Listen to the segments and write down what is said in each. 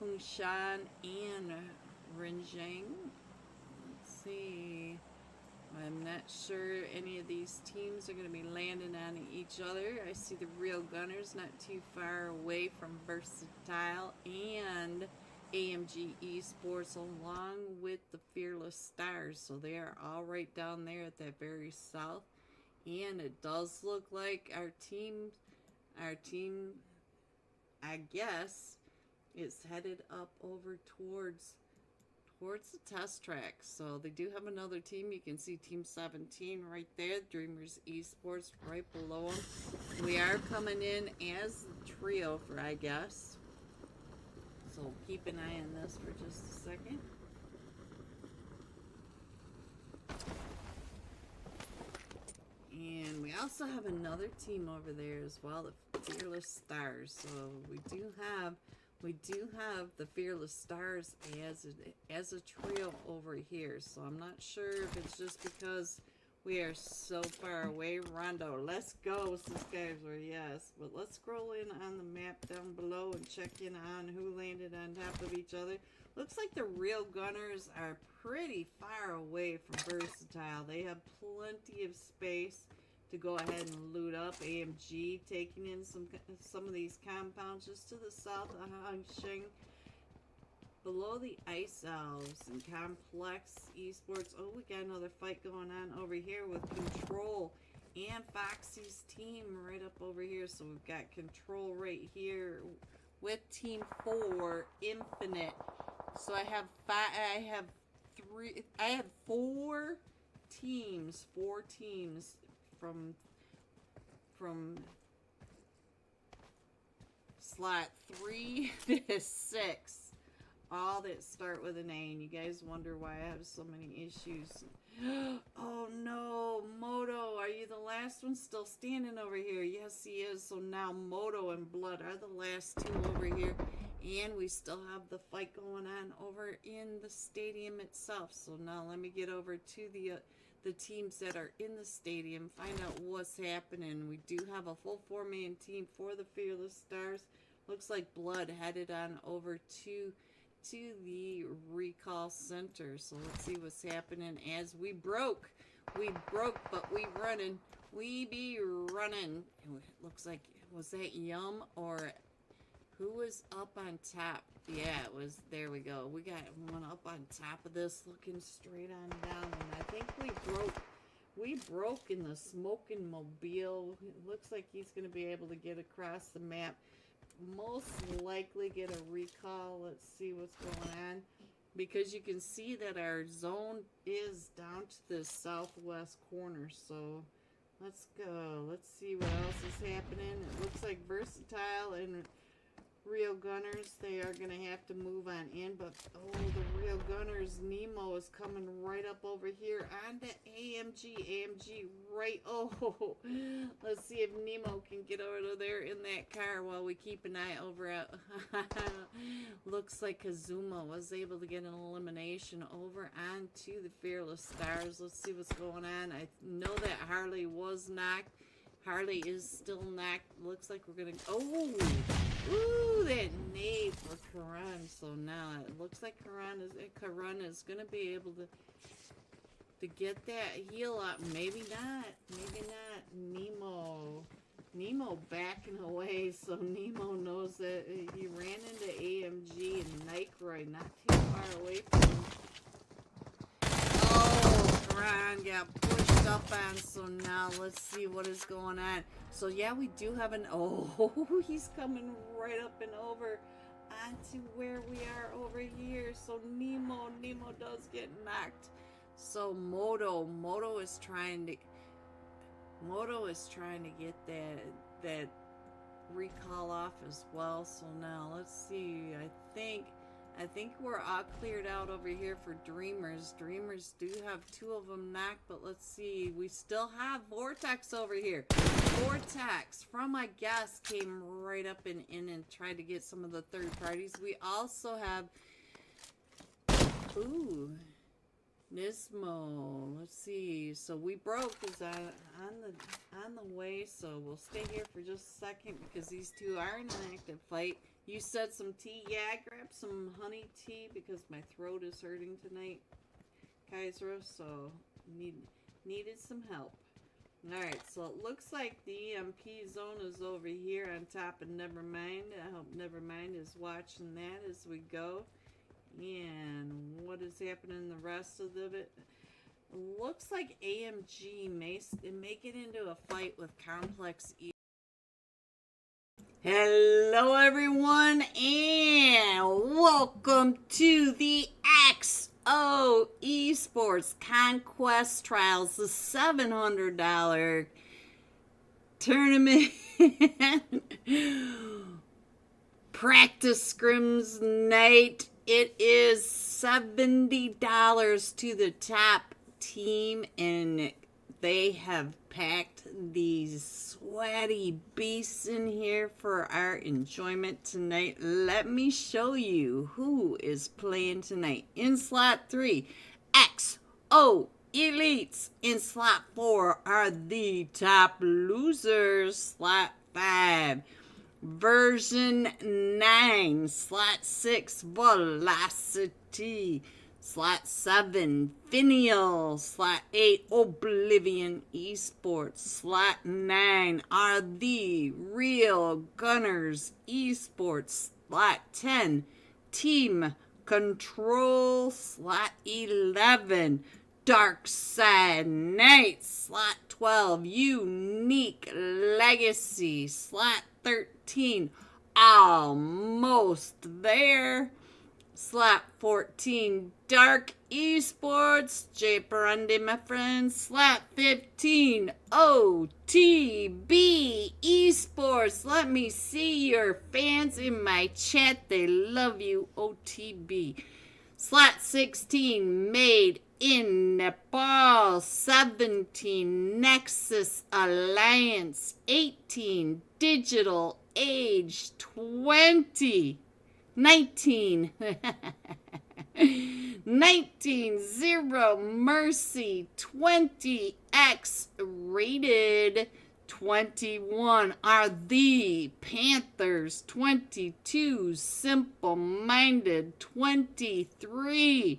Hungshan and Renjing. Let's see. I'm not sure any of these teams are going to be landing on each other. I see the Real Gunners not too far away from Versatile and AMG Esports along with the Fearless Stars. So they are all right down there at that very south. And it does look like our team, I guess, is headed up over towards the test track. So they do have another team. You can see Team 17 right there. Dreamers Esports right below them. We are coming in as a trio for, I guess. So keep an eye on this for just a second. And we also have another team over there as well, the Fearless Stars. So we do have the Fearless Stars as a trio over here. So I'm not sure if it's just because we are so far away. Rondo, let's go, subscribers, yes. But let's scroll in on the map down below and check in on who landed on top of each other. Looks like the Real Gunners are pretty far away from Versatile. They have plenty of space to go ahead and loot up. AMG taking in some of these compounds just to the south of Hangsheng. Below the Ice Elves and Complex Esports. Oh, we got another fight going on over here with Control and Foxy's team right up over here. So we've got Control right here with Team 4 Infinite. So I have four teams from slot 3 to 6. All that start with an A, and you guys wonder why I have so many issues. Oh no, Moto, are you the last one still standing over here? Yes, he is. So now Moto and Blood are the last two over here, and we still have the fight going on over in the stadium itself. So now let me get over to the teams that are in the stadium, find out what's happening. We do have a full 4-man team for the Fearless Stars. Looks like Blood headed on over to the recall center. So let's see what's happening as we broke, but we running. We be running. It looks like, was that Yum or who was up on top? Yeah, it was. There we go. We got one up on top of this looking straight on down, and I think we broke in the smoking mobile. It looks like he's going to be able to get across the map, most likely get a recall. Let's see what's going on, because you can see that our zone is down to the southwest corner. So let's go. Let's see what else is happening. It looks like Versatile and Real Gunners, they are going to have to move on in, but oh, the Real Gunners, Nemo is coming right up over here on the AMG right. Oh, let's see if Nemo can get over there in that car while we keep an eye over at looks like Kazuma was able to get an elimination over onto the Fearless Stars. Let's see what's going on. I know that Harley was knocked. Harley is still knocked. Looks like we're gonna. Oh, ooh, that nade for Karan. So now it looks like Karan is gonna be able to get that heal up. Maybe not. Maybe not. Nemo backing away. So Nemo knows that he ran into AMG and Nightcroy not too far away from him. Karan got pushed up on, so now let's see what is going on. So yeah, we do have an, oh, he's coming right up and over onto where we are over here. So Nemo does get knocked. So Moto is trying to get that recall off as well. So now let's see. I think we're all cleared out over here for Dreamers. Dreamers do have 2 of them knocked, but let's see. We still have Vortex over here. Vortex from, I guess, came right up and in and tried to get some of the third parties. We also have, ooh, Nismo. Let's see. So we broke is on the way. So we'll stay here for just a second because these two are in an active fight. You said some tea. Yeah, I grabbed some honey tea because my throat is hurting tonight, Kaiser, so needed some help. Alright, so it looks like the EMP zone is over here on top of Nevermind. I hope Nevermind is watching that as we go. And what is happening the rest of it? Looks like AMG may get into a fight with Complex E. Hello everyone and welcome to the XO Esports Conquest Trials, the $700 tournament practice scrims night. It is $70 to the top team, and they have packed these sweaty beasts in here for our enjoyment tonight. Let me show you who is playing tonight. In slot 3, XO Elites. In slot 4 are the top losers. Slot 5, version 9. Slot 6, Velocity. Slot 7, Finial. Slot 8, Oblivion Esports. Slot 9 are the Real Gunners Esports. Slot 10, Team Control. Slot 11, Dark Side Knights. Slot 12, Unique Legacy. Slot 13, Almost There. Slot 14, Dark Esports, J. Burundi, my friend. Slot 15, OTB Esports. Let me see your fans in my chat. They love you, OTB. Slot 16, Made in Nepal. 17, Nexus Alliance. 18, Digital Age. 20, 19 Zero Mercy. 20, X Rated. 21 are the Panthers. 22, Simple Minded. 23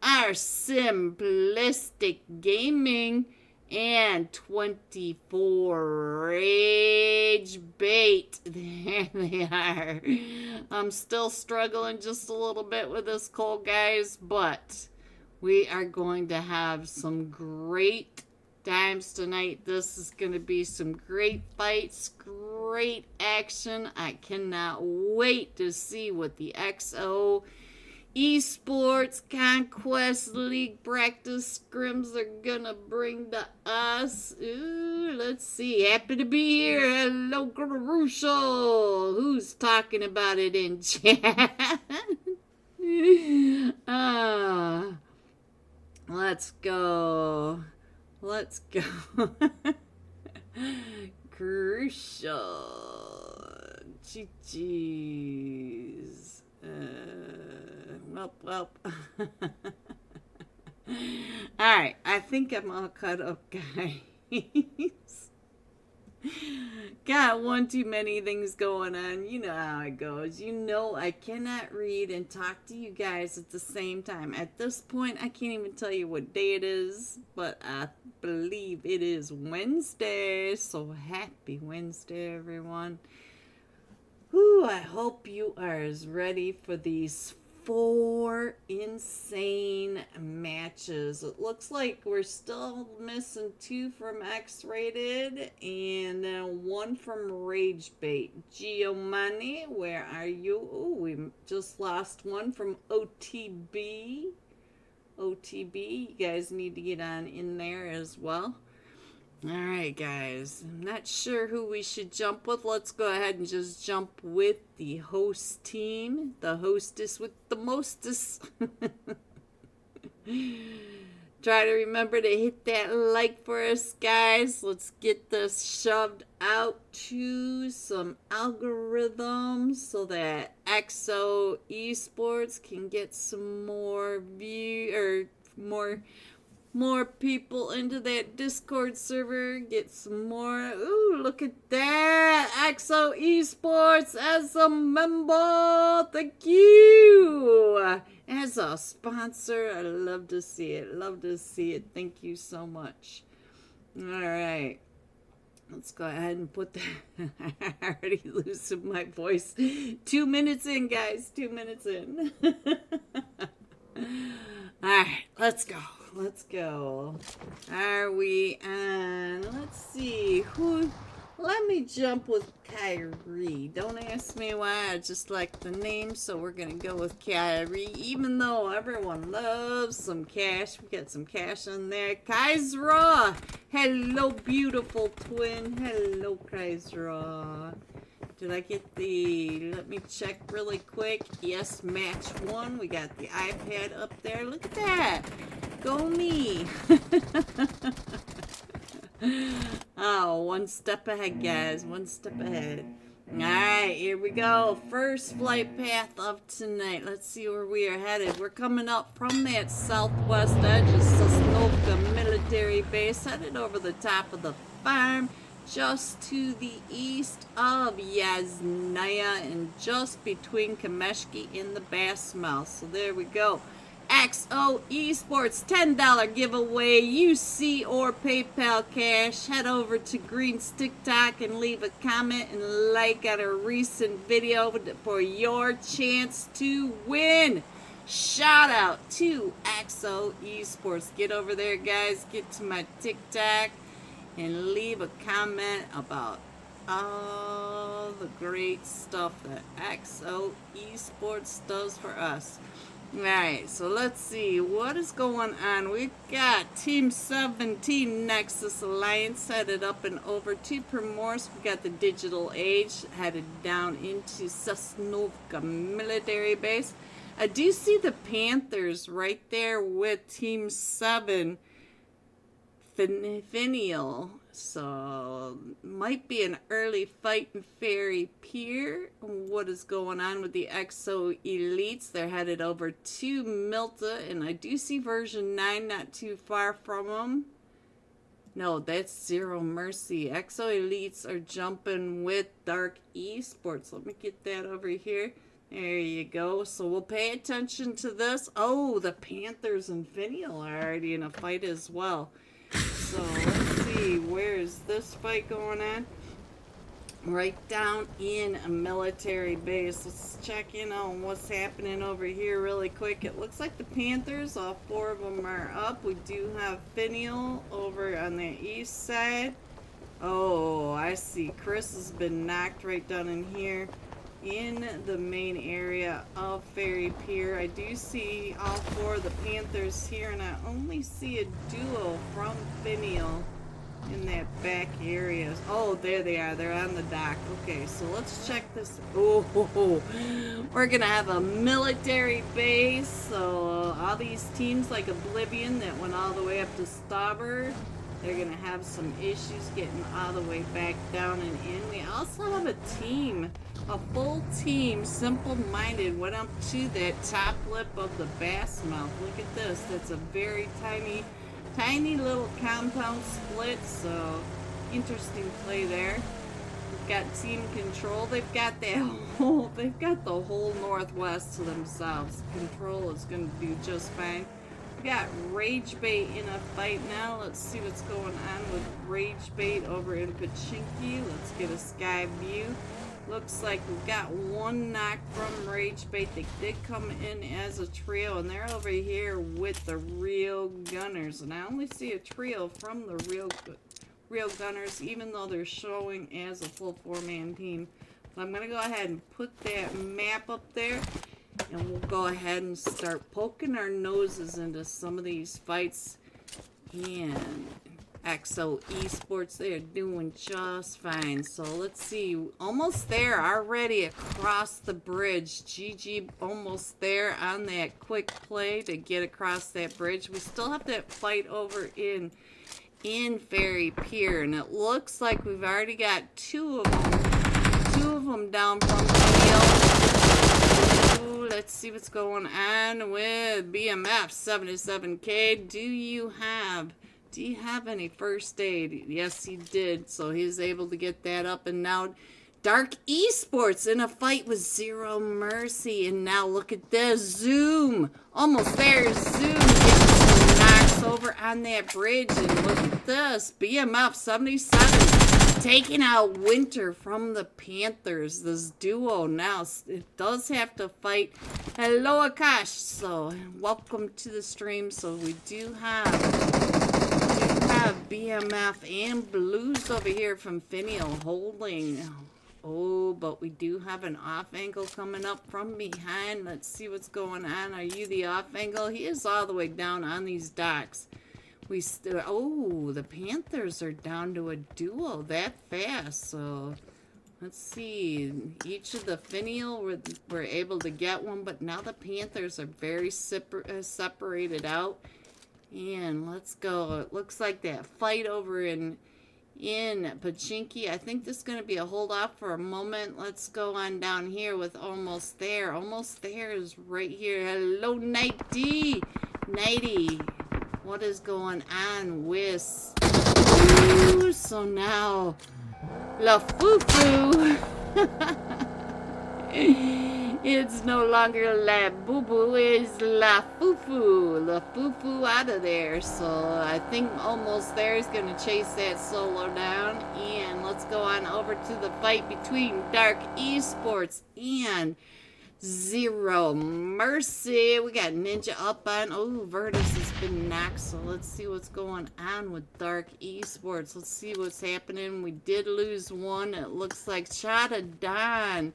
are Simplistic Gaming. And 24, Rage Bait. There they are. I'm still struggling just a little bit with this cold, guys, but we are going to have some great times tonight. This is going to be some great fights, great action. I cannot wait to see what the XO Esports Conquest League practice scrims are gonna bring to us. Ooh, let's see. Happy to be here. Hello, Crucial. Who's talking about it in chat? Let's go. Let's go. Crucial. GG's. Well. Alright, I think I'm all cut up, guys. Got one too many things going on. You know how it goes. You know I cannot read and talk to you guys at the same time. At this point, I can't even tell you what day it is, but I believe it is Wednesday. So happy Wednesday, everyone. Whew, I hope you are as ready for these 4 insane matches. It looks like we're still missing 2 from X-Rated and then 1 from Rage Bait. Giovanni, where are you? Oh, we just lost 1 from OTB. OTB, you guys need to get on in there as well. Alright, guys, I'm not sure who we should jump with. Let's go ahead and just jump with the host team. The hostess with the mostest. Try to remember to hit that like for us, guys. Let's get this shoved out to some algorithms so that XO Esports can get some more more more people into that Discord server. Get some more. Ooh, look at that. XO Esports as a member. Thank you. As a sponsor, I love to see it. Love to see it. Thank you so much. All right. Let's go ahead and put that. I already losing my voice. 2 minutes in, guys. 2 minutes in. All right, let's go. Let's go. Are we on? Let's see. Who? Let me jump with Kyrie. Don't ask me why. I just like the name, so we're going to go with Kyrie. Even though everyone loves some cash. We got some cash in there. Kaisra. Hello, beautiful twin. Hello, Kaisra. Did I get the... Let me check really quick. Yes, match 1. We got the iPad up there. Look at that. Go me. Oh, 1 step ahead, guys. 1 step ahead. Alright, here we go. First flight path of tonight. Let's see where we are headed. We're coming up from that southwest edge of Sosnovka military base, headed over the top of the farm, just to the east of Yasnaya and just between Kameshki and the Bass Mouth. So there we go. XO Esports $10 giveaway, UC or PayPal cash. Head over to Green's TikTok and leave a comment and like on a recent video for your chance to win. Shout out to XO Esports. Get over there, guys. Get to my TikTok and leave a comment about all the great stuff that XO Esports does for us. Alright, so let's see what is going on. We've got Team 17 Nexus Alliance headed up and over to Primorsk. We got the Digital Age headed down into Sosnovka military base. I do see the Panthers right there with Team 7 Finial. So, might be an early fight in Ferry Pier. What is going on with the XO Elites? They're headed over to Milta, and I do see version 9 not too far from them. No, that's Zero Mercy. XO Elites are jumping with Dark Esports. Let me get that over here. There you go. So we'll pay attention to this. Oh, the Panthers and Finial are already in a fight as well. So let's see, where is this fight going on? Right down in a military base. Let's check in on what's happening over here really quick. It looks like the Panthers, all 4 of them are up. We do have Finial over on the east side. Oh, I see. Chris has been knocked right down in here in the main area of Ferry Pier. I do see all 4 of the Panthers here, and I only see a duo from Finial in that back area. Oh, there they are. They're on the dock. Okay, so let's check this. Oh, we're gonna have a military base. So all these teams like Oblivion that went all the way up to starboard, they're gonna have some issues getting all the way back down and in. We also have a team, a full team, simple-minded, went up to that top lip of the Bass Mouth. Look at this. That's a very tiny little compound split. So interesting play there. We've got team control. They've got the whole northwest to themselves. Control is gonna do just fine. We got Rage Bait in a fight now. Let's see what's going on with Rage Bait over in Pachinki. Let's get a sky view. Looks like we've got 1 knock from Rage Bait. They did come in as a trio, and they're over here with the Real Gunners. And I only see a trio from the Real Gunners, even though they're showing as a full 4-man team. So I'm going to go ahead and put that map up there. And we'll go ahead and start poking our noses into some of these fights. And XO Esports, they are doing just fine. So let's see. Almost there already across the bridge. GG almost there on that quick play to get across that bridge. We still have that fight over in Ferry Pier. And it looks like we've already got 2 of them. 2 of them down from the field. let's see what's going on with BMF 77K. Do you have any first aid? Yes, he did. So he's able to get that up. And now Dark Esports in a fight with Zero Mercy. And now look at this. Zoom. Almost there. Zoom getting some knocks over on that bridge. And look at this. BMF 77 taking out Winter from the Panthers. This duo now, it does have to fight. Hello, Akash. So welcome to the stream. So we do have BMF and Blues over here from Finial holding. Oh, but we do have an off angle coming up from behind. Let's see what's going on. Are you the off angle? He is all the way down on these docks. Oh, the Panthers are down to a duo that fast. So let's see. Each of the Finial were able to get one, but now the Panthers are very separated out. And let's go. It looks like that fight over in Pachinki. I think this is going to be a hold off for a moment. Let's go on down here with Almost There. Almost There is right here. Hello, Nighty. Nighty. What is going on with... Ooh, so now... La Fufu. It's no longer La Boo Boo, it's La Fufu. La Fufu out of there. So I think Almost There is going to chase that solo down. And let's go on over to the fight between Dark Esports and Zero Mercy. We got Ninja up on... Oh, Virtus has been knocked. So let's see what's going on with Dark Esports. Let's see what's happening. We did lose one. It looks like Chada Don.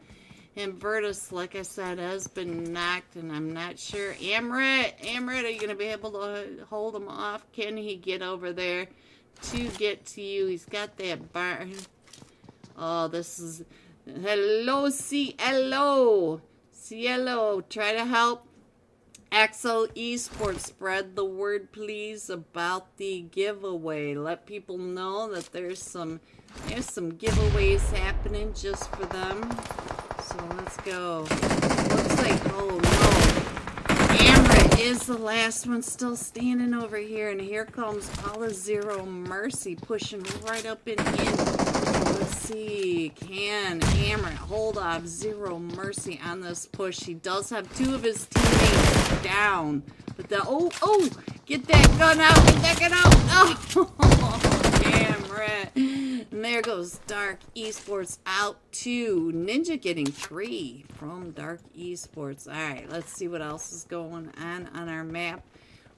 And Virtus, like I said, has been knocked, and I'm not sure. Amrit, are you going to be able to hold him off? Can he get over there to get to you? He's got that bar. Oh, this is... Hello, Cielo. Cielo, try to help Axel Esports spread the word, please, about the giveaway. Let people know that there's some giveaways happening just for them. So let's go. Looks like, oh no, Amrit is the last one still standing over here, and here comes all of Zero Mercy pushing right up and in. Let's see, can Amrit hold off Zero Mercy on this push? He does have two of his teammates down, but the get that gun out, get that gun out. Oh, Amrit. And there goes Dark Esports out to Ninja getting 3 from Dark Esports. Alright, let's see what else is going on our map.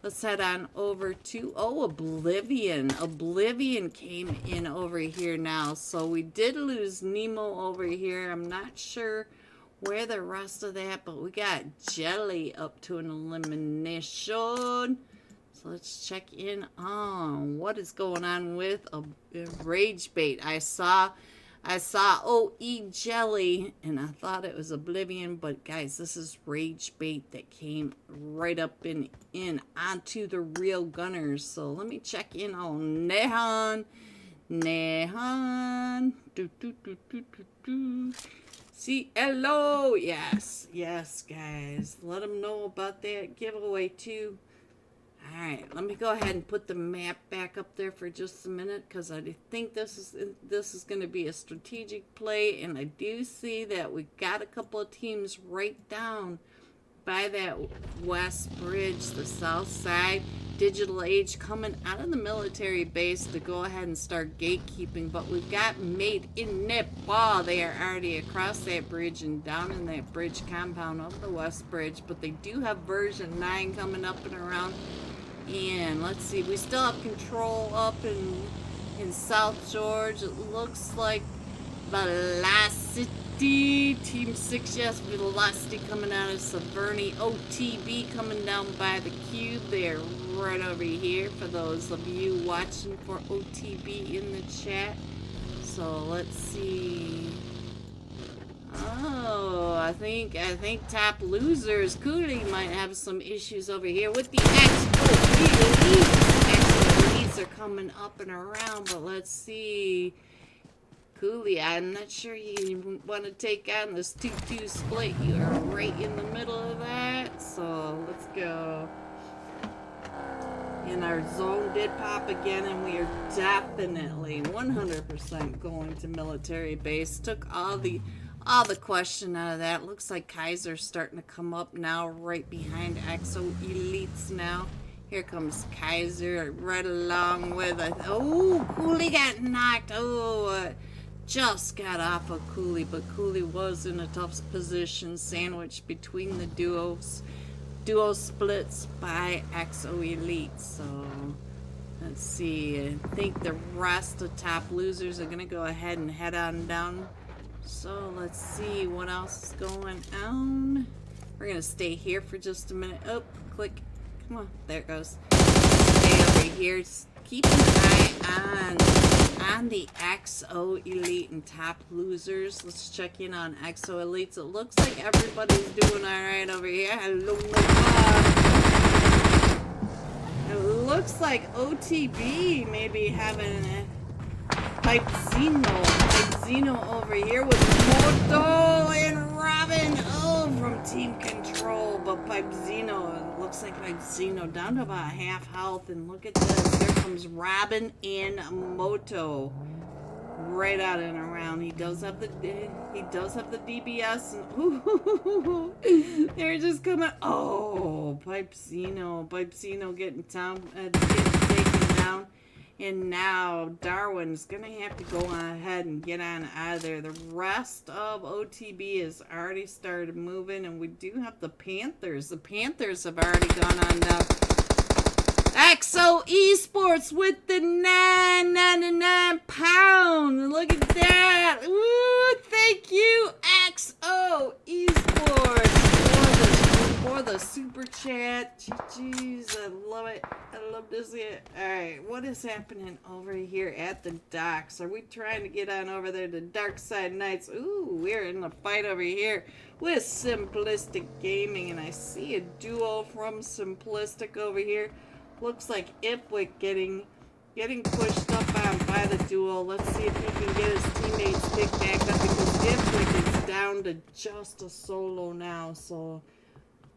Let's head on over to, Oblivion. Oblivion came in over here now. So we did lose Nemo over here. I'm not sure where the rest of that, but we got Jelly up to an elimination. Let's check in on what is going on with a Rage Bait. I saw OE Jelly, and I thought it was Oblivion, but guys, this is Rage Bait that came right up in onto the real gunners. So let me check in on Nehan. See, hello, yes, guys. Let them know about that giveaway too. Alright, let me go ahead and put the map back up there for just a minute, because I think this is going to be a strategic play, and I do see that we got a couple of teams right down by that west bridge, the south side. Digital Age coming out of the military base to go ahead and start gatekeeping, but we've got Made in Nepal. They are already across that bridge and down in that bridge compound of the west bridge, but they do have version 9 coming up and around. And let's see, we still have control up in South George. It looks like Velocity, Team 6, yes, Velocity coming out of Severny. OTB coming down by the cube. They're right over here for those of you watching for OTB in the chat. So let's see. Oh, I think top losers Cooley might have some issues over here with the elites are coming up and around, but let's see. Cooley, I'm not sure you want to take on this 2-2 split. You are right in the middle of And our zone did pop again, and we are definitely 100% going to military base. Took all the question out of that. Looks like Kaiser's starting to come up now, right behind Exo Elites now. Here comes Kaiser right along with it. Oh, Cooley got knocked. Oh, just got off of Cooley, but Cooley was in a tough position, sandwiched between the duos. Duo splits by Exo Elite. So let's see. I think the rest of top losers are gonna go ahead and head on down. So let's see what else is going on. We're gonna stay here for just a minute. Oh, click. Come on, there it goes. Stay over here. Keep an eye on the Exo Elite and top losers. Let's check in on Exo Elites. It looks like everybody's doing alright over here. Hello, it looks like OTB may be having a Pipe Zeno over here with Moto and Robin. Oh, from Team Control. But Pipe Zeno, it looks like Pipe Zeno down to about half health. And look at this. There comes Robin and Moto. Right out and around. He does have the DBS. And ooh, they're just coming. Oh, Pipe Zeno getting taken down. And now Darwin's gonna have to go on ahead and get on out of there. The rest of OTB has already started moving, and we do have the Panthers. The Panthers have already gone on down. Exo Esports with the £9.99. Look at that. Woo, thank you, Exo Esports, for the super chat. Jeez, I love it. I love to see it. Alright, what is happening over here at the docks? Are we trying to get on over there to Dark Side Knights? Ooh, we're in a fight over here with Simplistic Gaming, and I see a duo from Simplistic over here. Looks like Ipwick getting pushed up on by the duo. Let's see if he can get his teammates picked back up, because Ipwick is down to just a solo now. So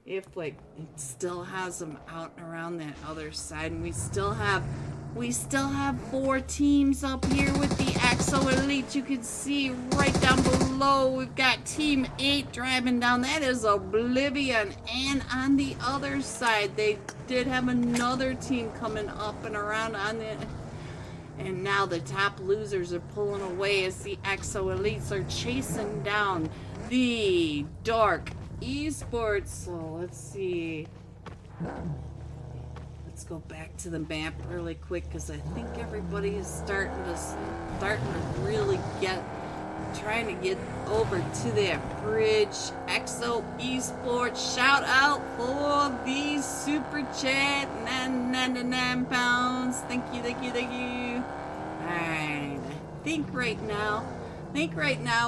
Ipwick still has him out and around that other side, and we still have 4 teams up here with the Exo Elite. You can see right down below, we've got Team 8 driving down. That is Oblivion. And on the other side, they did have another team coming up and around on it. And now the top losers are pulling away as the Exo Elites are chasing down the Dark Esports. So let's see. Let's go back to the map really quick, because I think everybody is starting to really trying to get over to that bridge. Exo Esports, shout out for the super chat, £9.99. Thank you. Alright, I think right now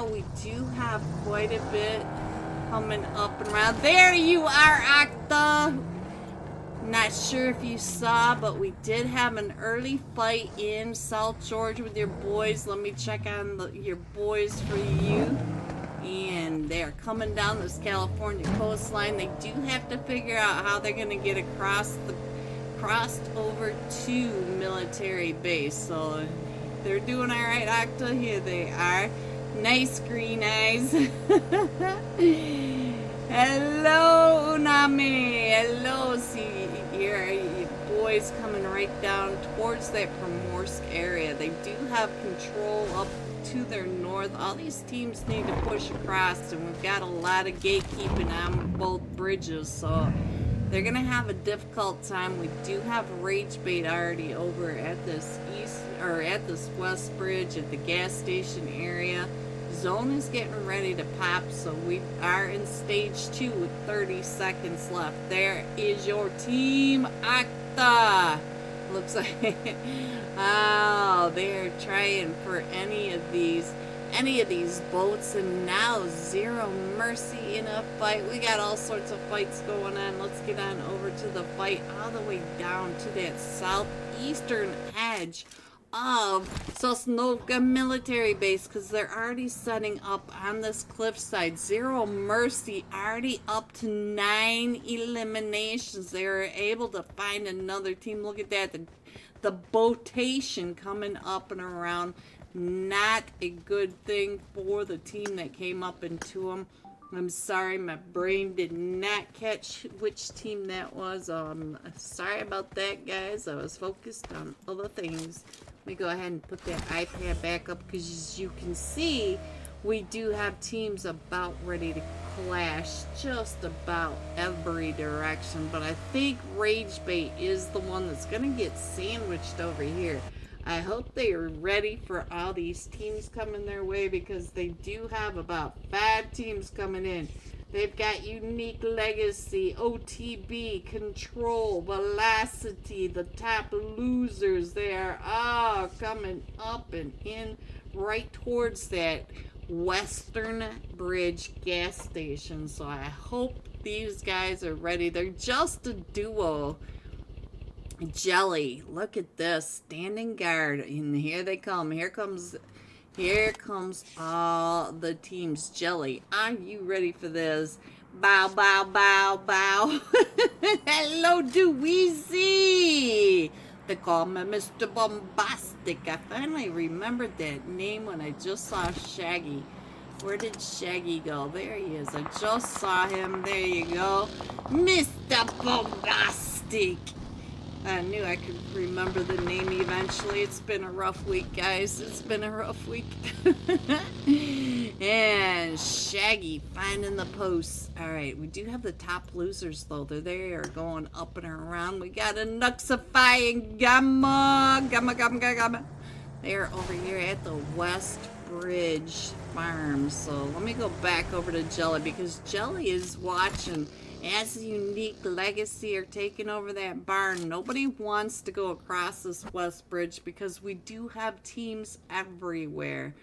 we do have quite a bit coming up and around. There you are, Octa. Not sure if you saw, but we did have an early fight in South Georgia with your boys. Let me check on your boys for you. And they're coming down this California coastline. They do have to figure out how they're going to get crossed over to military base. So they're doing all right, Octa. Here they are. Nice green eyes. Hello, Unami. Hello. See, here are you boys coming right down towards that Primorsk area. They do have control up to their north. All these teams need to push across, and we've got a lot of gatekeeping on both bridges, so they're gonna have a difficult time. We do have rage bait already over at this west bridge at the gas station area. Zone is getting ready to pop, so we are in stage 2 with 30 seconds left. There is your team, Octa. Looks like oh, they're trying for any of these boats, and now Zero Mercy in a fight. We got all sorts of fights going on. Let's get on over to the fight all the way down to that southeastern edge of Sosnovka military base because they're already setting up on this cliffside. Zero Mercy already up to 9 eliminations. They were able to find another team. Look at that. The botation coming up and around. Not a good thing for the team that came up into them. I'm sorry, my brain did not catch which team that was. Sorry about that, guys. I was focused on other things. Let me go ahead and put that iPad back up because as you can see, we do have teams about ready to clash just about every direction. But I think Ragebait is the one that's going to get sandwiched over here. I hope they are ready for all these teams coming their way because they do have about 5 teams coming in. They've got Unique Legacy, OTB, Control, Velocity, the top losers. They are all coming up and in right towards that Western Bridge gas station. So I hope these guys are ready. They're just a duo. Jelly, look at this, standing guard, and here they come. Here comes all the teams. Jelly, are you ready for this? Bow, bow, bow, bow. Hello, Dweezy. They call me Mr. Bombastic. I finally remembered that name when I just saw Shaggy. Where did Shaggy go? There he is. I just saw him. There you go. Mr. Bombastic. I knew I could remember the name eventually. It's been a rough week, guys. It's been a rough week. And Shaggy finding the posts. Alright, we do have the top losers, though. They are going up and around. We got a Nuxify and Gamma. Gamma. They are over here at the West Bridge Farm. So let me go back over to Jelly because Jelly is watching. As Unique Legacy are taking over that barn, nobody wants to go across this West Bridge because we do have teams everywhere.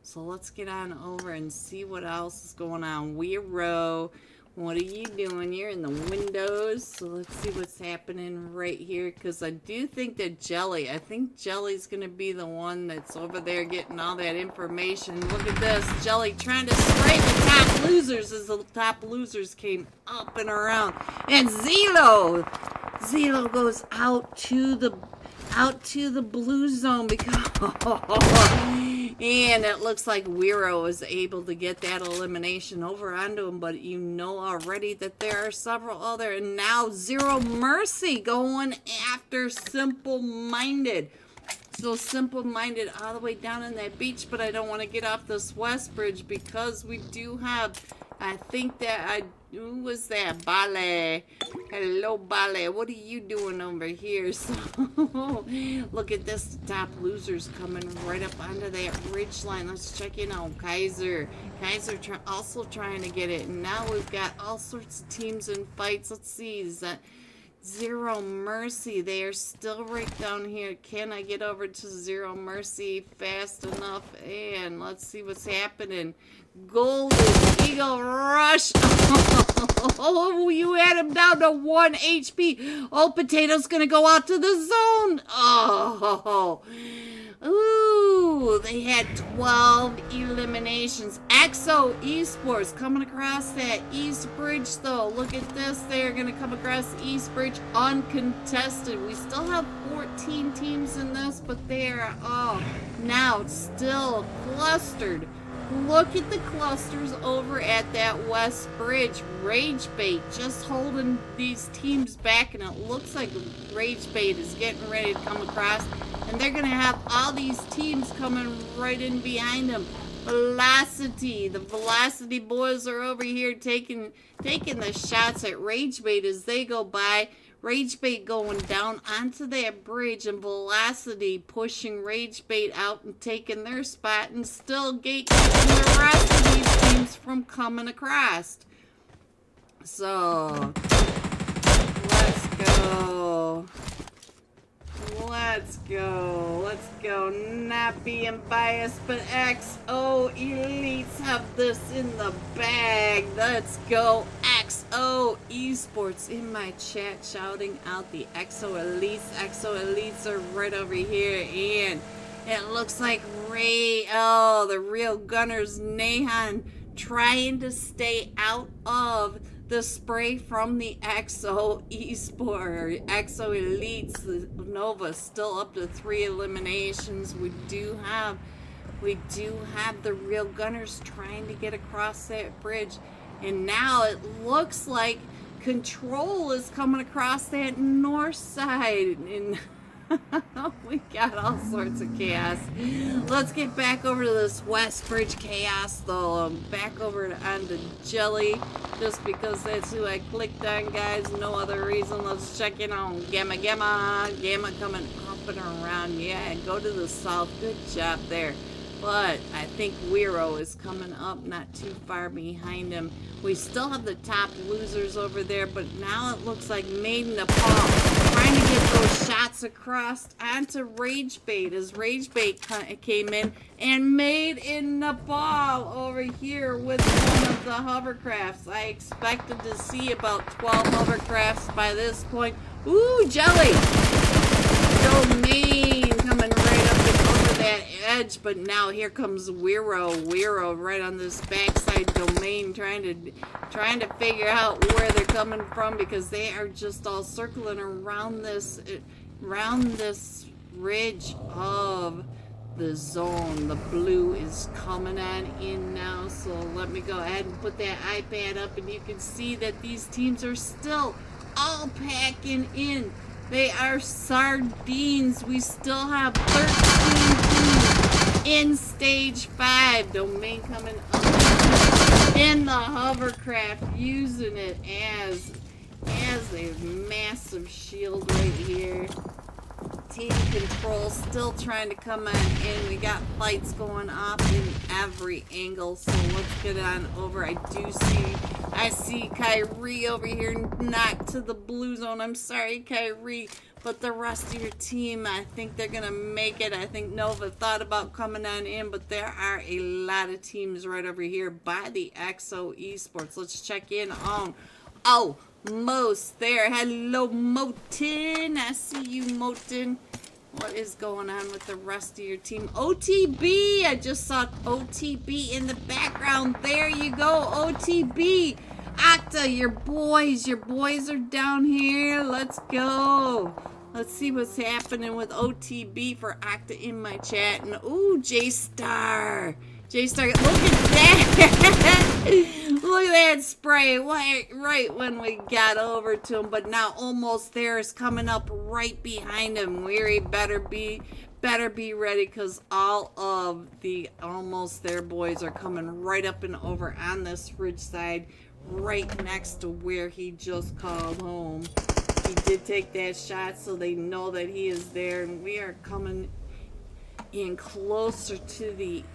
So let's get on over and see what else is going on. Weiro, what are you doing? You're in the windows. So let's see what's happening right here because I do think that I think Jelly's going to be the one that's over there getting all that information. Look at this. Jelly trying to spray the top losers as the top losers came up and around. And Zelo goes out to the blue zone because and it looks like Weiro was able to get that elimination over onto him, but you know already that there are several other, and now Zero Mercy going after Simple Minded. So Simple Minded all the way down in that beach, but I don't want to get off this West Bridge because we do have, I think that who was that? Bale. Hello, Bale. What are you doing over here? So, look at this. The top losers coming right up onto that ridge line. Let's check in on Kaiser. Kaiser also trying to get it. And now we've got all sorts of teams and fights. Let's see. Is that Zero Mercy? They are still right down here. Can I get over to Zero Mercy fast enough? And let's see what's happening. Golden Eagle Rush. Oh, you had him down to 1 HP. Oh, Potato's gonna go out to the zone. Oh, ooh, they had 12 eliminations. EXO Esports coming across that East Bridge, though. Look at this. They're gonna come across the East Bridge uncontested. We still have 14 teams in this, but they are all now still clustered. Look at the clusters over at that West Bridge. Ragebait just holding these teams back, and it looks like Ragebait is getting ready to come across, and they're going to have all these teams coming right in behind them. Velocity. The Velocity boys are over here taking the shots at Ragebait as they go by. Ragebait going down onto that bridge and Velocity pushing Ragebait out and taking their spot and still gatekeeping the rest of these teams from coming across. So, let's go. Let's go. Let's go. Not being biased, but XO Elites have this in the bag. Let's go. XO Esports in my chat shouting out the XO Elites. XO Elites are right over here. And It looks like the real gunners, Nahan, trying to stay out of the spray from the EXO Esports, EXO Elites. The Nova still up to 3 eliminations. We do have the real gunners trying to get across that bridge. And now it looks like Control is coming across that north side. And we got all sorts of chaos. Let's get back over to this west bridge chaos, though. Back over onto Jelly, just because that's who I clicked on, guys. No other reason. Let's check in on Gamma coming up and around. Yeah, go to the south. Good job there. But I think Wero is coming up not too far behind him. We still have the top losers over there, but now it looks like Made in Nepal trying to get those shots across onto Ragebait as Ragebait came in, and Made in Nepal over here with one of the hovercrafts. I expected to see about 12 hovercrafts by this point. Ooh, Jelly! Domain coming right up and over that edge, but now here comes Wero right on this backside. Domain trying to figure out where they're coming from, because they are just all circling around this ridge of the zone. The blue is coming on in now, so let me go ahead and put that iPad up, and you can see that these teams are still all packing in. They are sardines. We still have 13 teams in stage 5. Domain coming up in the hovercraft, using it as a massive shield right here. Team Control still trying to come on in. We got fights going off in every angle, so let's get on over. I see Kyrie over here knocked to the blue zone. I'm sorry, Kyrie, but the rest of your team, I think they're gonna make it. I think Nova thought about coming on in, but there are a lot of teams right over here by the EXO Esports. Let's check in on Most there. Hello, Moten. I see you, Moten. What is going on with the rest of your team? OTB! I just saw OTB in the background. There you go, OTB. Octa, your boys are down here. Let's go. Let's see what's happening with OTB for Octa in my chat. And ooh, J-Star. J-Star, look at that. Look at that spray right when we got over to him. But now Almost There is coming up right behind him. Weary better be ready, because all of the Almost There boys are coming right up and over on this ridge side, right next to where he just called home. He did take that shot, so they know that he is there, and we are coming in closer to the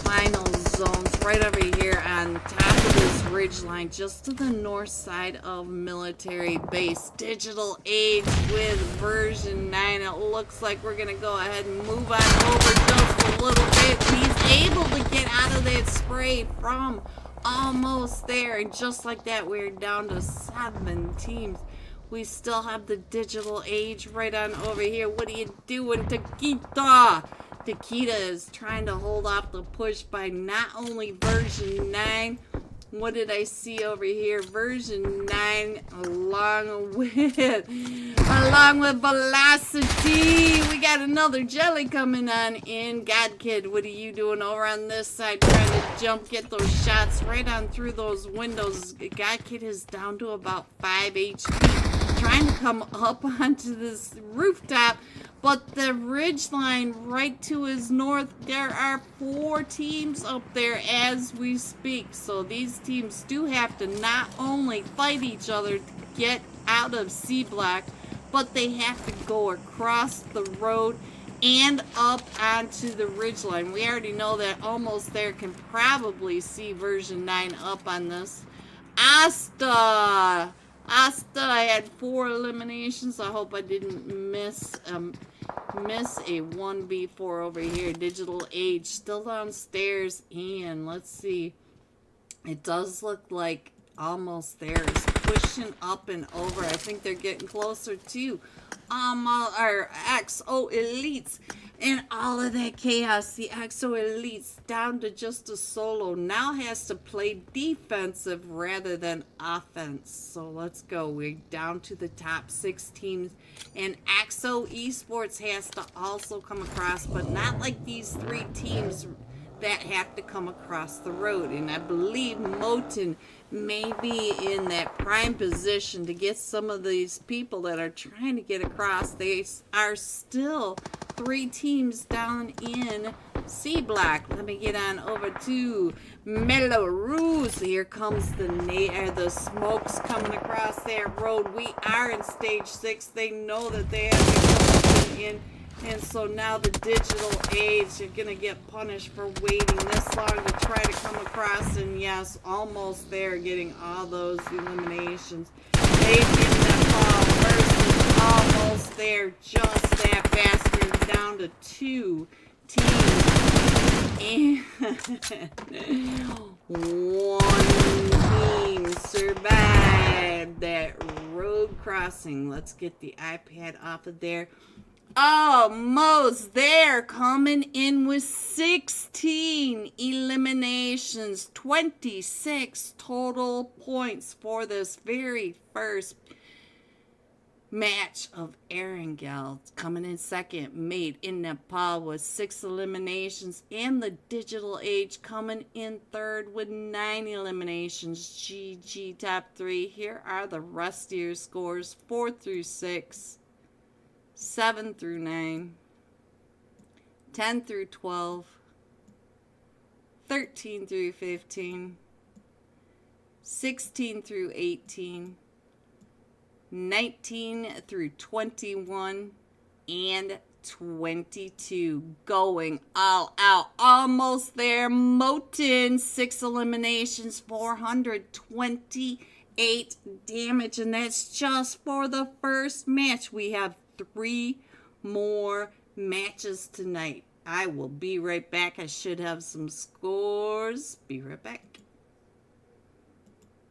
final zones, right over here on top of this ridge line, just to the north side of Military Base. Digital Age with version 9. It looks like we're gonna go ahead and move on over just a little bit. He's able to get out of that spray from Almost There, and just like that, we're down to 7 teams. We still have the Digital Age right on over here. What are you doing, Taquita? Taquita is trying to hold off the push by not only version 9. What did I see over here? Version 9 along with Velocity. We got another Jelly coming on in. God Kid, what are you doing over on this side? Trying to jump, get those shots right on through those windows. God Kid is down to about 5 HP. Trying to come up onto this rooftop. But the ridge line right to his north, there are 4 teams up there as we speak. So these teams do have to not only fight each other to get out of C block, but they have to go across the road and up onto the ridge line. We already know that Almost There can probably see version 9 up on this. Asta, I had 4 eliminations. I hope I didn't miss a 1v4 over here. Digital Age still downstairs, and let's see. It does look like almost there. It's pushing up and over. I think they're getting closer to our XO Elites. And all of that chaos, the XO Elites down to just a solo now has to play defensive rather than offense. So let's go. We're down to the top 6 teams. And XO Esports has to also come across, but not like these 3 teams that have to come across the road. And I believe Moten may be in that prime position to get some of these people that are trying to get across. They are still 3 teams down in C block. Let me get on over to Belarus. Here comes the smokes coming across that road. We are in stage 6. They know that they have to come in. And so now the digital age, you're going to get punished for waiting this long to try to come across. And yes, almost there, getting all those eliminations. They get that ball versus almost there, just that fast. We're down to 2 teams. And 1 team survived that road crossing. Let's get the iPad off of there. Almost there, coming in with 16 eliminations, 26 total points for this very first match of Erangel. Coming in second, Made in Nepal with 6 eliminations, and the Digital Age coming in third with 9 eliminations. GG top 3. Here are the rest of your scores: 4 through 6. 7 through 9, 10 through 12, 13 through 15, 16 through 18, 19 through 21, and 22. Going all out. Almost there. Moten, 6 eliminations, 428 damage, and that's just for the first match. We have 3 more matches tonight. I will be right back. I should have some scores. Be right back.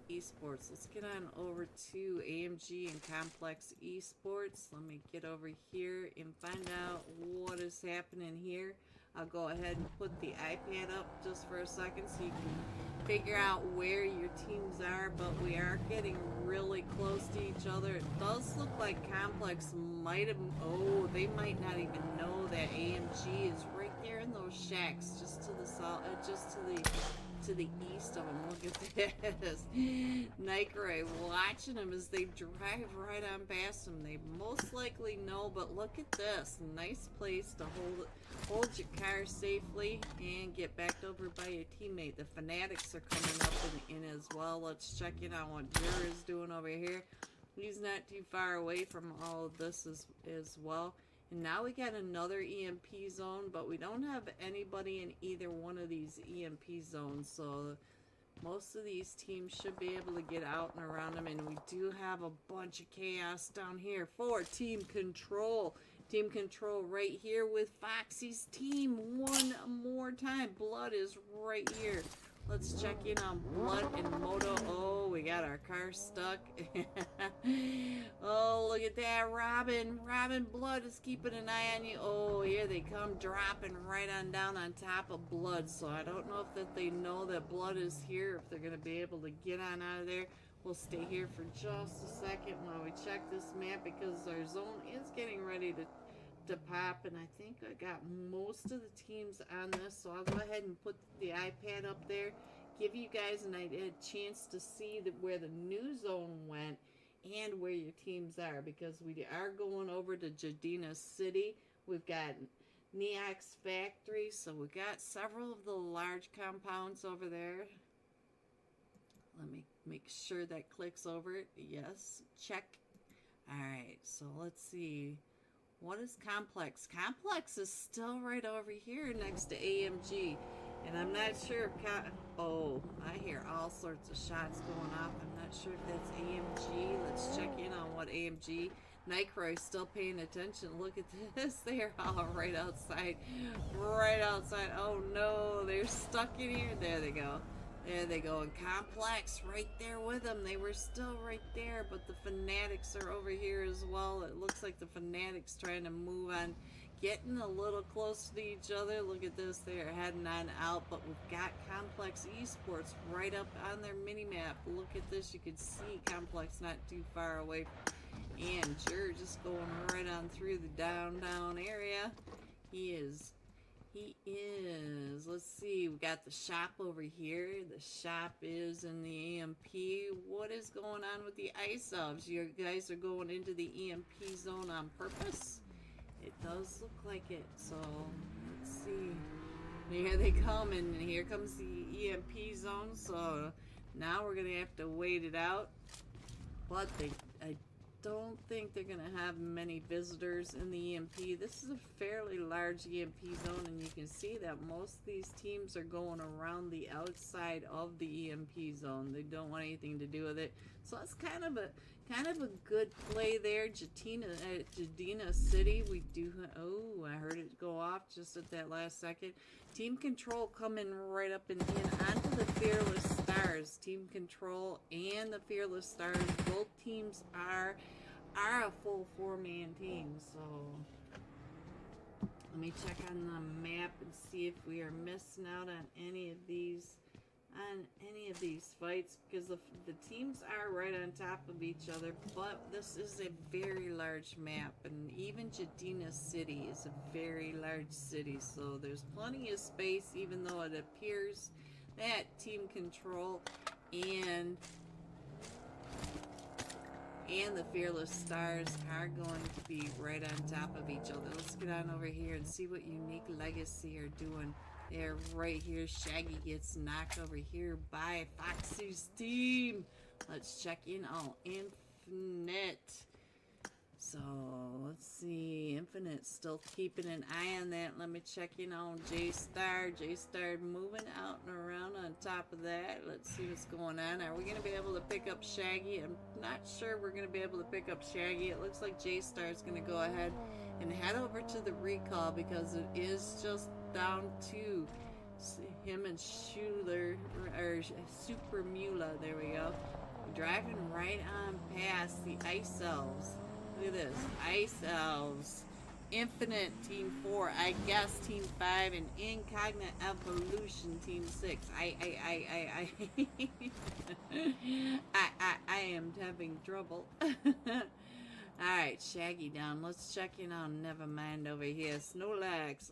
Esports. Let's get on over to AMG and Complex Esports. Let me get over here and find out what is happening here. I'll go ahead and put the iPad up just for a second so you can figure out where your teams are, but we are getting really close to each other. It does look like Complex might have, they might not even know that AMG is right there in those shacks just to the south, just to the east of them. Look at this. Nike watching them as they drive right on past them. They most likely know, but look at this. Nice place to hold your car safely and get backed over by your teammate. The Fanatics are coming up in as well. Let's check in on what Jur is doing over here. He's not too far away from all of this as well. And now we got another EMP zone, but we don't have anybody in either one of these EMP zones, so most of these teams should be able to get out and around them. And we do have a bunch of chaos down here for Team Control. Team Control right here with Foxy's team one more time. Blood is right here. Let's check in on Blood and Moto. Oh, we got our car stuck. Oh, look at that. Robin, Blood is keeping an eye on you. Oh, here they come, dropping right on down on top of Blood. So I don't know if that they know that Blood is here, if they're going to be able to get on out of there. We'll stay here for just a second while we check this map because our zone is getting ready to pop, and I think I got most of the teams on this, so I'll go ahead and put the iPad up there, give you guys a chance to see where the new zone went and where your teams are, because we are going over to Jadina City. We've got Neox Factory, so we got several of the large compounds over there. Let me make sure that clicks over it. Yes, check. Alright, so let's see. What is Complex? Complex is still right over here next to AMG. And I'm not sure if I hear all sorts of shots going off. I'm not sure if that's AMG. Let's check in on what AMG. Nightcraw's still paying attention. Look at this. They're all right outside. Right outside. Oh no, they're stuck in here. There they go. There they go. And Complex right there with them. They were still right there, but the Fanatics are over here as well. It looks like the Fanatics trying to move on, getting a little close to each other. Look at this. They're heading on out, but we've got Complex Esports right up on their mini-map. Look at this. You can see Complex not too far away. And Jur just going right on through the down area. He is. Let's see. We got the shop over here. The shop is in the EMP. What is going on with the ice elves? You guys are going into the EMP zone on purpose? It does look like it. So let's see. Here they come, and here comes the EMP zone. So now we're gonna have to wait it out. But I don't think they're going to have many visitors in the EMP. This is a fairly large EMP zone, and you can see that most of these teams are going around the outside of the EMP zone. They don't want anything to do with it. So that's kind of a good play there. Jadina City, we do. Oh, I heard it go off just at that last second. Team Control coming right up and in onto the Fearless Stars. Team Control and the Fearless Stars, both teams are a full 4-man team. So let me check on the map and see if we are missing out on any of these fights, because the teams are right on top of each other. But this is a very large map, and even Jadina City is a very large city, so there's plenty of space, even though it appears that Team Control and the Fearless Stars are going to be right on top of each other. Let's get on over here and see what Unique Legacy are doing. They're right here. Shaggy gets knocked over here by Foxy's team. Let's check in on Infinite. So, let's see. Infinite's still keeping an eye on that. Let me check in on J-Star. J-Star moving out and around on top of that. Let's see what's going on. Are we going to be able to pick up Shaggy? I'm not sure we're going to be able to pick up Shaggy. It looks like J-Star is going to go ahead and head over to the recall, because it is just down to him and Schuler, or Super Mula. There we go. Driving right on past the Ice Elves. Look at this. Ice Elves. Infinite Team 4. I guess Team 5. And Incognite Evolution Team 6. I am having trouble. Alright, Shaggy down. Let's check in on Nevermind over here. Snorlax.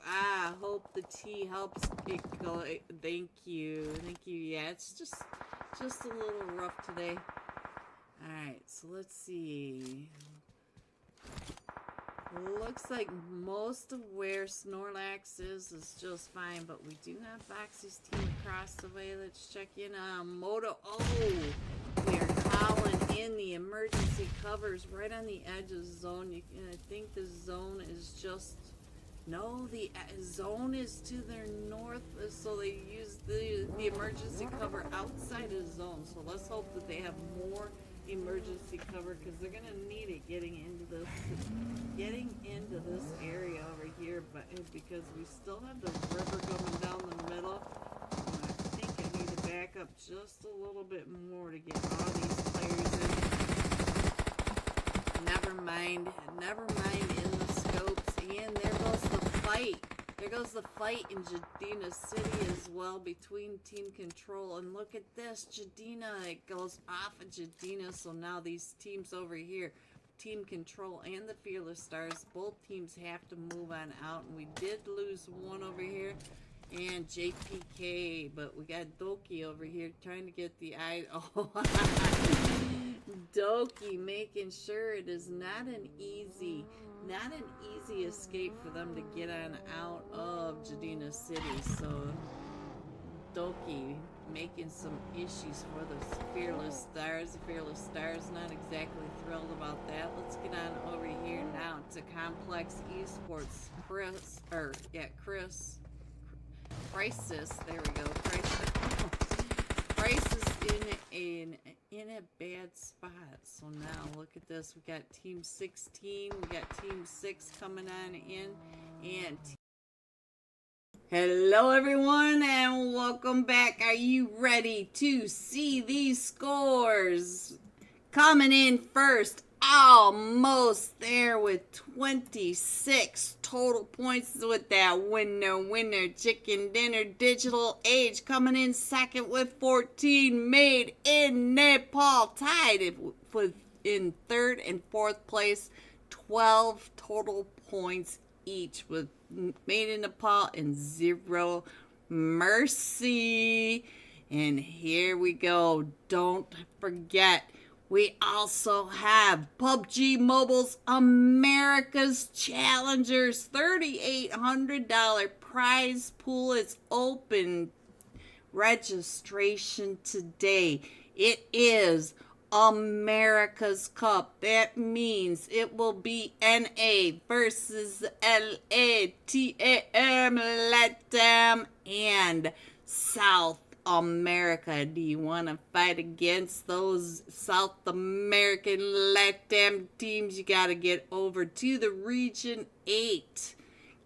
Hope the tea helps it go. Thank you. Thank you. Yeah, it's just a little rough today. Alright, so let's see. Looks like most of where Snorlax is just fine, but we do have Foxy's team across the way. Let's check in on Moto. Oh, we are calling in the emergency covers right on the edge of the zone. I think the zone is just... No, the zone is to their north, so they use the emergency cover outside of the zone. So let's hope that they have more emergency cover, because they're gonna need it getting into this area over here. But because we still have the river going down the middle, I think I need to back up just a little bit more to get all these players in. Never mind in the scopes. And there goes the fight. There goes the fight in Jadina City as well between Team Control. And look at this, Jadina. It goes off of Jadina. So now these teams over here, Team Control and the Fearless Stars, both teams have to move on out. And we did lose one over here, and JPK, but we got Doki over here trying to get the eye. Oh, Doki making sure it is not an easy escape for them to get on out of Jadina City. So Doki making some issues for the Fearless Stars. The Fearless Stars not exactly thrilled about that. Let's get on over here now to Complex Esports. Crisis. There we go. Crisis in a bad spot. So now look at this. We got Team 16. We got Team 6 coming on in, and Hello everyone and welcome back. Are you ready to see these scores? Coming in first, almost there with 26 total points with that winner chicken dinner digital age. Coming in second with 14, made in Nepal, tied with in third and fourth place, 12 total points each with made in Nepal and zero mercy. And here we go. Don't forget, we also have PUBG Mobile's America's Challengers $3,800 prize pool is open. Registration today. It is America's Cup. That means it will be NA versus LATAM, LATAM, and South America. Do you want to fight against those South American LATAM teams? You got to get over to the Region 8.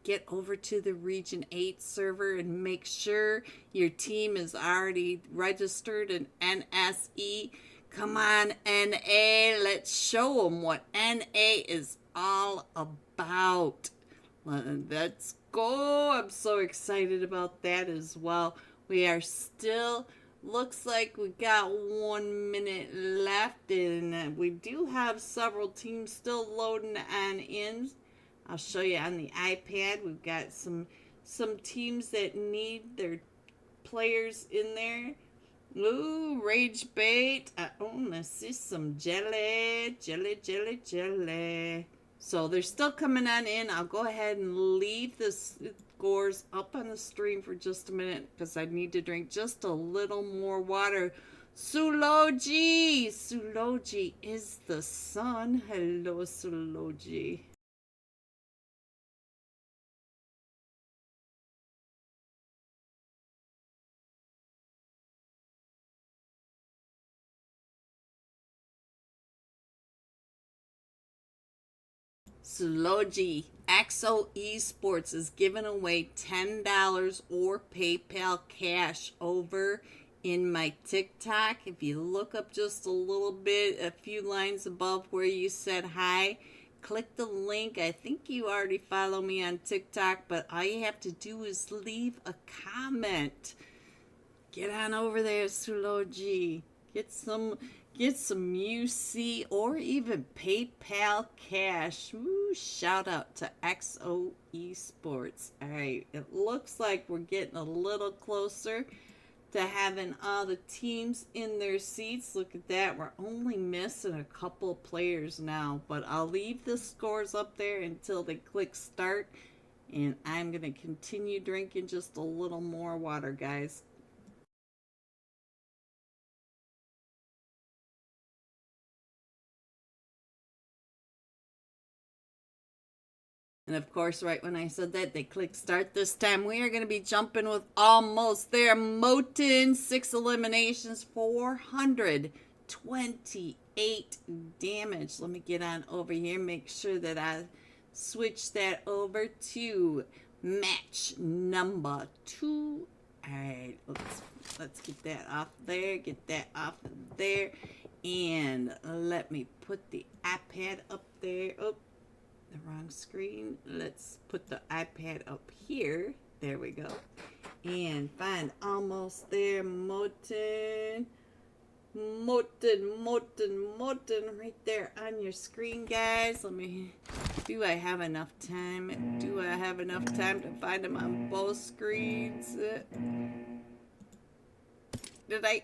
Get over to the Region 8 server and make sure your team is already registered in NSE. Come on, NA. Let's show them what NA is all about. Let's go. I'm so excited about that as well. We are still, looks like we got 1 minute left, and we do have several teams still loading on in. I'll show you on the iPad. We've got some teams that need their players in there. Ooh, Rage Bait. I want to see some jelly. So they're still coming on in. I'll go ahead and leave the scores up on the stream for just a minute because I need to drink just a little more water. Suloji. Suloji is the sun. Hello, Suloji. Suloji, XO Esports is giving away $10 or PayPal cash over in my TikTok. If you look up just a little bit, a few lines above where you said hi, click the link. I think you already follow me on TikTok, but all you have to do is leave a comment. Get on over there, Suloji. Get some UC or even PayPal cash. Woo, shout out to XO Esports. All right, it looks like we're getting a little closer to having all the teams in their seats. Look at that. We're only missing a couple players now, but I'll leave the scores up there until they click start, and I'm going to continue drinking just a little more water, guys. And of course, right when I said that, they clicked start. This time we are going to be jumping with almost there. Moten, 6 eliminations, 428 damage. Let me get on over here, make sure that I switch that over to match number 2. All right, let's get that off there, get that off there. And let me put the iPad up there. Oh, the wrong screen. Let's put the iPad up here. There we go. And find almost there. Moten right there on your screen, guys. Do I have enough time? Do I have enough time to find them on both screens? Did I?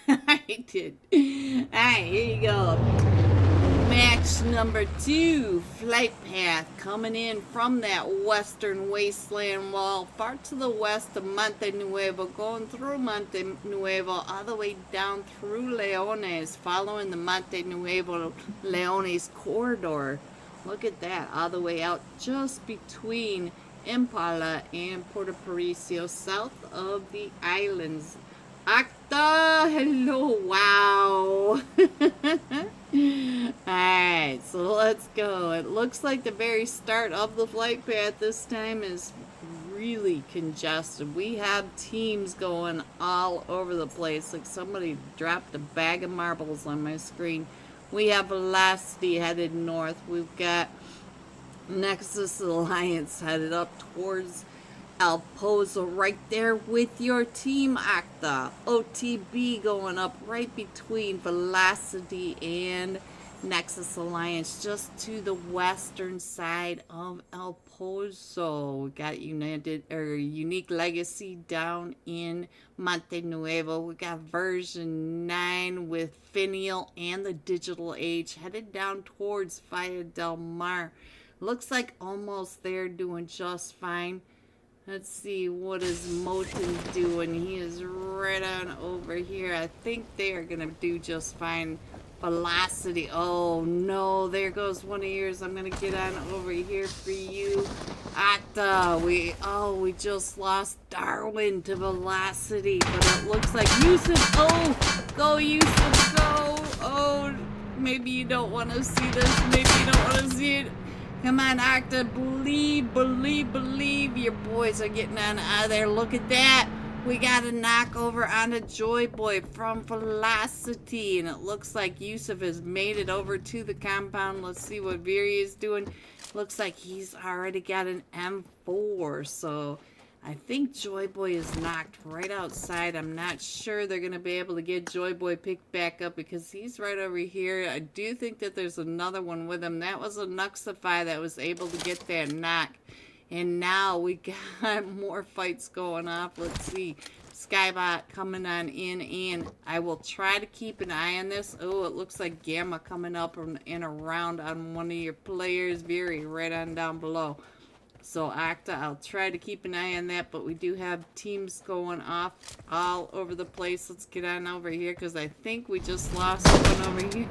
I did. Alright, here you go. Match number 2, Flight Path, coming in from that western wasteland wall, far to the west of Monte Nuevo, going through Monte Nuevo, all the way down through Leones, following the Monte Nuevo Leones corridor. Look at that, all the way out just between Impala and Puerto Paraiso, south of the islands. Acta, hello, wow. Alright, so let's go. It looks like the very start of the flight path this time is really congested. We have teams going all over the place. Like somebody dropped a bag of marbles on my screen. We have Velocity headed north. We've got Nexus Alliance headed up towards El Pozo right there with your team, Acta. OTB going up right between Velocity and Nexus Alliance, just to the western side of El Pozo. We got Unique Legacy down in Monte Nuevo. We got version 9 with Finial and the Digital Age headed down towards Faya del Mar. Looks like almost there, doing just fine. Let's see, what is Moten doing? He is right on over here. I think they are going to do just fine. Velocity. Oh, no. There goes one of yours. I'm going to get on over here for you. Acta. We just lost Darwin to Velocity. But it looks like Yusuf. Oh, go Yusuf, go. Oh, maybe you don't want to see this. Maybe you don't want to see it. Come on, Acta, believe, believe, believe. Your boys are getting on out of there. Look at that. We got a knock over on a Joy Boy from Velocity. And it looks like Yusuf has made it over to the compound. Let's see what Viri is doing. Looks like he's already got an M4. So I think Joy Boy is knocked right outside. I'm not sure they're going to be able to get Joy Boy picked back up because he's right over here. I do think that there's another one with him. That was a Nuxify that was able to get that knock. And now we got more fights going off. Let's see. Skybot coming on in, and I will try to keep an eye on this. Oh, it looks like Gamma coming up and around on one of your players. Very right on down below. So Acta, I'll try to keep an eye on that, but we do have teams going off all over the place. Let's get on over here because I think we just lost one over here.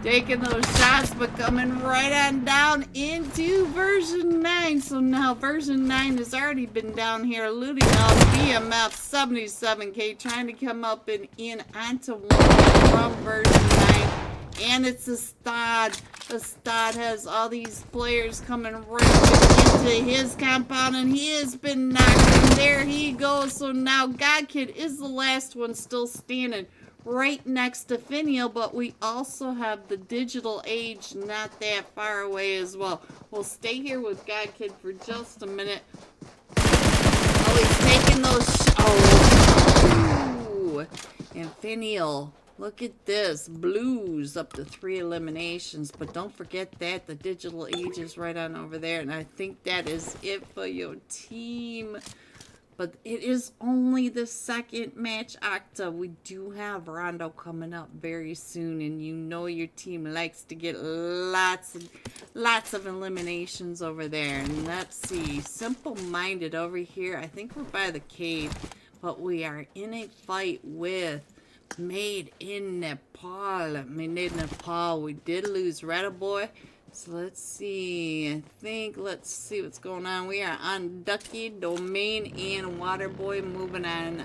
Taking those shots, but coming right on down into version 9. So now version 9 has already been down here looting up BMF 77K, trying to come up and in onto one from version 9. And it's a Stod. The Stod has all these players coming right into his compound, and he has been knocked. And there he goes. So now God Kid is the last one still standing right next to Finial, but we also have the Digital Age not that far away as well. We'll stay here with God Kid for just a minute. Oh, he's taking those. Oh, and Finial. Look at this. Blues up to 3 eliminations. But don't forget that the Digital Age is right on over there. And I think that is it for your team. But it is only the second match, Acta. We do have Rondo coming up very soon. And you know your team likes to get lots of eliminations over there. And let's see. Simple Minded over here. I think we're by the cave. But we are in a fight with Made in Nepal. We did lose Retta Boy. So let's see. Let's see what's going on. We are on Ducky, Domain, and Waterboy moving on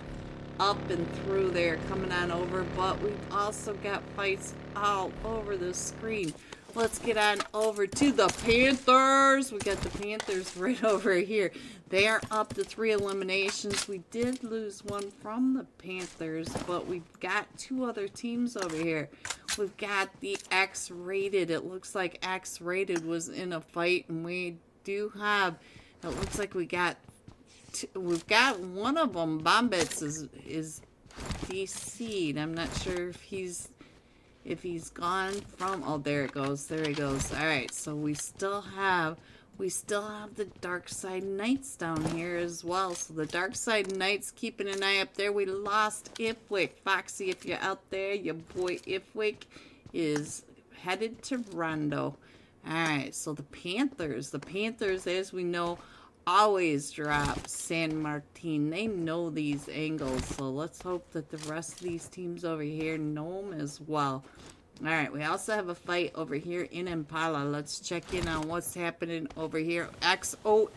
up and through there, coming on over. But we've also got fights all over the screen. Let's get on over to the Panthers. We got the Panthers right over here. They are up to 3 eliminations. We did lose one from the Panthers, but we've got 2 other teams over here. We've got the X-Rated. It looks like X-Rated was in a fight, and we do have, it looks like we've got one of them. Bombits is DC'd. I'm not sure if he's gone from, oh, there it goes. There he goes. All right, so we still have the Dark Side Knights down here as well. So the Dark Side Knights keeping an eye up there. We lost Ifwick. Foxy, if you're out there, your boy Ifwick is headed to Rondo. Alright, so the Panthers, as we know, always drop San Martin. They know these angles, so let's hope that the rest of these teams over here know them as well. Alright, we also have a fight over here in Impala. Let's check in on what's happening over here. Oh,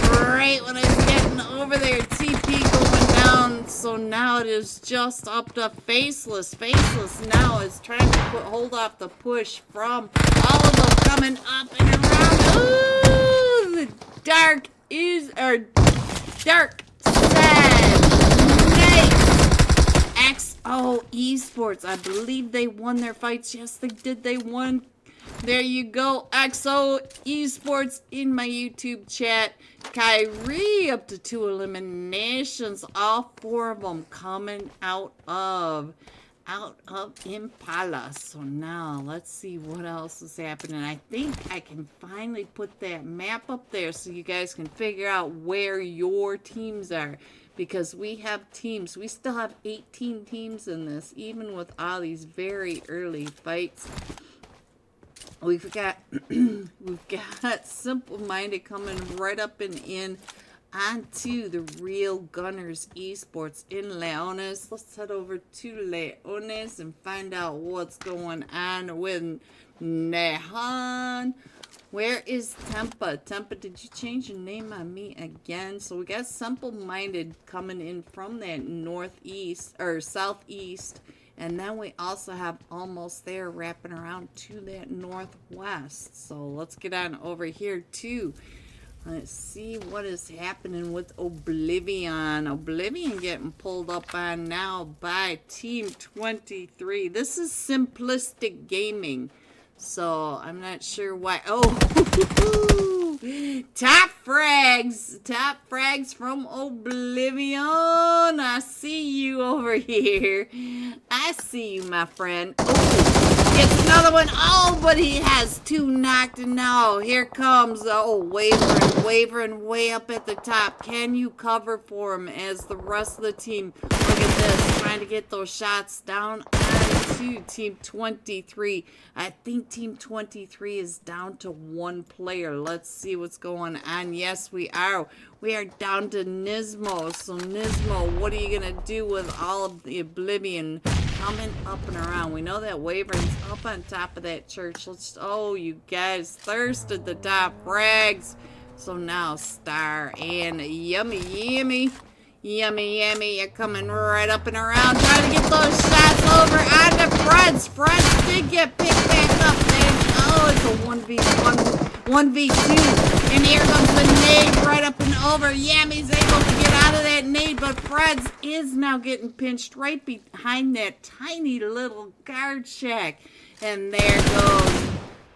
right when I was getting over there, TP going down. So now it is just up to Faceless. Faceless now is trying to hold off the push from all of them coming up and around. Ooh, Dark said, nice. XO Esports, I believe they won their fights. Yes, they did. They won. There you go, XO Esports in my YouTube chat. Kyrie up to 2 eliminations. All 4 of them coming out of Impala. So now let's see what else is happening. I think I can finally put that map up there so you guys can figure out where your teams are. Because we have teams. We still have 18 teams in this, even with all these very early fights. We've got Simple Minded coming right up and in onto the Real Gunners Esports in Leones. Let's head over to Leones and find out what's going on with Nehan. Where is Tempa? Tempa, did you change your name on me again? So we got Simple Minded coming in from that northeast or southeast. And then we also have Almost There wrapping around to that northwest. So let's get on over here too. Let's see what is happening with Oblivion. Oblivion getting pulled up on now by Team 23. This is Simplistic Gaming. So I'm not sure why. Oh, top frags from Oblivion. I see you over here. I see you, my friend. Oh, gets another one. Oh, but he has 2 knocked, and now here comes wavering way up at the top. Can you cover for him as the rest of the team? Look at this, trying to get those shots down onto Team 23. I think Team 23 is down to 1 player. Let's see what's going on. Yes, we are. We are down to Nismo. So, Nismo, what are you going to do with all of the Oblivion coming up and around? We know that Wavering's up on top of that church. Oh, you guys thirsted the top frags. So, now Star and Yummy, you're coming right up and around, trying to get those shots over onto Freds. Freds did get picked back up, and oh, it's a 1v2. And here comes the nade right up and over. Yammy's able to get out of that nade, but Freds is now getting pinched right behind that tiny little guard shack. And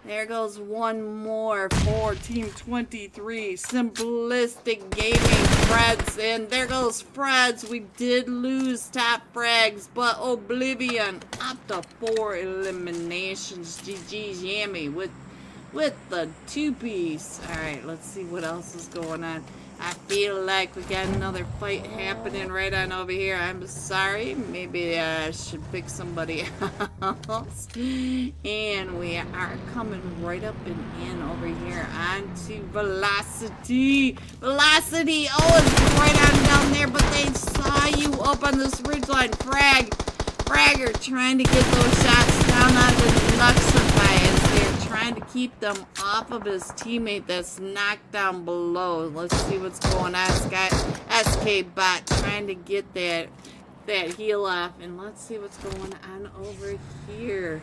there goes one more for Team 23. Simplistic Gaming, Freds. And there goes Freds. We did lose top frags, but Oblivion up to 4 eliminations. GG's Yammy with the 2-piece. Alright, let's see what else is going on. I feel like we got another fight happening right on over here. I'm sorry. Maybe I should pick somebody else. And we are coming right up and in over here onto Velocity. Velocity. Oh, it's right on down there, but they saw you up on this ridgeline. Fragger trying to get those shots down onto Nuxify as they're trying to keep them off of his teammate that's knocked down below. Let's see what's going on. SK Bot trying to get that heal off. And let's see what's going on over here.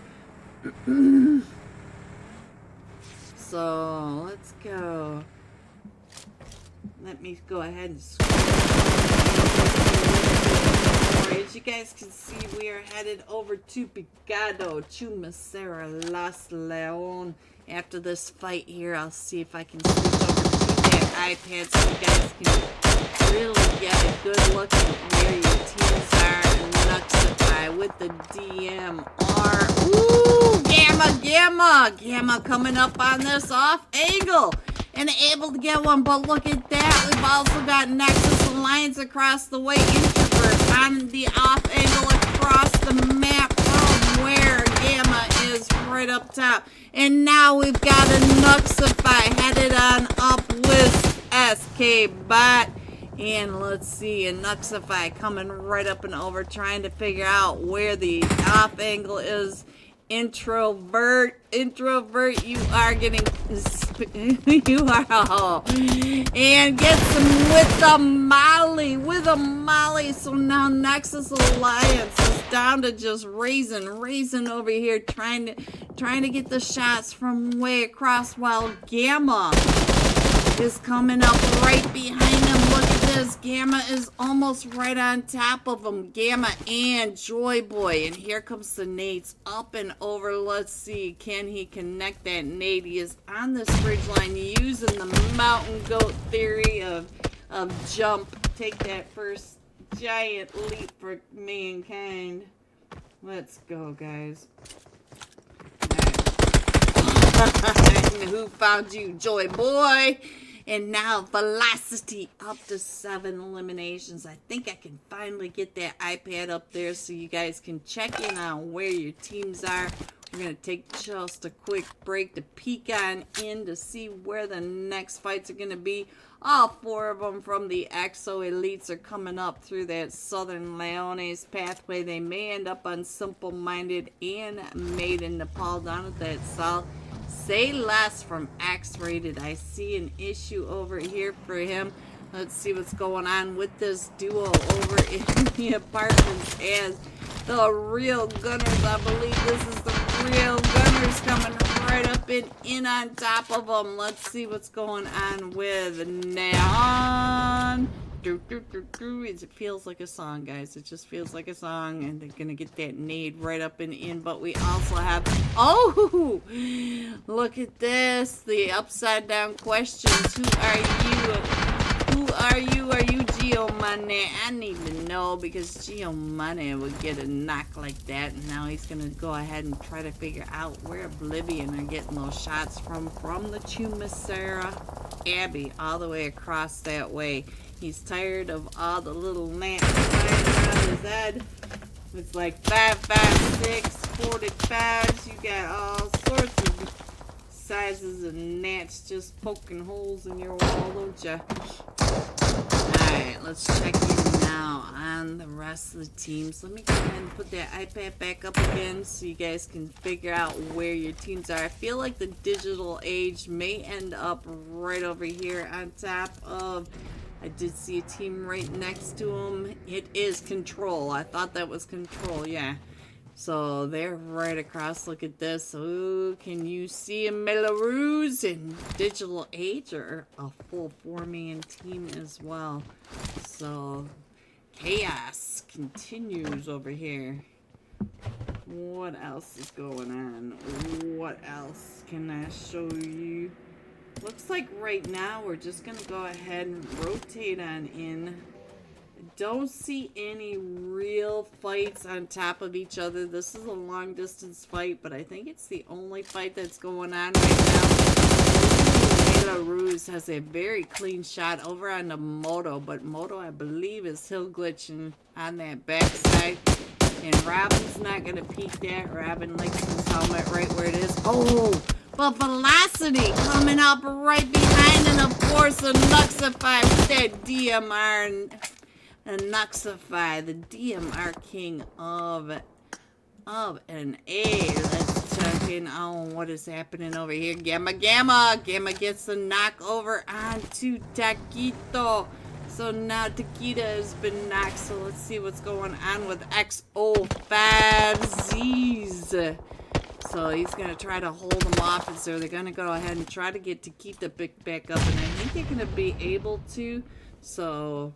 So, let's go. Let me go ahead and as you guys can see, we are headed over to Picado, Chumacera, Las Leon. After this fight here, I'll see if I can switch over to that iPad so you guys can really get a good look at where your teams are. Nuxify with the DMR. Ooh, Gamma coming up on this off angle. And able to get one, but look at that. We've also got Nexus Alliance across the way. Introvert on the off angle across the map from where Gamma is right up top. And now we've got a Nuxify headed on up with SK Bot. And let's see, a Nuxify coming right up and over, trying to figure out where the off angle is. Introvert, you are getting, and gets him with a molly, so now Nexus Alliance is down to just raising over here, trying to get the shots from way across, while Gamma is coming up right behind him. Look at this. Gamma is almost right on top of him. Gamma and Joy Boy. And here comes the nades up and over. Let's see. Can he connect that nade? He is on this bridge line using the mountain goat theory of jump. Take that first giant leap for mankind. Let's go, guys. And who found you, Joy Boy? And now Velocity up to 7 eliminations. I think I can finally get that iPad up there so you guys can check in on where your teams are. We're going to take just a quick break to peek on in to see where the next fights are going to be. All 4 of them from the EXO Elites are coming up through that Southern Leones pathway. They may end up on Simple Minded and Made in Nepal down at that South. Say Less from X-Rated. I see an issue over here for him. Let's see what's going on with this duo over in the apartments as the Real Gunners. I believe this is the Real Gunners coming right up and in on top of them. Let's see what's going on with Neon. It feels like a song, guys. It just feels like a song, and they're gonna get that nade right up and in. But we also have, oh, look at this, the upside down questions. Who are you? Who are you? Are you Geo Money? I need to know, because Geo Money would get a knock like that, and now he's gonna go ahead and try to figure out where Oblivion are getting those shots from the Chumasara Abbey all the way across that way. He's tired of all the little gnats flying around his head. It's like 5.56, 45s. You got all sorts of sizes of gnats just poking holes in your wall, don't ya? Alright, let's check in now on the rest of the teams. Let me go ahead and put that iPad back up again so you guys can figure out where your teams are. I feel like the digital age may end up right over here on top of... I did see a team right next to him. It is Control. I thought that was Control, yeah. So they're right across. Look at this. Oh, can you see a Melrose and Digital Age are a full 4-man team as well. So chaos continues over here. What else is going on? What else can I show you? Looks like right now we're just going to go ahead and rotate on in. Don't see any real fights on top of each other. This is a long distance fight, but I think it's the only fight that's going on right now. Ruse has a very clean shot over on the Moto, but Moto, I believe, is hill glitching on that backside. And Robin's not going to peek that. Robin likes his helmet right where it is. Oh! But Velocity coming up right behind, and of course a Nuxify with that DMR and Nuxify, the DMR king of an A. Let's check in on what is happening over here. Gamma gets the knock over onto Taquito. So now Taquita has been knocked. So let's see what's going on with XO5Zs. So he's going to try to hold them off, and so they're going to go ahead and try to get Taquita back up, and I think they're going to be able to. So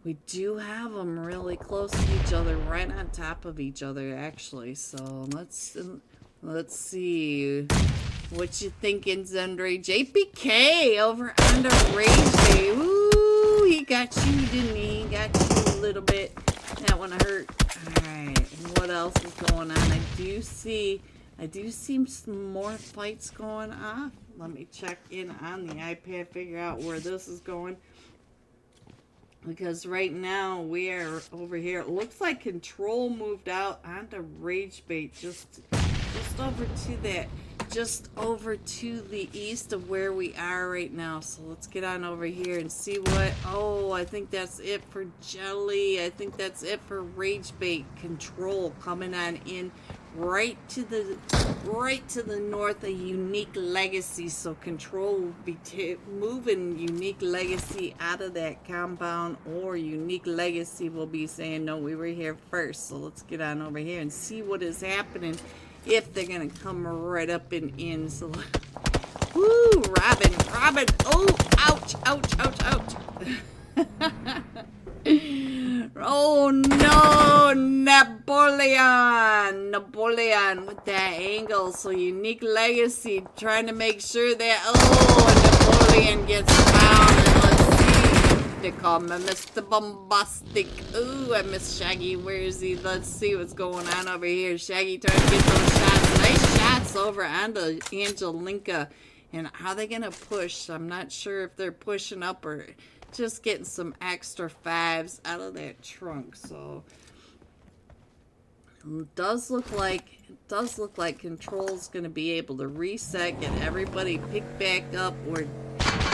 we do have them really close to each other, right on top of each other, actually. So let's see what you thinking, Zendre. JPK over on the Rage Bay. Ooh, he got you, didn't he? He got you a little bit. That one hurt. All right, what else is going on? I do see some more fights going off. Let me check in on the iPad, figure out where this is going. Because right now we are over here. It looks like Control moved out onto Rage Bait, just over to the east of where we are right now. So let's get on over here and see what. Oh, I think that's it for Jelly. I think that's it for Rage Bait. Control coming on in right to the north of Unique Legacy. So Control will be moving Unique Legacy out of that compound, or Unique Legacy will be saying, no, we were here first. So let's get on over here and see what is happening, if they're gonna come right up and in. So Woo, Robin, Robin. Oh, ouch, ouch, ouch, ouch. Oh no, Napoleon with that angle. So Unique Legacy trying to make sure that, Napoleon gets found. And let's see, they call me Mr. Bombastic. Ooh, I miss Shaggy. Where is he? Let's see what's going on over here. Shaggy trying to get those shots. Nice shots over onto Angelinka. And are they gonna push? I'm not sure if they're pushing up or just getting some extra fives out of that trunk. So it does look like Control's gonna be able to reset, get everybody picked back up. We're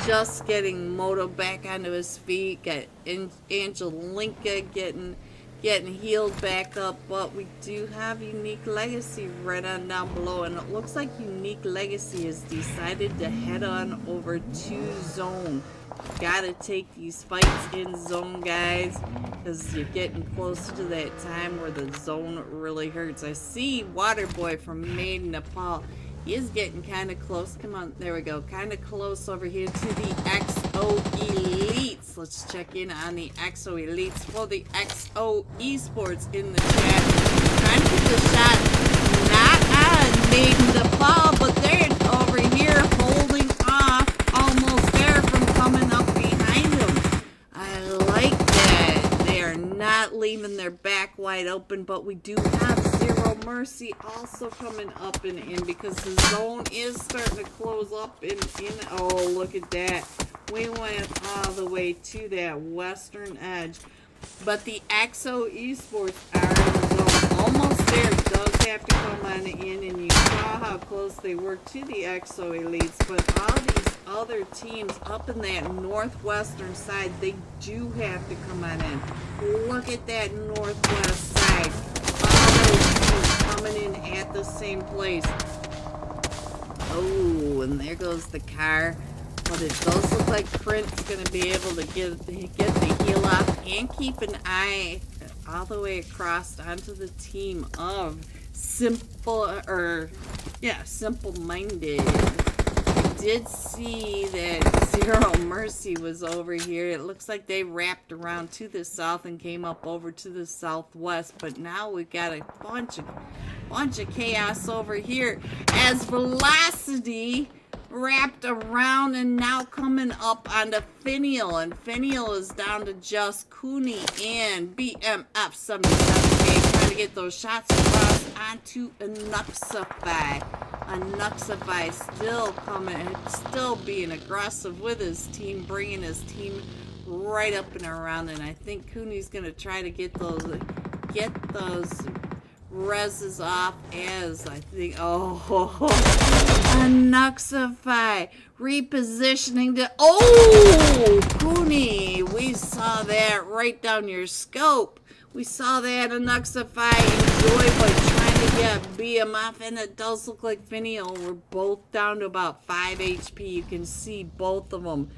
just getting Moto back onto his feet, got Angelinka getting healed back up, but we do have Unique Legacy right on down below, and it looks like Unique Legacy has decided to head on over to zone. Gotta take these fights in zone, guys, because you're getting closer to that time where the zone really hurts. I see Waterboy from Made in Nepal. He is getting kind of close. Come on, there we go. Kind of close over here to the XO Elites. Let's check in on the XO Elites for the XO Esports in the chat. Trying to get the shot not on Made in Nepal, but they're over here holding off, almost there from coming up behind them. I like that. They are not leaving their back wide open, but we do have Zero Mercy also coming up and in because the zone is starting to close up and in. Oh, look at that. We went all the way to that western edge. But the XO Esports are in the zone. Almost there. Does have to come on in, and you saw how close they were to the XO Elites. But all these other teams up in that northwestern side, they do have to come on in. Look at that northwest side. All those teams coming in at the same place. Oh, and there goes the car. But it does look like Print's going to be able to get the heal off and keep an eye all the way across onto the team of Simple-Minded. I did see that Zero Mercy was over here. It looks like they wrapped around to the south and came up over to the southwest. But now we've got a bunch of chaos over here as Velocity wrapped around and now coming up onto Finial, and Finial is down to just Cooney and BMF77K trying to get those shots across onto Anuxify. Anuxify still still being aggressive with his team, bringing his team right up and around, and I think Cooney's gonna try to get those reses off as I think, Anuxify repositioning to, Cooney, we saw that right down your scope. We saw that Anuxify enjoy by trying to get BMF, and it does look like Finial were both down to about 5 HP. You can see both of them.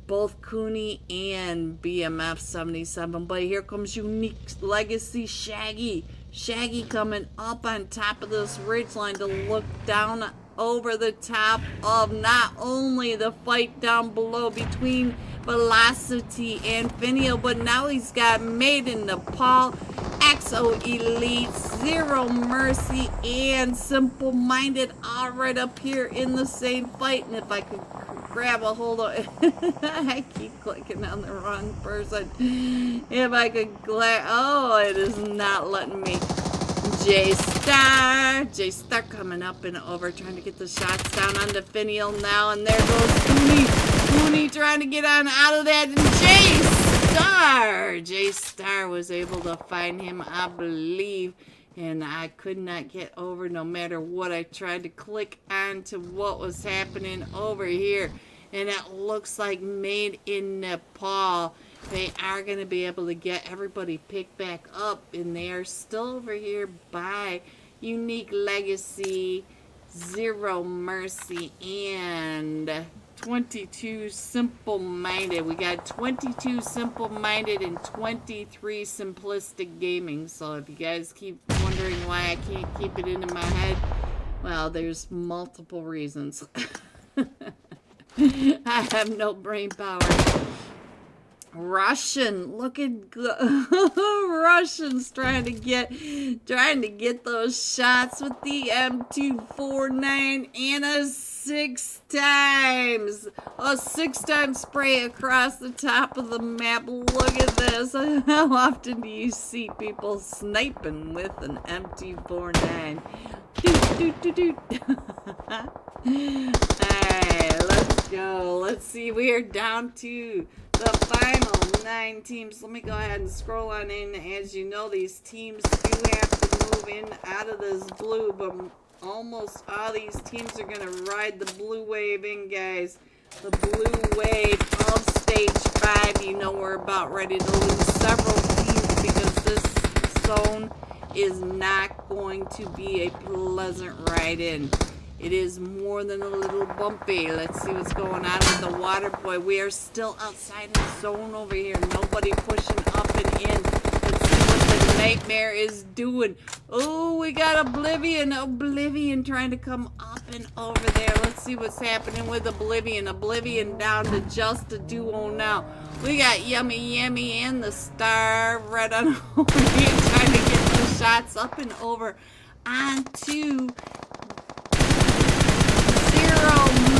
Both Cooney and BMF77. But here comes Unique Legacy Shaggy. Shaggy coming up on top of this ridgeline to look down over the top of not only the fight down below between Velocity and Finial, but now he's got Made in Nepal, XO Elite, Zero Mercy, and Simple-Minded all right up here in the same fight. And if I could grab a hold of it, I keep clicking on the wrong person. If I could it is not letting me. J-Star coming up and over, trying to get the shots down onto Finial now, and there goes Cooney trying to get on out of that, and J-Star was able to find him, I believe, and I could not get over no matter what I tried to click on to what was happening over here. And it looks like Made in Nepal, they are going to be able to get everybody picked back up, and they are still over here by Unique Legacy, Zero Mercy, and 22 Simple-Minded. We got 22 Simple-Minded and 23 Simplistic Gaming. So if you guys keep wondering why I can't keep it into my head, well, there's multiple reasons. I have no brain power. Russian, look at Russians trying to get those shots with the M249 and a 6x. A 6x spray across the top of the map. Look at this. How often do you see people sniping with an M249? Doot, doot, doot, doot. Alright, let's go. Let's see. We are down to the final 9 teams. Let me go ahead and scroll on in. As you know, these teams do have to move in out of this blue, but almost all these teams are going to ride the blue wave in, guys. The blue wave of stage 5. You know we're about ready to lose several teams because this zone is not going to be a pleasant ride in. It is more than a little bumpy. Let's see what's going on with the water boy. We are still outside the zone over here. Nobody pushing up and in. Let's see what the nightmare is doing. Oh, we got Oblivion. Oblivion trying to come up and over there. Let's see what's happening with Oblivion. Oblivion down to just a duo now. We got Yummy Yummy and the Star right on over here trying to get those shots up and over onto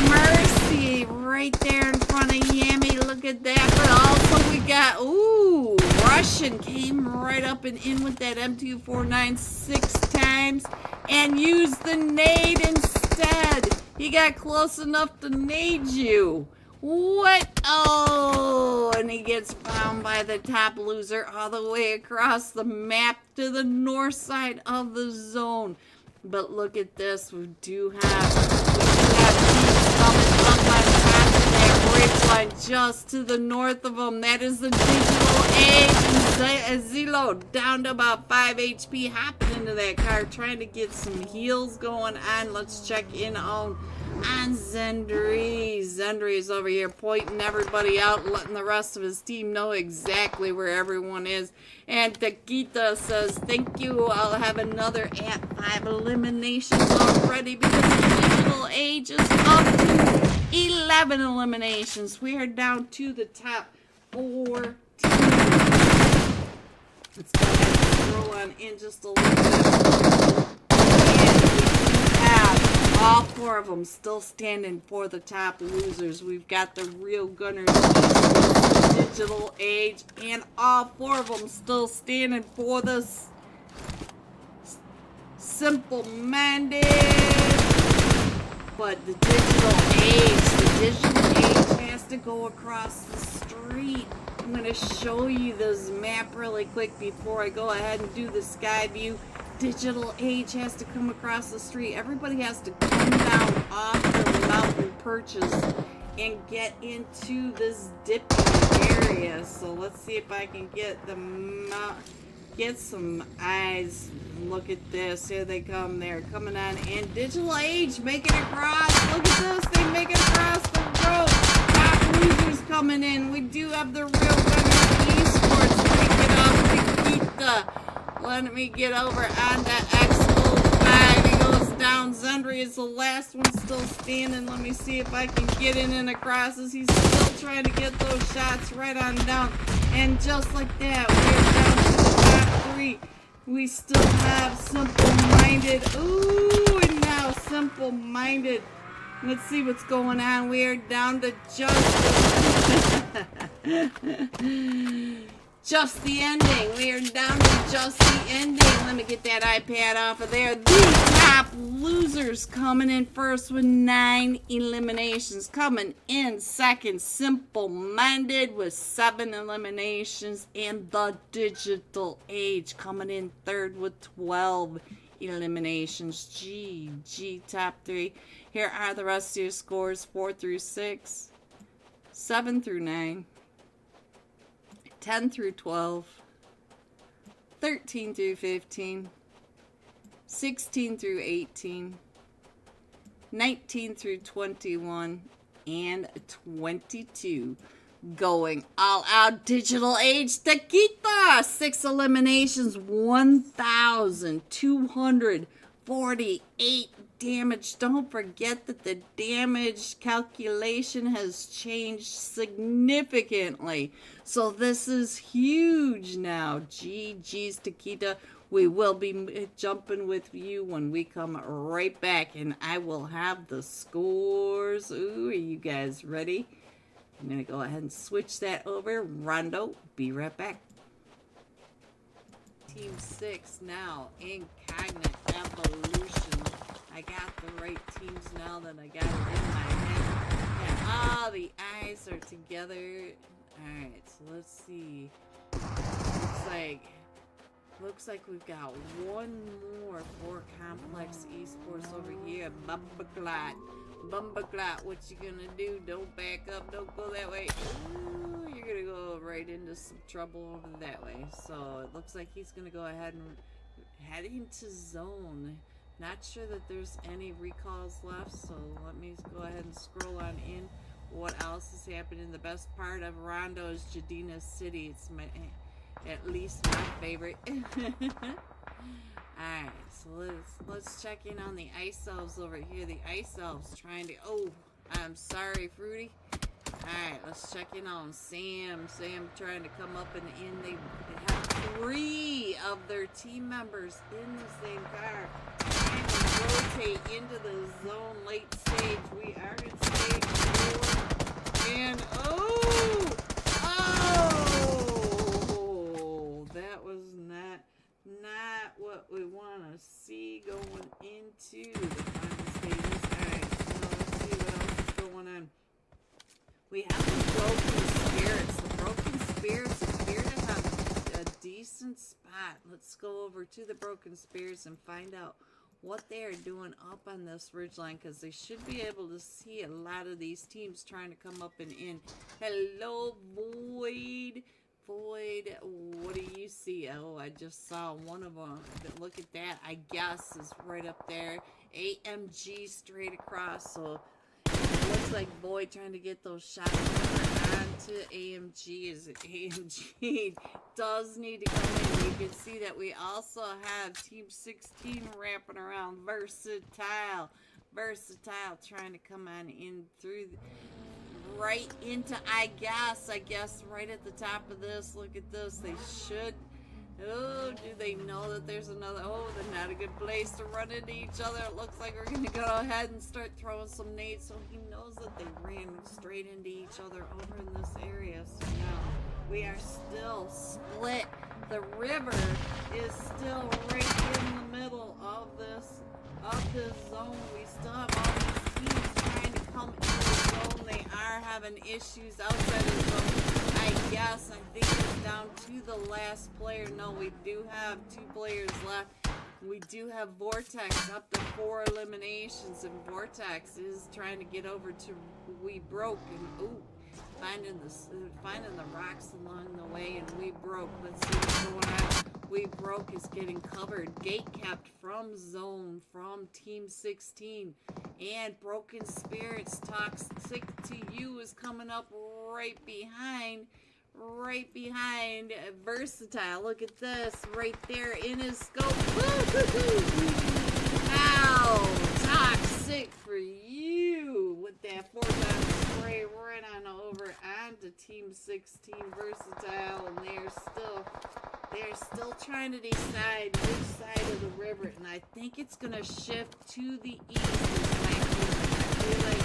Mercy right there in front of Yummy. Look at that. But also we got, ooh, Russian came right up and in with that M249 6x and used the nade instead. He got close enough to nade you. What? Oh, and he gets found by the top loser all the way across the map to the north side of the zone. But look at this. We do have teams coming up on top of that ridge line just to the north of them. That is the Digital Age and Zelo down to about 5 HP, hopping into that car, trying to get some heals going on. Let's check in on Zendry. Zendry is over here pointing everybody out, letting the rest of his team know exactly where everyone is. And Takita says, thank you. I'll have another at 5 eliminations already because the Digital Age is up to 11 eliminations. We are down to the top 4 teams. Let's go ahead and scroll on in just a little bit. And we have all 4 of them still standing for the top losers. We've got the Real Gunners, the Digital Age, and all 4 of them still standing for the Simple Minded. But the Digital Age has to go across the street. I'm going to show you this map really quick before I go ahead and do the sky view. Digital Age has to come across the street. Everybody has to come down off the mountain perches and get into this dipping area. So let's see if I can get some eyes. Look at this. Here they come. They're coming on. And Digital Age making it across. Look at this. They make it across the road. Top losers coming in. We do have the Real Gunners Esports. Let me get over on that X05. He goes down. Zendry is the last one still standing. Let me see if I can get in and across as he's still trying to get those shots right on down. And just like that, we're down to the top 3. We still have Simple Minded. Ooh, and now Simple Minded. Let's see what's going on. We are down to just the ending. We are down to just the ending. Let me get that iPad off of there. The top losers coming in first with 9 eliminations. Coming in second, Simple Minded with 7 eliminations. And the Digital Age coming in third with 12 eliminations. GG, top 3. Here are the rest of your scores: 4 through 6, 7 through 9, 10 through 12, 13 through 15, 16 through 18, 19 through 21, and 22. Going all out. Digital Age, Taquita, 6 eliminations, 1,240 48 damage. Don't forget that the damage calculation has changed significantly. So this is huge now. GG's Takita. We will be jumping with you when we come right back, and I will have the scores. Ooh, are you guys ready? I'm going to go ahead and switch that over. Rondo, be right back. Team 6 now, Incognite Evolution. I got the right teams now that I got it in my head. And all the eyes are together. Alright, so let's see. Looks like we've got one more for Complex Esports over here. Bumbaglat, what you gonna do? Don't back up, don't go that way. Ooh, you're gonna go right into some trouble over that way. So it looks like he's gonna go ahead and head into zone. Not sure that there's any recalls left, so let me go ahead and scroll on in. What else is happening? The best part of Rondo is Jadina City. It's at least my favorite. Alright, so let's check in on the Ice Elves over here. The Ice Elves trying to... Oh, I'm sorry, Fruity. Alright, let's check in on Sam. Sam trying to come up and in. They have 3 of their team members in the same car. Trying to rotate into the zone late stage. We are in stage 4. And... Oh! That was not what we want to see going into the final stages. Alright, so let's see what else is going on. We have the Broken Spirits. The Broken Spirits appear to have a decent spot. Let's go over to the Broken Spirits and find out what they are doing up on this ridgeline, because they should be able to see a lot of these teams trying to come up and in. Hello, Void. Void, what do you see? Oh, I just saw one of them. Look at that. I guess is right up there. AMG straight across. So it looks like Void trying to get those shots onto AMG. Is it AMG does need to come in. You can see that we also have Team 16 wrapping around. Versatile trying to come on in through right into, I guess right at the top of this. Look at this. They should. Oh, do they know that there's another? Oh, they're not a good place to run into each other. It looks like we're going to go ahead and start throwing some nades. So he knows that they ran straight into each other over in this area. So now we are still split. The river is still right in the middle of this zone. We still have all these teams trying to come in the zone. They are having issues outside of the zone. I think it's down to the last player. No, we do have 2 players left. We do have Vortex up to 4 eliminations, and Vortex is trying to get over to We Broke, and ooh, finding the rocks along the way, and We Broke. Let's see what's going on. We Broke is getting covered, gate kept from zone from Team 16, and Broken Spirits Toxic to You is coming up right behind Versatile. Look at this right there in his scope. Now Toxic for You with that 4-time spray right on over onto Team 16 Versatile, and they're still trying to decide which side of the river, and I think it's gonna shift to the east. I feel like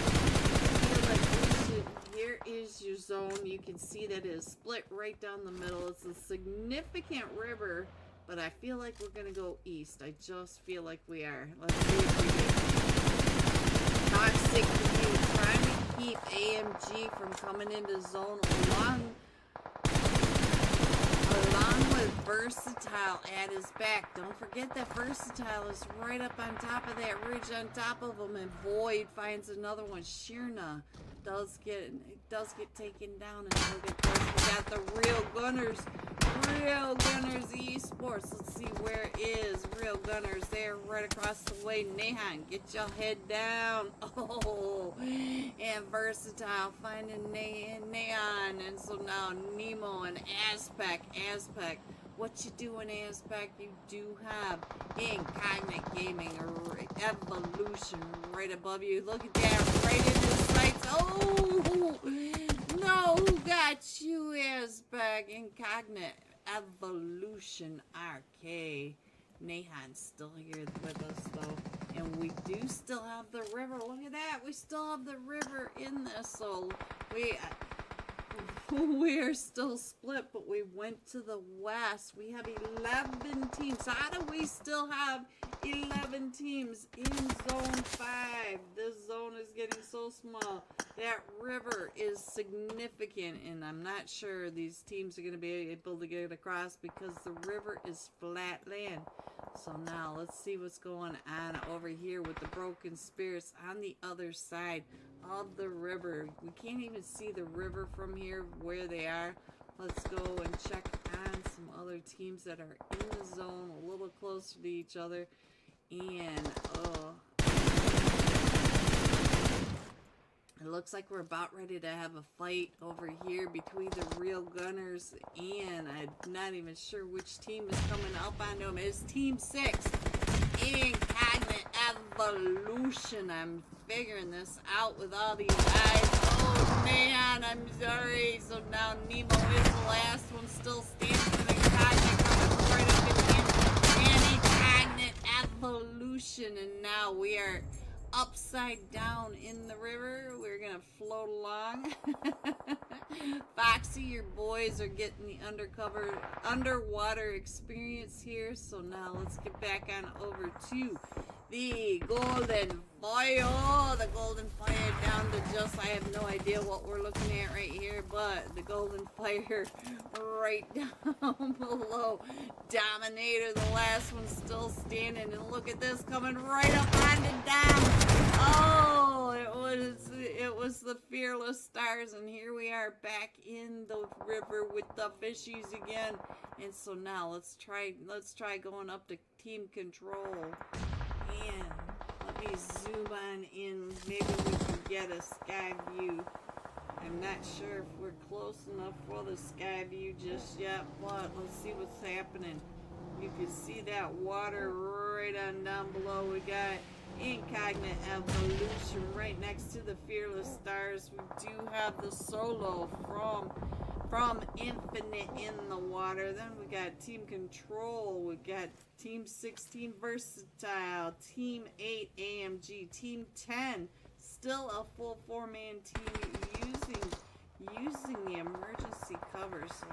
here is your zone. You can see that it is split right down the middle. It's a significant river, but I feel like we're gonna go east. I just feel like we are. Let's see if we get Toxic to You, trying to keep AMG from coming into zone along with Versatile at his back. Don't forget that Versatile is right up on top of that ridge on top of him, and Void finds another one. Shirna does get taken down, and look at this. We got the Real Gunners Esports. Let's see, where is Real Gunners? They're right across the way. Nehan, get your head down. Oh, and Versatile finding Neon, and so now Nemo and Azpec. What you doing, Azpec? You do have Incognite Gaming Evolution right above you. Look at that, right in the sights. Oh, no, who got you ass back? Incognite Evolution RK. Nahan's still here with us, though. And we do still have the river. Look at that. We still have the river in this. So we are still split, but we went to the west. We have 11 teams. How do we still have 11 teams in zone 5? This zone is getting so small. That river is significant, and I'm not sure these teams are going to be able to get across because the river is flat land. So now let's see what's going on over here with the broken spirits on the other side of the river. We can't even see the river from here where they are. Let's go and check on some other teams that are in the zone a little closer to each other. And it looks like we're about ready to have a fight over here between the real gunners, and I'm not even sure which team is coming up on them. It's Team 6, Incognite Evolution. I'm figuring this out with all these eyes. Oh man, I'm sorry. So now Nemo is the last one still standing with Incognite coming right up in Incognite Evolution, and now we are upside down in the river. We're gonna float along. Foxy, your boys are getting the underwater experience here. So now let's get back on over to the golden fire. Oh, the golden fire down to just, I have no idea what we're looking at right here, but the golden fire right down below. Dominator, the last one still standing, and look at this coming right up on the dam. Oh, it was the Fearless Stars, and here we are back in the river with the fishies again. And so now let's try going up to team control. And let me zoom on in. Maybe we can get a sky view. I'm not sure if we're close enough for the sky view just yet, but let's see what's happening. You can see that water right on down below. We got Incognite Evolution right next to the Fearless Stars. We do have the solo from Infinite in the water. Then we got Team Control. We got Team 16 Versatile, Team 8 AMG, Team 10 still a full 4-man team using the emergency cover. So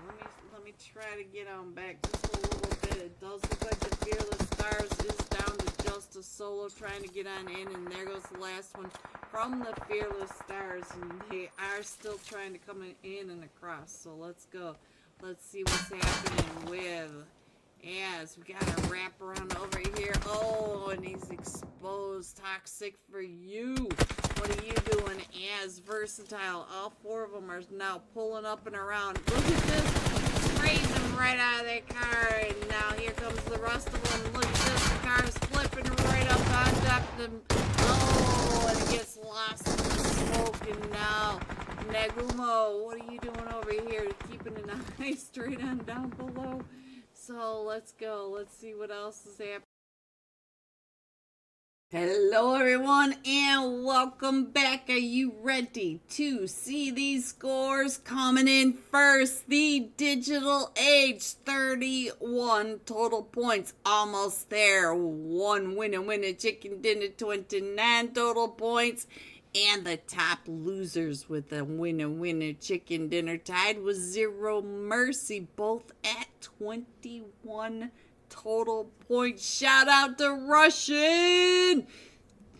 let me try to get on back just a little bit. It does look like the Fearless Stars is down to just a solo trying to get on in, and there goes the last one from the Fearless Stars, and they are still trying to come in and across. So let's go. Let's see what's happening with as we got a wrap around over here. Oh, and he's exposed. Toxic for you. What are you doing as Versatile? All 4 of them are now pulling up and around. Look at this. Sprays them right out of their car. And now here comes the rest of them. Look at this. The car is flipping right up on top of them. Oh, and it gets lost in the smoke. And now, Negumo, what are you doing over here? Keeping an eye straight on down below. So let's go. Let's see what else is happening. Hello everyone and welcome back. Are you ready to see these scores coming in first? The Digital Age, 31 total points, almost there. One winner chicken dinner, 29 total points. And the top losers with the winner chicken dinner tied with Zero Mercy, both at 21 total points. Shout out to Russian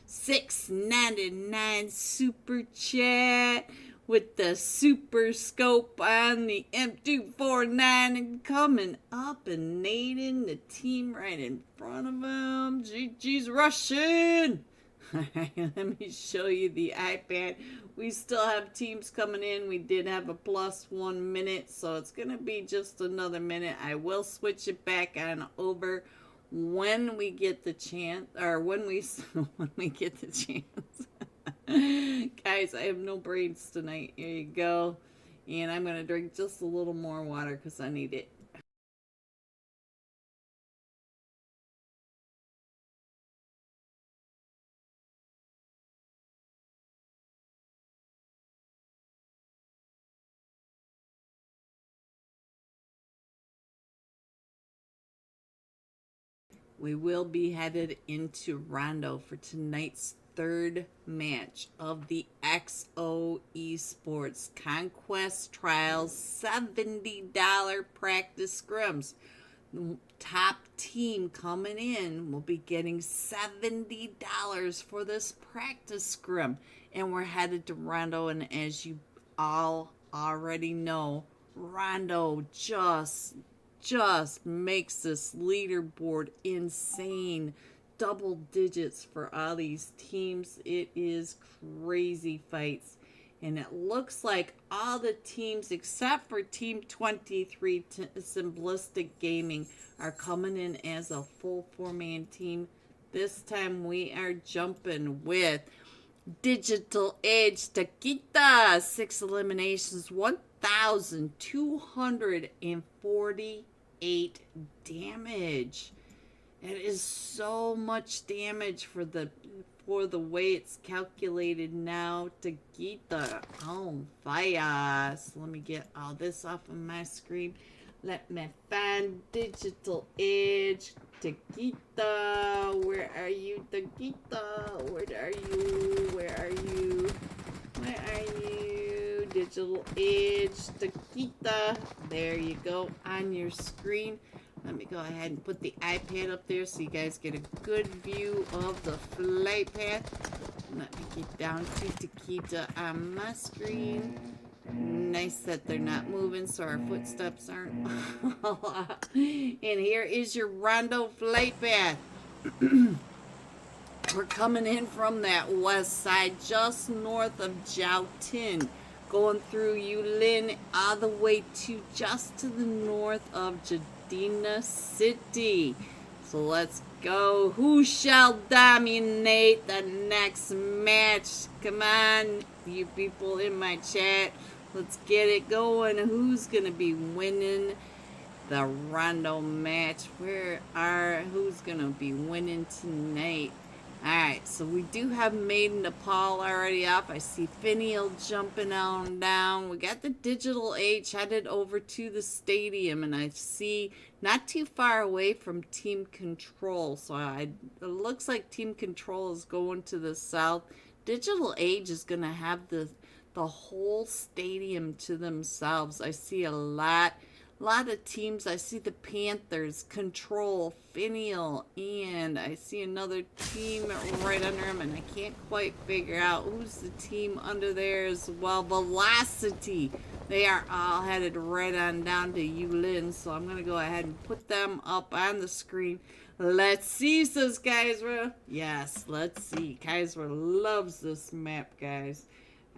$6.99 super chat with the super scope on the M249 and coming up and nading the team right in front of him. GG's Russian. Alright, let me show you the iPad. We still have teams coming in. We did have a +1 minute, so it's going to be just another minute. I will switch it back on over when we get the chance, or when we get the chance. Guys, I have no brains tonight. Here you go. And I'm going to drink just a little more water because I need it. we will be headed into Rondo for tonight's third match of the XO Esports Conquest Trials $70 practice scrims. The top team coming in will be getting $70 for this practice scrim. And we're headed to Rondo, and as you all already know, Rondo just makes this leaderboard insane. Double digits for all these teams. It is crazy fights. And it looks like all the teams except for Team 23 Simplistic Gaming are coming in as a full 4-man team. This time we are jumping with Digital Edge Taquita. 6 eliminations, 1,248 damage. It is so much damage for the way it's calculated now. Taquita on fire. So let me get all this off of my screen. Let me find Digital Edge Taquita. Where are you, Taquita? Where are you? Where are you? Where are you? Digital Edge Taquita. There you go on your screen. Let me go ahead and put the iPad up there so you guys get a good view of the flight path. Let me get down to Taquita on my screen. Nice that they're not moving so our footsteps aren't. And here is your Rondo flight path. We're coming in from that west side, just north of Jiaotin, going through Yulin all the way to just to the north of Jadina City. So let's go. Who shall dominate the next match? Come on, you people in my chat. Let's get it going. Who's going to be winning the Rondo match? Who's going to be winning tonight? Alright, so we do have Maiden Nepal already up. I see Finial jumping on down. We got the Digital H headed over to the stadium, and I see not too far away from Team Control. So it looks like Team Control is going to the south. Digital Age is going to have the whole stadium to themselves. I see a lot of teams. I see the Panthers, Control, Finial, and I see another team right under them, and I can't quite figure out who's the team under there as well. Velocity. They are all headed right on down to Yulin, so I'm going to go ahead and put them up on the screen. Let's see, says Kaiser. Yes, let's see. Kaiser loves this map, guys.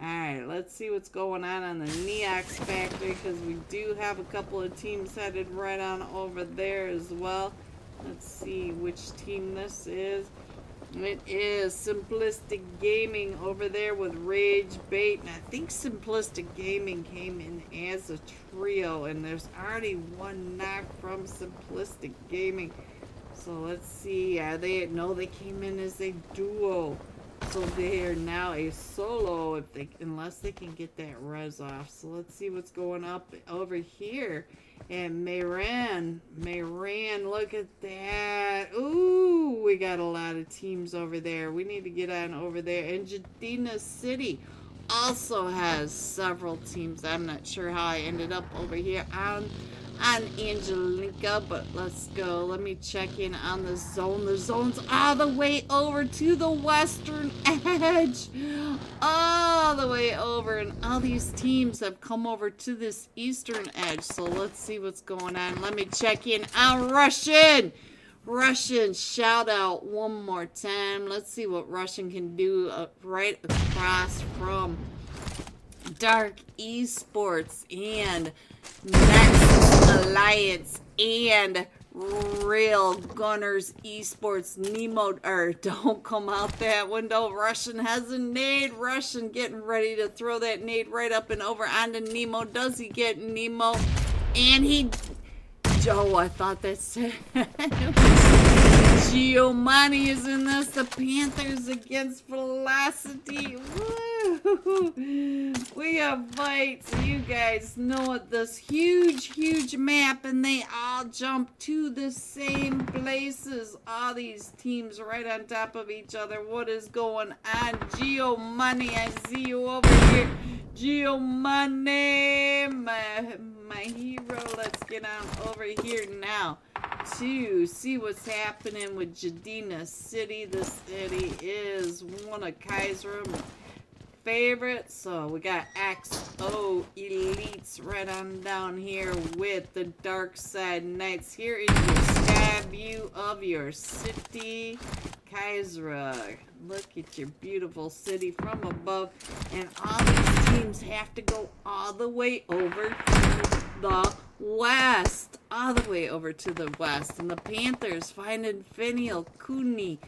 Alright, let's see what's going on the Neox factory, because we do have a couple of teams headed right on over there as well. Let's see which team this is. It is Simplistic Gaming over there with Rage Bait, and I think Simplistic Gaming came in as a trio, and there's already one knock from Simplistic Gaming. So let's see. They came in as a duo. So they are now a solo unless they can get that res off. So let's see what's going up over here. And Mayran, look at that. Ooh, we got a lot of teams over there. We need to get on over there. And Jadina City also has several teams. I'm not sure how I ended up over here on Angelica, but let's go. Let me check in on the zone. The zone's all the way over to the western edge. All the way over, and all these teams have come over to this eastern edge. So let's see what's going on. Let me check in on Russian. Shout out one more time. Let's see what Russian can do right across from Dark Esports and Next Alliance and Real Gunners Esports. Nemo, don't come out that window. Russian has a nade. Russian getting ready to throw that nade right up and over onto Nemo. Does he get Nemo? And he... Joe, I thought that said... Giovanni is in this. The Panthers against Velocity. Woo! We got fights. You guys know it. This huge map, and they all jump to the same places. All these teams right on top of each other. What is going on? Geo Money, I see you over here. Geo Money, my hero. Let's get on over here now to see what's happening with Jadina City. The city is one of Kaiser's favorites. So we got XO Elites right on down here with the Dark Side Knights. Here is your sky view of your city, Kaiser. Look at your beautiful city from above. And all these teams have to go all the way over to the west. All the way over to the west. And the Panthers finding Finial Cooney.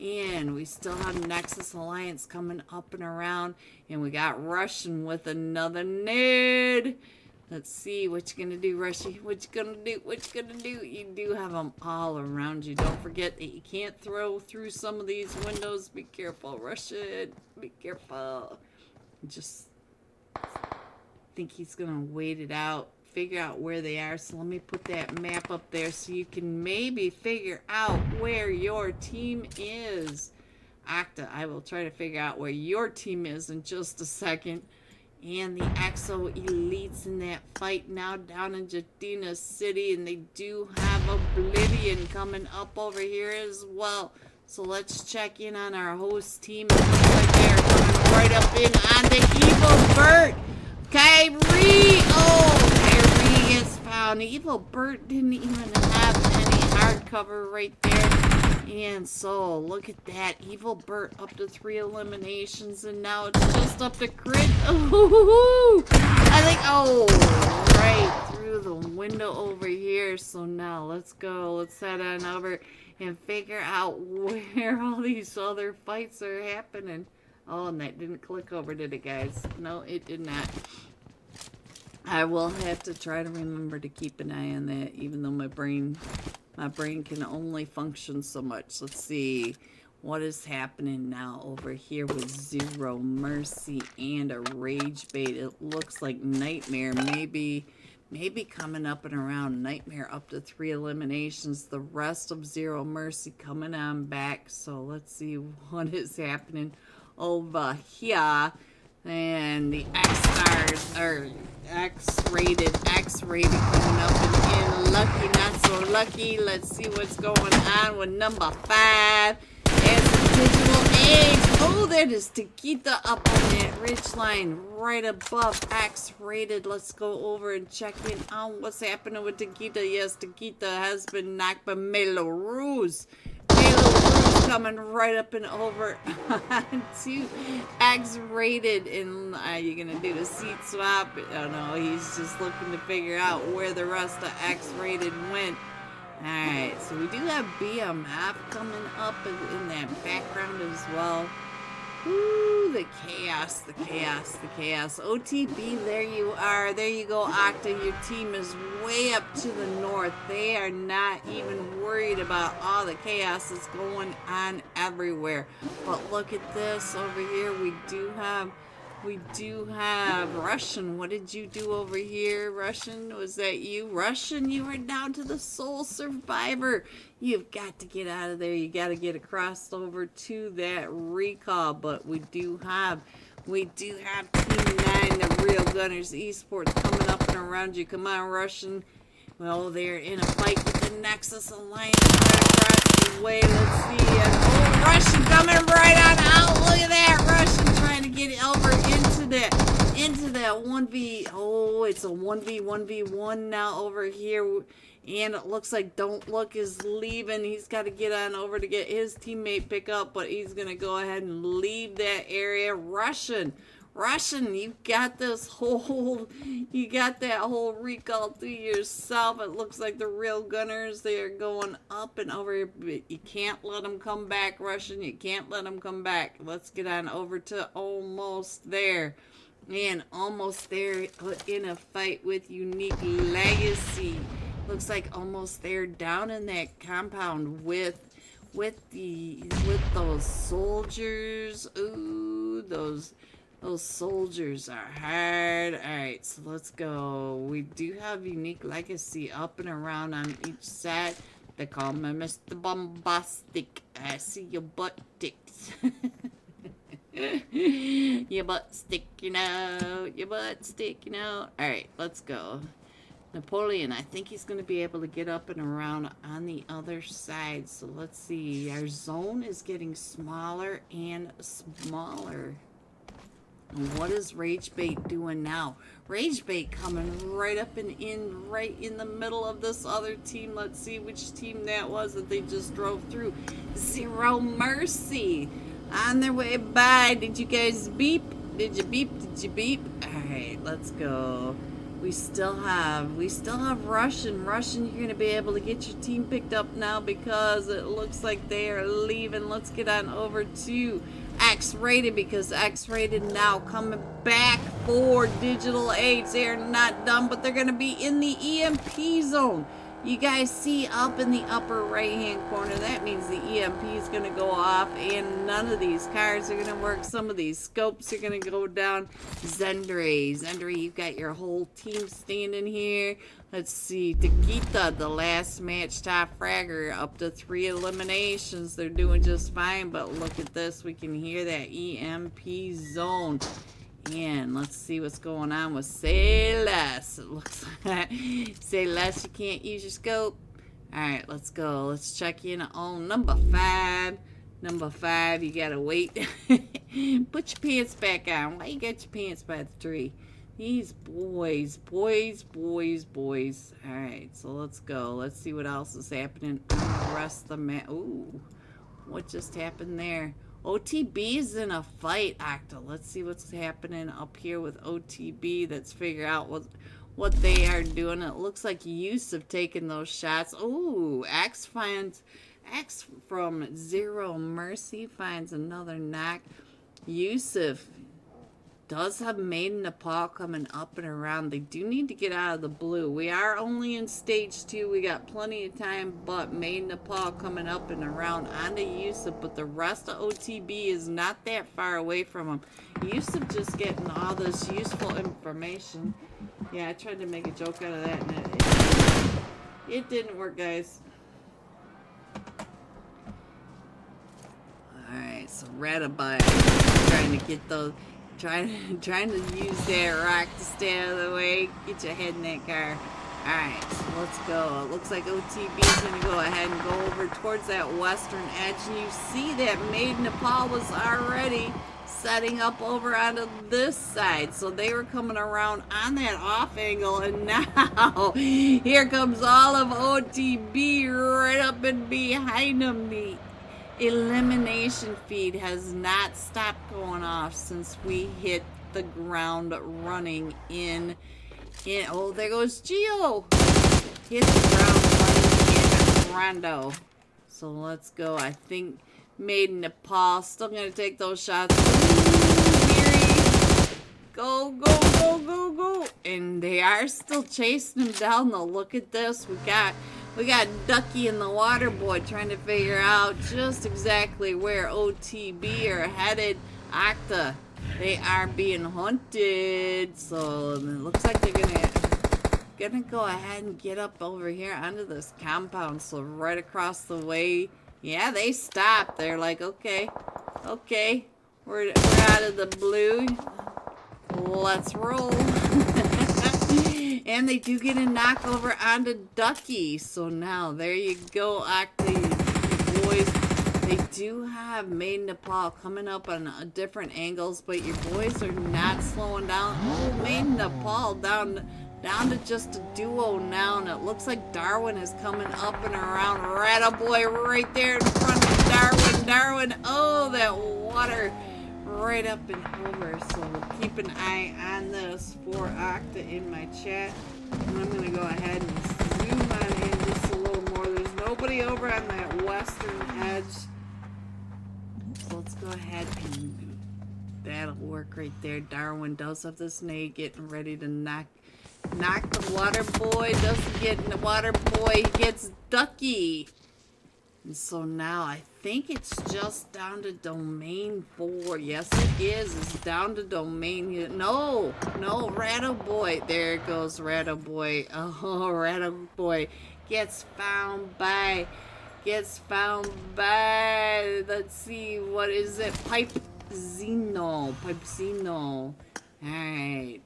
And we still have Nexus Alliance coming up and around. And we got Russian with another nade. Let's see what you're going to do, Rushy. What you going to do? What you going to do? You do have them all around you. Don't forget that you can't throw through some of these windows. Be careful, Russian. Be careful. Just think he's going to wait it out. Figure out where they are. So let me put that map up there so you can maybe figure out where your team is. Octa, I will try to figure out where your team is in just a second. And the XO Elites in that fight now down in Jadina City. And they do have Oblivion coming up over here as well. So let's check in on our host team. It looks like they're coming right up in on the Evil Bert. Kyrie! Oh, Kyrie gets found. Evil Bert didn't even have any hardcover right there. And so, look at that. Evil Bert up to 3 eliminations, and now it's just up to crit. Ooh, I think, oh, right through the window over here. So now, let's go. Let's head on over and figure out where all these other fights are happening. Oh, and that didn't click over, did it, guys? No, it did not. I will have to try to remember to keep an eye on that, even though my brain can only function so much. Let's see what is happening now over here with Zero Mercy and a Rage Bait. It looks like Nightmare maybe coming up and around. Nightmare up to 3 eliminations. The rest of Zero Mercy coming on back. So let's see what is happening over here. And the X-Stars are X-rated coming up and in. Lucky, not so lucky. Let's see what's going on with number 5. As the Digital Age. Oh, that is Taquita up on that ridge line right above X-rated. Let's go over and check in on what's happening with Taquita. Yes, Taquita has been knocked by Melo Ruse. Coming right up and over to X-rated. And you're gonna do the seat swap? Oh no, he's just looking to figure out where the rest of X-rated went. Alright, so we do have BMF coming up in that background as well. Ooh, the chaos, the chaos, the chaos. OTB, there you are. There you go, Octa. Your team is way up to the north. They are not even worried about all the chaos that's going on everywhere. But look at this over here. We do have Russian. What did you do over here, Russian? Was that you? Russian, you are down to the sole survivor. You've got to get out of there. You got to get across over to that recall. But we do have Team 9, the Real Gunners Esports coming up and around you. Come on, Russian. Well, they're in a fight with the Nexus Alliance right across the way. Let's see. Oh, Russian coming right on out. Look at that. Russian trying to get over into that 1v. Oh, it's a 1v1v1 now over here. And it looks like Don't Look is leaving. He's got to get on over to get his teammate pick up, but he's going to go ahead and leave that area. Russian, you got this whole, you got that whole recall to yourself. It looks like the Real Gunners, they are going up and over here, but you can't let them come back, Russian. You can't let them come back. Let's get on over to Almost There. And Almost There in a fight with Unique Legacy. Looks like Almost There down in that compound with those soldiers. Ooh, those Those soldiers are hard. Alright, so let's go. We do have Unique Legacy up and around on each side. They call me Mr. Bombastic. I see your butt sticks. Your butt sticking out. Your butt sticking out. Alright, let's go. Napoleon, I think he's going to be able to get up and around on the other side. So let's see. Our zone is getting smaller and smaller. And what is Ragebait doing now? Ragebait coming right up and in, right in the middle of this other team. Let's see which team that was that they just drove through. Zero Mercy. On their way by. Did you guys beep? Did you beep? Did you beep? Alright, let's go. We still have Russian. Russian, you're going to be able to get your team picked up now because it looks like they are leaving. Let's get on over to X-Rated because X-Rated now coming back for Digital Age. They are not done, but they're going to be in the EMP zone. You guys see up in the upper right-hand corner, that means the EMP is going to go off and none of these cars are going to work. Some of these scopes are going to go down. Zendre, you've got your whole team standing here. Let's see, Takita, the last match top fragger, up to 3 eliminations. They're doing just fine, but look at this. We can hear that EMP zone. And let's see what's going on with Say Less. It looks like Say Less, you can't use your scope. Alright, let's go. Let's check in on number 5. Number 5, you gotta wait. Put your pants back on. Why you got your pants by the tree? These boys. Alright, so let's go. Let's see what else is happening on the rest of the map. Ooh, what just happened there? OTB is in a fight, Octa. Let's see what's happening up here with OTB. Let's figure out what they are doing. It looks like Yusuf taking those shots. Ooh, X from Zero Mercy finds another knock. Yusuf does have Made in Nepal coming up and around. They do need to get out of the blue. We are only in stage 2. We got plenty of time, but Made in Nepal coming up and around onto Yusuf, but the rest of OTB is not that far away from him. Yusuf just getting all this useful information. Yeah, I tried to make a joke out of that, and it didn't work, guys. Alright, so Ratabai trying to get those... Trying to use that rock to stay out of the way. Get your head in that car. Alright, so let's go. It looks like OTB is going to go ahead and go over towards that western edge. And you see that Made in Nepal was already setting up over onto this side. So they were coming around on that off angle. And now, here comes all of OTB right up and behind them. The elimination feed has not stopped going off since we hit the ground running in. Oh, there goes Geo. Hit the ground running in Rondo. So let's go. I think Made in Nepal still gonna take those shots. Go. And they are still chasing him down though. Look at this. We got Ducky and the Water Boy trying to figure out just exactly where OTB are headed. Octa, they are being hunted. So it looks like they're gonna go ahead and get up over here onto this compound. So right across the way. Yeah, they stopped. They're like, okay, we're out of the blue. Let's roll. And they do get a knock over onto Ducky. So now, there you go, Octa, boys. They do have Made in Nepal coming up on different angles, but your boys are not slowing down. Oh, Made in Nepal down to just a duo now. And it looks like Darwin is coming up and around. Rattaboy right there in front of Darwin. Oh, that water right up and over. So we'll keep an eye on this for Octa in my chat. And I'm going to go ahead and zoom on in just a little more. There's nobody over on that western edge. So let's go ahead and that'll work right there. Darwin does have this nade getting ready to knock the Water Boy. Doesn't get in the Water Boy. He gets Ducky. And so now I think it's just down to domain 4. Yes, it is. It's down to domain. No, Ratto Boy. There it goes, Ratto Boy. Oh, Ratto Boy gets found by. Let's see, what is it? Pipe Zeno. Alright,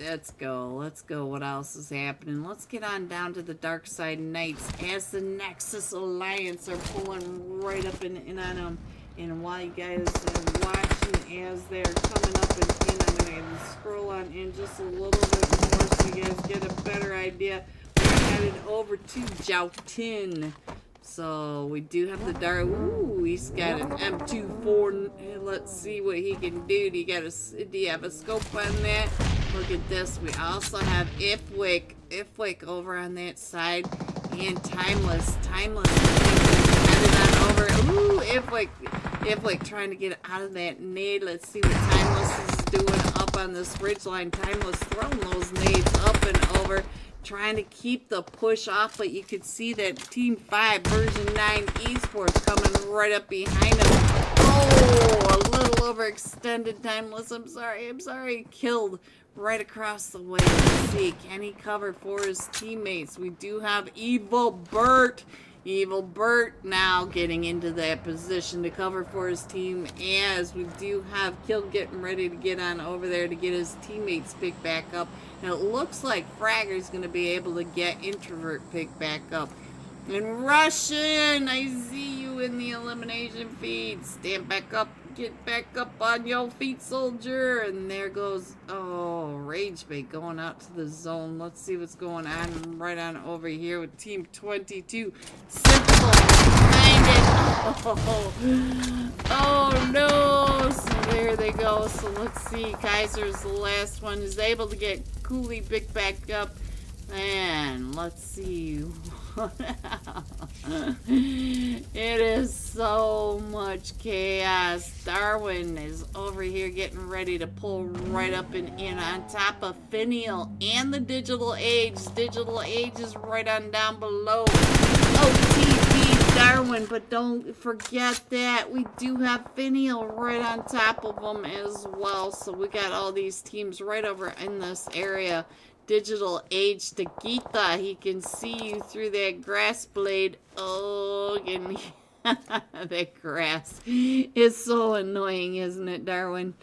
let's go. What else is happening? Let's get on down to the Dark Side Knights as the Nexus Alliance are pulling right up in on them. And while you guys are watching as they're coming up and in, I'm going to scroll on in just a little bit more so you guys get a better idea. We're headed over to Joutin. So we do have the Dark. Ooh, he's got an M24. Let's see what he can do. Do you have a scope on that? Look at this. We also have Ifwick over on that side, and Timeless headed on over. Ooh, Ifwick trying to get out of that nade. Let's see what Timeless is doing up on this ridgeline. Timeless throwing those nades up and over, trying to keep the push off, but you could see that Team 5 version 9 Esports coming right up behind him. Oh, a little overextended. Timeless. I'm sorry. Killed right across the way. Let's see, can he cover for his teammates? We do have Evil Bert now getting into that position to cover for his team, as we do have Kill getting ready to get on over there to get his teammates picked back up. And it looks like Fragger's going to be able to get Introvert picked back up. And Russian, I see you in the elimination feed. Stand back up. Get back up on your feet, soldier. And there goes, oh, Ragebait going out to the zone. Let's see what's going on right on over here with Team 22. Simple. Find it. Oh, no. So there they go. So let's see. Kaiser's the last one. Is able to get Cooley picked back up. And let's see. It is so much chaos. Darwin is over here getting ready to pull right up and in on top of Finial and the Digital Age. Digital Age is right on down below OTB Darwin, but don't forget that we do have Finial right on top of them as well. So we got all these teams right over in this area. Digital Age to Gita. He can see you through that grass blade. Oh, and that grass is so annoying, isn't it, Darwin?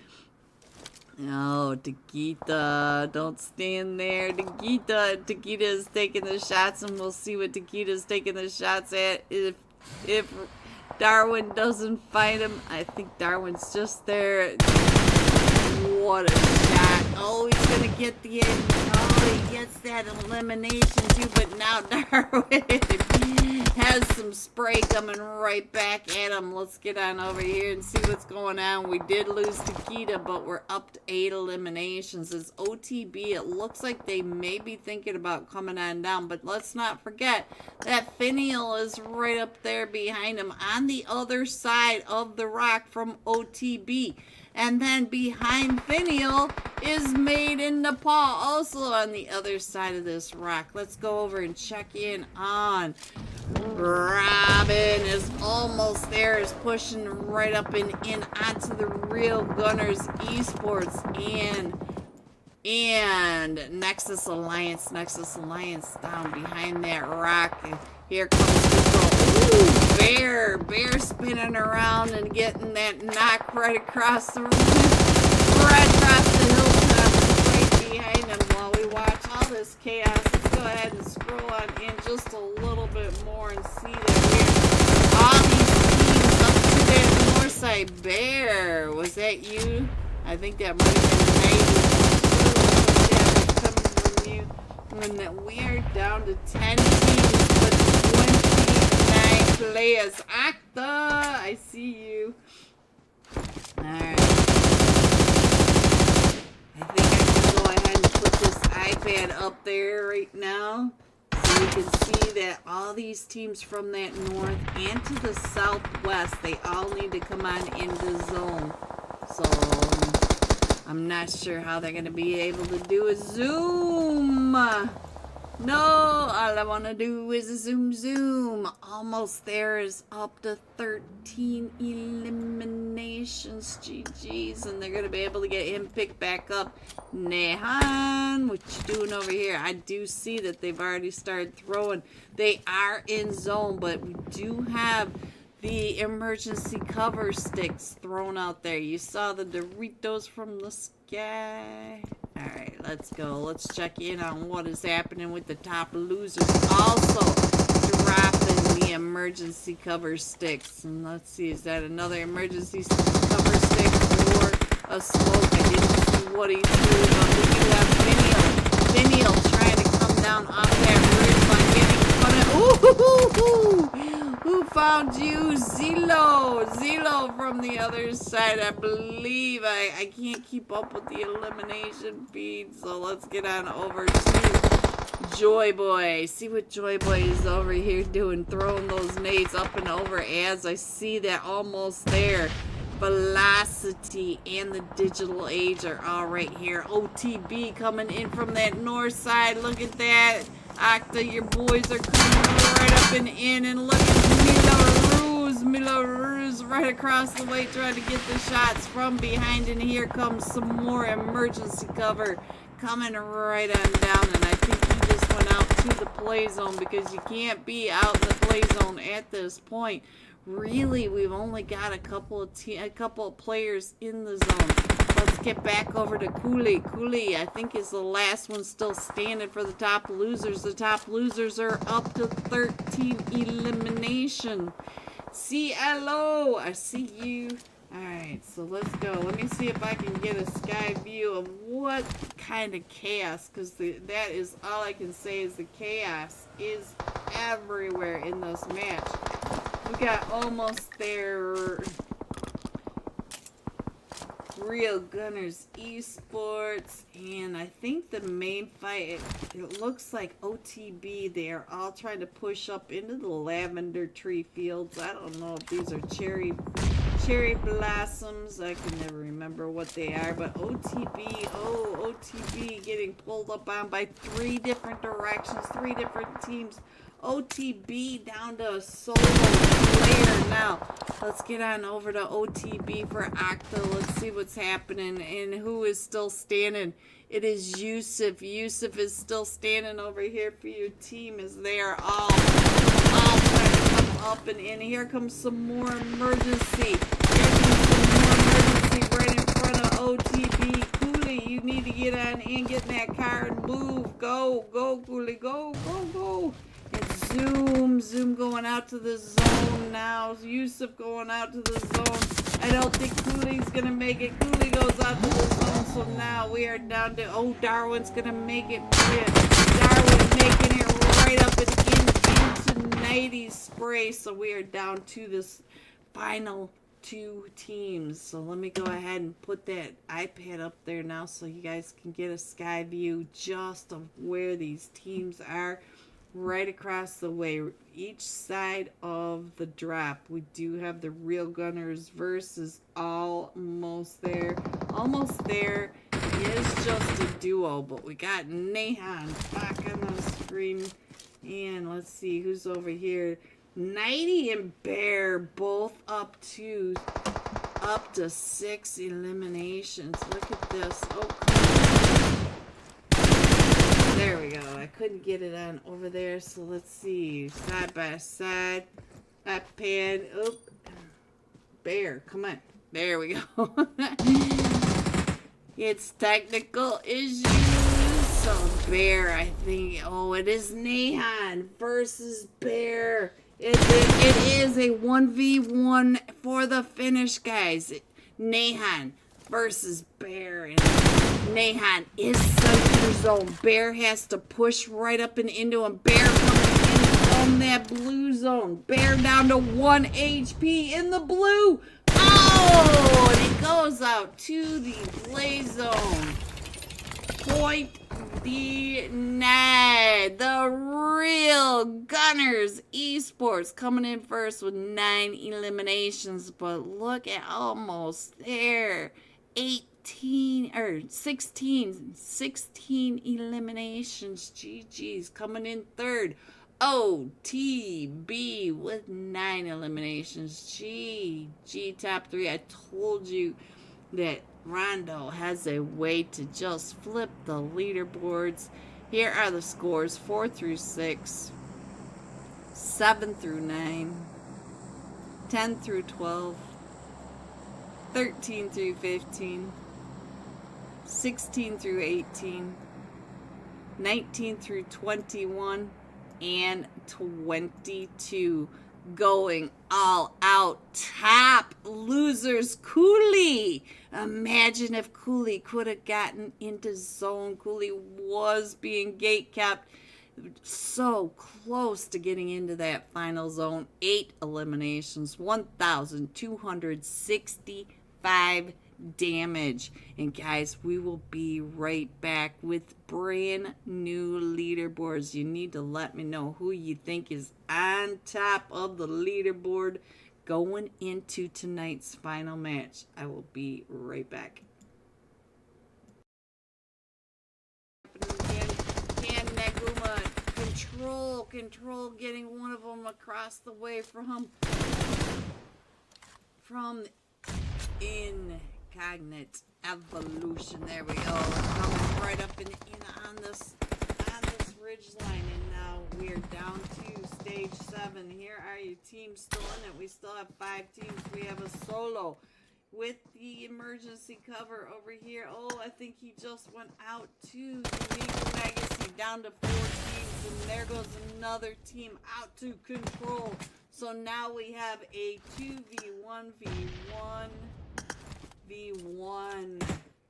Oh, Tagita, don't stand there. Tagita is taking the shots, and we'll see what Tagita is taking the shots at. If Darwin doesn't find him, I think Darwin's just there. What a shot. Oh, he's going to get the end. Oh, he gets that elimination too, but now Darwin has some spray coming right back at him. Let's get on over here and see what's going on. We did lose Takita, but we're up to 8 eliminations. It's OTB. It looks like they may be thinking about coming on down, but let's not forget that Finial is right up there behind him on the other side of the rock from OTB. And then behind Finial is Made in Nepal, also on the other side of this rock. Let's go over and check in on Robin. Is almost there, is pushing right up and in onto the Real Gunners Esports and Nexus Alliance down behind that rock. And here comes the Ooh, Bear spinning around and getting that knock right across the hilltop, right behind him. While we watch all this chaos, let's go ahead and scroll on in just a little bit more and see that all these teams up to that north side. Bear, was that you? I think that might have been coming from you. When we are down to 10 teams with 29 players. Acta, I see you. Alright. I think I can go ahead and put this iPad up there right now, so you can see that all these teams from that north and to the southwest, they all need to come on into zone. So I'm not sure how they're going to be able to do a zoom. No, all I want to do is a zoom zoom. Almost there is up to 13 eliminations. GG's. And they're going to be able to get him picked back up. Nehan, what you doing over here? I do see that they've already started throwing. They are in zone, but we do have the emergency cover sticks thrown out there. You saw the Doritos from the sky. Alright, let's go. Let's check in on what is happening with the top losers. Also dropping the emergency cover sticks. And let's see, is that another emergency cover stick or a smoke? I didn't see what he's doing, but we do have Vinial trying to come down off that ridge by getting fun of. Ooh! Who found you? Zelo! Zelo from the other side, I believe. I can't keep up with the elimination feed, so let's get on over to Joy Boy. See what Joy Boy is over here doing, throwing those nades up and over as I see that almost there. Velocity and the Digital Age are all right here. OTB coming in from that north side. Look at that. Octa, your boys are coming right up and in, and look at Milaruz right across the way trying to get the shots from behind, and here comes some more emergency cover coming right on down, and I think he just went out to the play zone because you can't be out in the play zone at this point. Really, we've only got a couple of players in the zone. Let's get back over to Cooley. Cooley, I think, is the last one still standing for the top losers. The top losers are up to 13 elimination. CLO, I see you. Alright, so let's go. Let me see if I can get a sky view of what kind of chaos, because that is all I can say is the chaos is everywhere in this match. We got almost there. Real Gunners Esports, and I think the main fight, it looks like OTB, they are all trying to push up into the lavender tree fields. I don't know if these are cherry blossoms. I can never remember what they are, but OTB getting pulled up on by 3 different directions, 3 different teams. OTB down to a solo player now. Let's get on over to OTB for Octa. Let's see what's happening and who is still standing. It is Yusuf. Yusuf is still standing over here for your team as they are all trying to come up and in. Here comes some more emergency. Here comes some more emergency right in front of OTB. Cooley, you need to get on and get in that car and move. Go, Cooley, go. And Zoom going out to the zone now. Yusuf going out to the zone. I don't think Cooley's going to make it. Cooley goes out to the zone. So now we are down to, Darwin's going to make it. Darwin making it right up and into 90 spray. So we are down to this final 2 teams. So let me go ahead and put that iPad up there now so you guys can get a sky view just of where these teams are. Right across the way, each side of the drop, we do have the Real Gunners versus almost there. Almost there is just a duo, but we got Nehan back on the screen. And let's see who's over here. Nighty and Bear both up to 6 eliminations. Look at this. Oh, there we go. I couldn't get it on over there, so let's see. Side by side. iPad. Oh, Bear, come on. There we go. It's technical issues. So Bear, I think. Oh, it is Nehan versus Bear. It is a 1v1 for the finish, guys. Nehan versus Bear. And Nehan is center zone. Bear has to push right up and into him. Bear coming in from that blue zone. Bear down to 1 HP in the blue. Oh, and he goes out to the play zone. Point denied. The Real Gunners Esports coming in first with 9 eliminations. But look at almost there. 18 or 16 eliminations. GG's coming in third. OTB with 9 eliminations. GG top 3. I told you that Rondo has a way to just flip the leaderboards. Here are the scores: 4 through 6, 7 through 9, 10 through 12, 13 through 15, 16 through 18, 19 through 21, and 22. Going all out. Top losers, Cooley. Imagine if Cooley could have gotten into zone. Cooley was being gate kept. So close to getting into that final zone. 8 eliminations, 1,265 damage. And guys, we will be right back with brand new leaderboards. You need to let me know who you think is on top of the leaderboard going into tonight's final match. I will be right back. Can Naguma control getting one of them across the way from Incognite Evolution. There we go. Coming right up in on this ridge line, and now we're down to stage 7. Here are your teams still in it. We still have 5 teams. We have a solo with the emergency cover over here. Oh, I think he just went out to Unique Legacy, down to 4 teams, and there goes another team out to Control. So now we have a 2v1v1.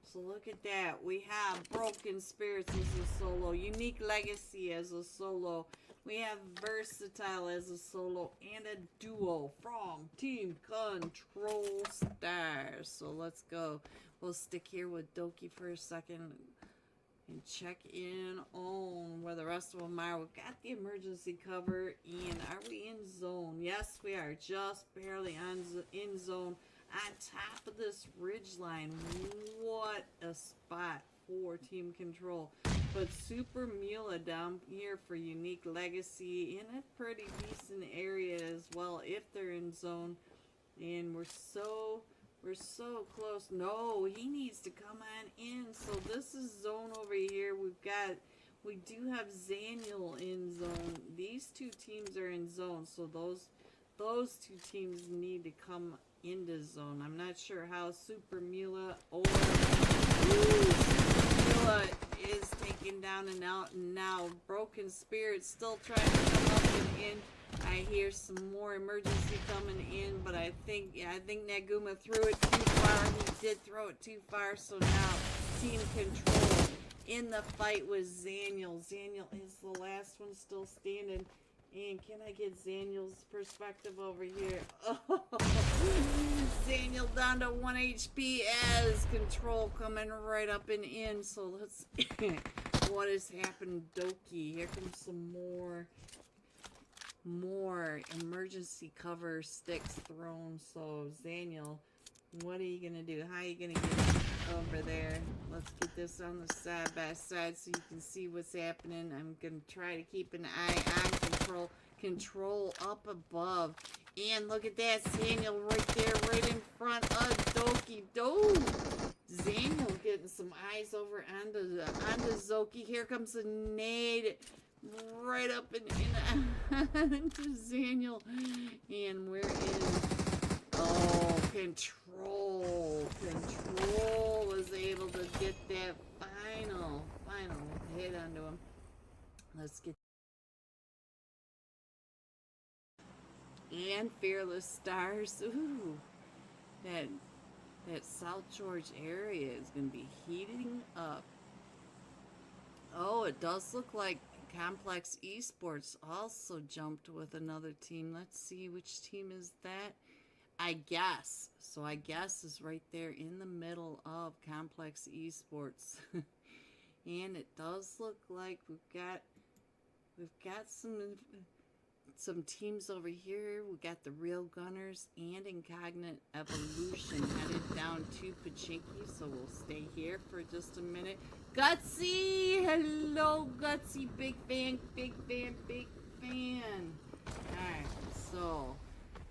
So look at that. We have Broken Spirits as a solo, Unique Legacy as a solo. We have Versatile as a solo and a duo from Team Control Stars. So let's go. We'll stick here with Doki for a second and check in on where the rest of them are. We've got the emergency cover, and are we in zone? Yes, we are, just barely in zone. On top of this ridge line. What a spot for Team Control. But Super Mula down here for Unique Legacy in a pretty decent area as well if they're in zone. And we're so close. No, he needs to come on in. So this is zone over here. We do have Zaniel in zone. These 2 teams are in zone. So those 2 teams need to come into zone. I'm not sure how Super Mula or Mula is taken down and out, and now Broken Spirit still trying to come up and in. I hear some more emergency coming in, but I think Naguma threw it too far. He did throw it too far, so now Team Control in the fight with Zaniel. Zaniel is the last one still standing. And can I get Zaniel's perspective over here? Oh, Zaniel down to 1 HP as Control coming right up and in. So let's what has happened, Doki? Here comes some more emergency cover sticks thrown. So Zaniel, what are you gonna do? How are you gonna get over there? Let's get this on the side by side so you can see what's happening. I'm gonna try to keep an eye on Control up above. And look at that, Zaniel right there, right in front of Doki. Zaniel getting some eyes over onto Zoki. Here comes a nade right up into Zaniel. And where is Control was able to get that final hit onto him. Let's get. And Fearless Stars. Ooh, that South George area is going to be heating up. Oh, it does look like Complex Esports also jumped with another team. Let's see, which team is that? I guess. So I guess is right there in the middle of Complex Esports. And it does look like we've got some some teams over here. We got the Real Gunners and Incognite Evolution headed down to Pachinki, so we'll stay here for just a minute. Gutsy! Hello, Gutsy. Big fan, big fan, big fan. Alright, so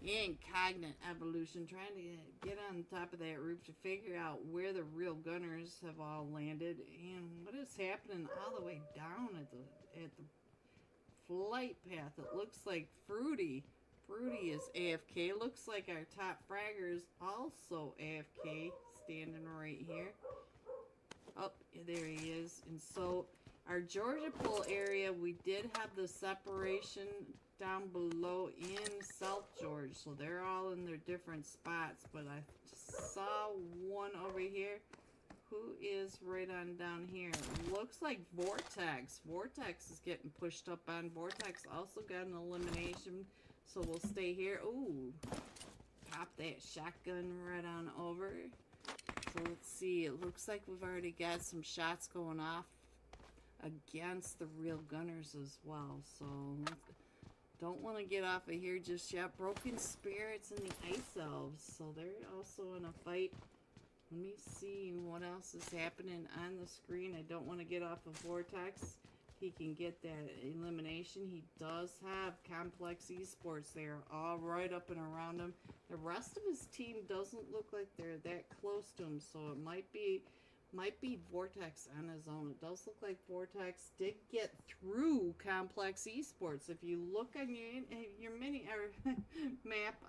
Incognite Evolution, trying to get on top of that roof to figure out where the Real Gunners have all landed and what is happening all the way down at the flight path. It looks like Fruity is AFK. Looks like our top fragger is also AFK, standing right here. Oh, there he is. And so our Georgia Pool area, we did have the separation down below in South Georgia, so they're all in their different spots, but I saw one over here who is right on down here. Looks like Vortex is getting pushed up on. Vortex also got an elimination, so we'll stay here. Ooh, pop that shotgun right on over. So let's see, it looks like we've already got some shots going off against the Real Gunners as well, so don't want to get off of here just yet. Broken Spirits and the Ice Elves, so they're also in a fight. Let me see what else is happening on the screen. I don't want to get off of Vortex. He can get that elimination. He does have Complex Esports there, all right up and around him. The rest of his team doesn't look like they're that close to him, so it might be Vortex on his own. It does look like Vortex did get through Complex Esports. If you look on your mini map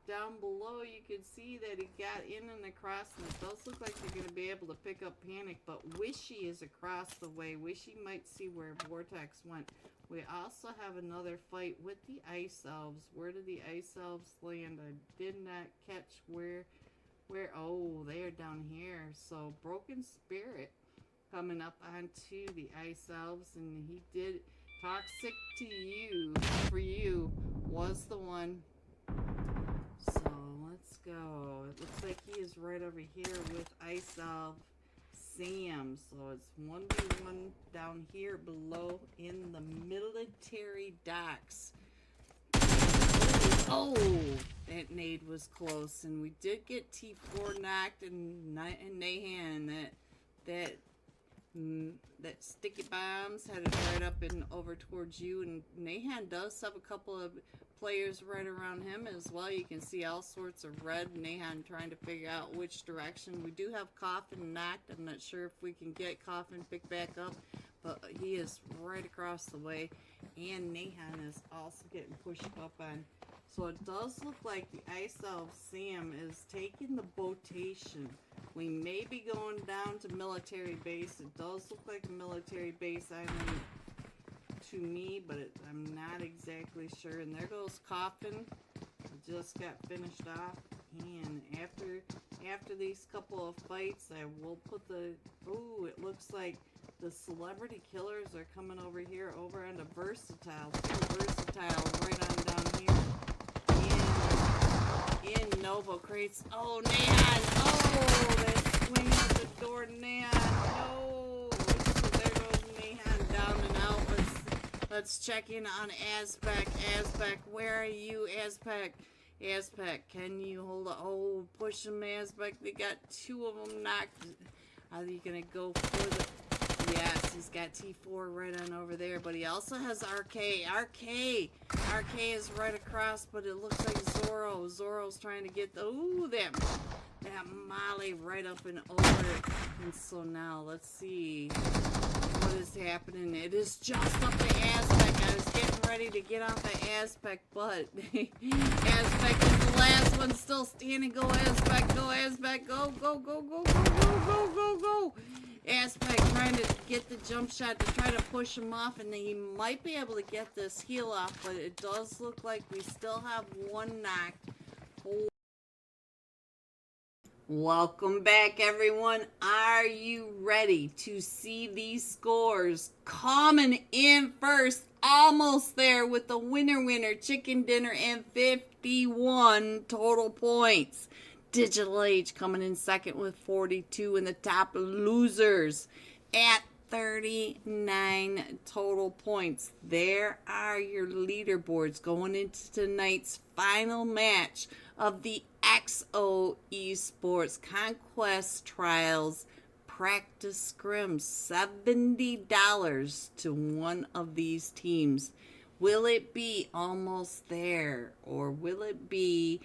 down below, you can see that he got in and across, and it does look like they're going to be able to pick up Panic, but Wishy is across the way. Wishy might see where Vortex went. We also have another fight with the Ice Elves. Where did the Ice Elves land? I did not catch where, oh, they're down here. So Broken Spirit coming up onto the Ice Elves, and he did Toxic to You for you was the one. So let's go. It looks like he is right over here with Ice Elf Sam. So it's 1v1 down here below in the military docks. Oh, that nade was close, and we did get T4 knocked, and Nahan, that sticky bombs headed right up and over towards you, and Nahan does have a couple of players right around him as well. You can see all sorts of red. Nahan trying to figure out which direction. We do have Coffin knocked. I'm not sure if we can get Coffin picked back up, but he is right across the way, and Nahan is also getting pushed up on. So it does look like the Ice Elf Sam is taking the botation. We may be going down to military base. It does look like a military base island to me, but I'm not exactly sure. And there goes Coffin. Just got finished off. And after these couple of fights, I will put the... Ooh, it looks like the celebrity killers are coming over here, over on the Versatile. Versatile right on down here. In Nova Crates. Oh, Nan! Oh, that swing out the door, Nan! No! So there goes Nan down and out. Let's check in on Azpec. Azpec, where are you, Azpec? Azpec, can you hold on? Oh, push him, Azpec. They got two of them knocked. Are you gonna go for the... Yes, he's got T4 right on over there, but he also has RK. RK is right across, but it looks like Zorro. Zorro's trying to get the... Ooh, that Molly right up and over. And so now, let's see what is happening. It is just up to Azpec. I was getting ready to get off of Azpec, but Azpec is the last one still standing. Go, Azpec. Go, Azpec. Go, go, go, go, go, go, go, go, go. Azpec trying to get the jump shot to try to push him off, and he might be able to get this heal off, but it does look like we still have one knocked. Welcome back, everyone. Are you ready to see these scores coming in first? Almost there with the winner chicken dinner and 51 total points. Digital Age coming in second with 42, and the top losers at 39 total points. There are your leaderboards going into tonight's final match of the XO Esports Conquest Trials Practice Scrims. $70 to one of these teams. Will it be almost there, or will it be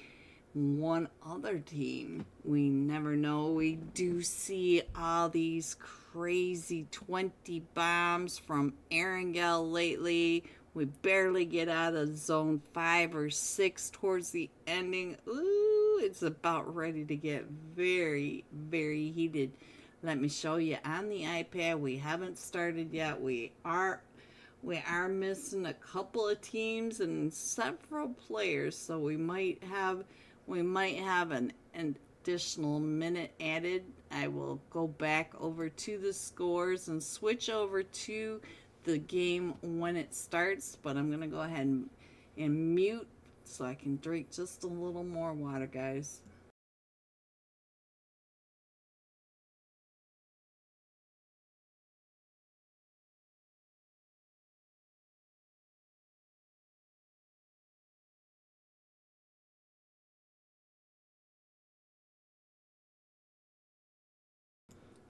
one other team? We never know. We do see all these crazy 20 bombs from Erangel lately. We barely get out of zone 5 or 6 towards the ending. Ooh, it's about ready to get very, very heated. Let me show you on the iPad. We haven't started yet. We are missing a couple of teams and several players, so we might have an additional minute added. I will go back over to the scores and switch over to the game when it starts, but I'm gonna go ahead and mute so I can drink just a little more water, guys.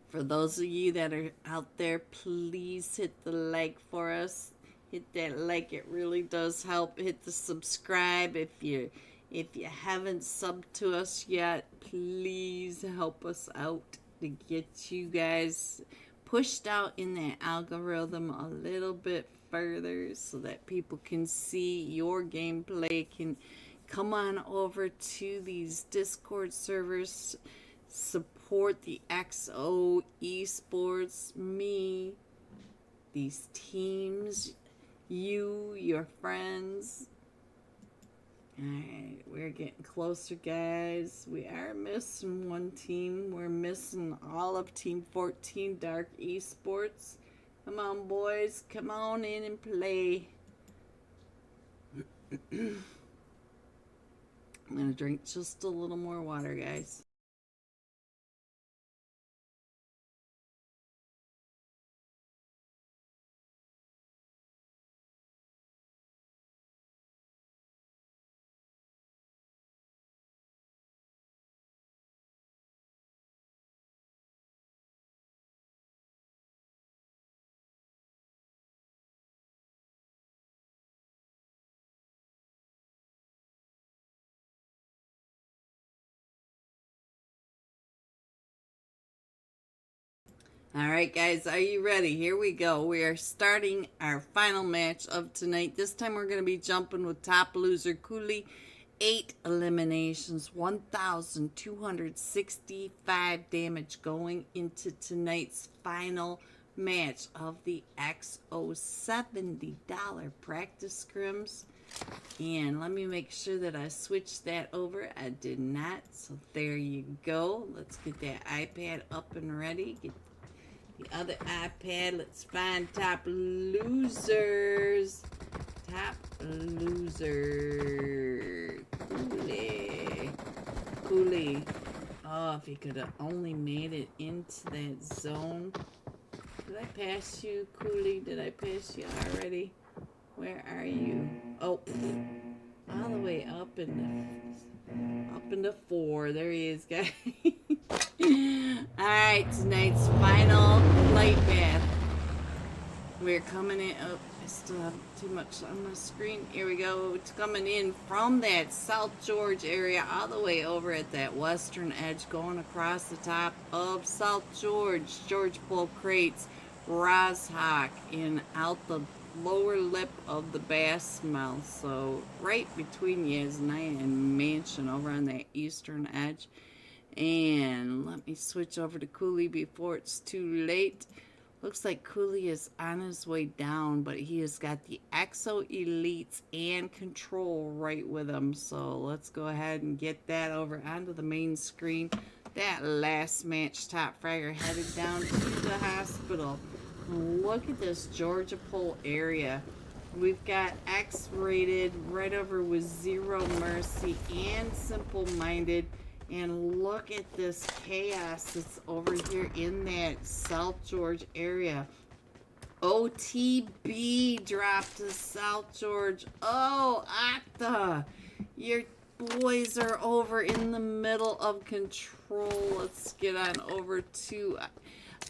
For those of you that are out there, please hit the like for us. Hit that like, it really does help. Hit the subscribe if you haven't subbed to us yet. Please help us out to get you guys pushed out in that algorithm a little bit further so that people can see your gameplay. Can come on over to these Discord servers, support the XO Esports, me, these teams, you, your friends. Alright, we're getting closer, guys. We are missing one team. We're missing all of Team 14 Dark Esports. Come on, boys. Come on in and play. I'm going to drink just a little more water, guys. All right, guys, are you ready? Here we go. We are starting our final match of tonight. This time we're going to be jumping with top loser Cooley. 8 eliminations, 1,265 damage going into tonight's final match of the XO $70 practice scrims. And let me make sure that I switched that over. I did not, so there you go. Let's get that iPad up and ready. Get the other iPad. Let's find top losers. Top loser. Cooley. Oh, if he could have only made it into that zone. Did I pass you, Cooley? Did I pass you already? Where are you? Oh, all the way up in the 4. There he is, guys. Alright, tonight's final light bath. We're coming in. Oh, I still have too much on my screen. Here we go. It's coming in from that South George area all the way over at that western edge, going across the top of South George. George Bull Crates, Roshawk, and out the lower lip of the Bass Mouth. So right between Yasnaya and Mansion over on that eastern edge. And let me switch over to Cooley before it's too late. Looks like Cooley is on his way down, but he has got the XO Elites and Control right with him. So let's go ahead and get that over onto the main screen. That last match top fragger headed down to the hospital. Look at this Georgia Pole area. We've got X-rated right over with Zero Mercy and Simple Minded. And look at this chaos that's over here in that South George area. OTB dropped to South George. Oh, Octa. Your boys are over in the middle of control. Let's get on over to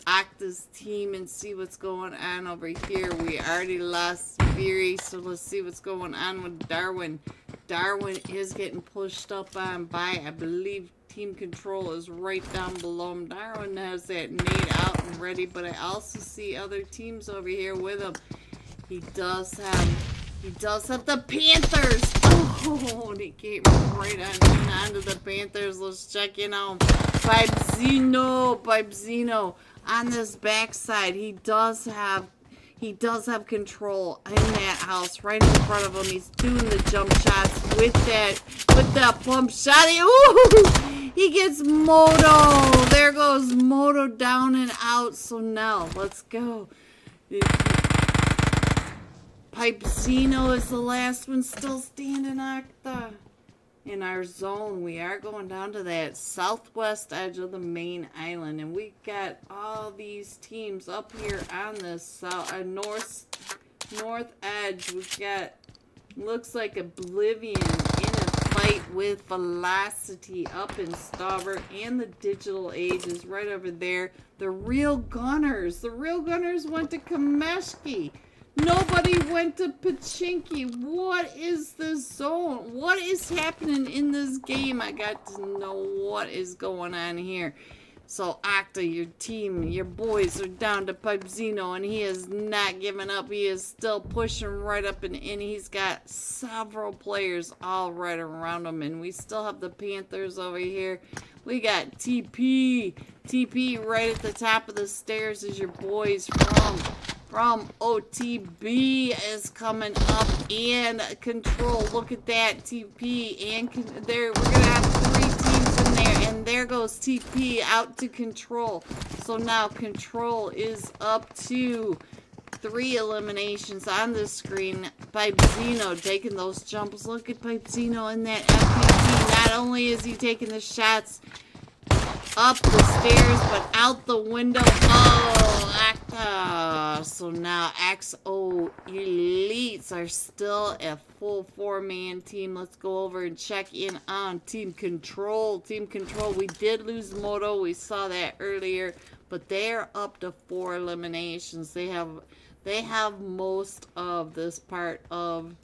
Octa's team and see what's going on over here. We already lost Veery, so let's see what's going on with Darwin. Darwin is getting pushed up on by, I believe, Team Control is right down below him. Darwin has that nade out and ready, but I also see other teams over here with him. He does have the Panthers. Oh, and he came right onto the Panthers. Let's check in on Pipezino on this backside. He does have control in that house right in front of him. He's doing the jump shots with that pump shot. Ooh, he gets Moto. There goes Moto down and out. So now let's go. Pipezino is the last one still standing, Octa. In our zone, we are going down to that southwest edge of the main island, and we got all these teams up here on this north edge. We've got, looks like Oblivion in a fight with Velocity up in Starboard, and the Digital Age is right over there. The Real Gunners went to Kameshki. Nobody went to Pachinki. What is this zone? What is happening in this game? I got to know what is going on here. So, Octa, your team, your boys are down to Pipezino, and he is not giving up. He is still pushing right up and in. He's got several players all right around him, and we still have the Panthers over here. We got TP. TP right at the top of the stairs is your boys from OTB is coming up, and Control. Look at that, TP, and there we're gonna have 3 teams in there, and there goes TP out to Control. So now Control is up to 3 eliminations on the screen. Pipezino taking those jumps. Look at Pipezino in that FPT. Not only is he taking the shots up the stairs, but out the window. Oh, Octa. So now XO Elites are still a full 4-man team. Let's go over and check in on Team Control. Team Control, we did lose Moto. We saw that earlier, but they're up to 4 eliminations. They have most of this part of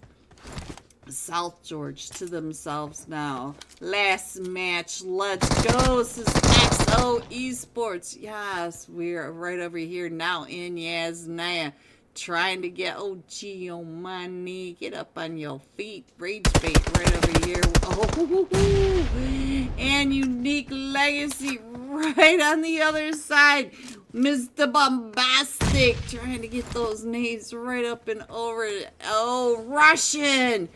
South George to themselves now. Last match, let's go. This is XO Esports. Yes, we're right over here now in Yasnaya, trying to get Gio Money. Get up on your feet. Rage bait right over here. Oh, and Unique Legacy right on the other side. Mr. Bombastic trying to get those nades right up and over. Oh, Russian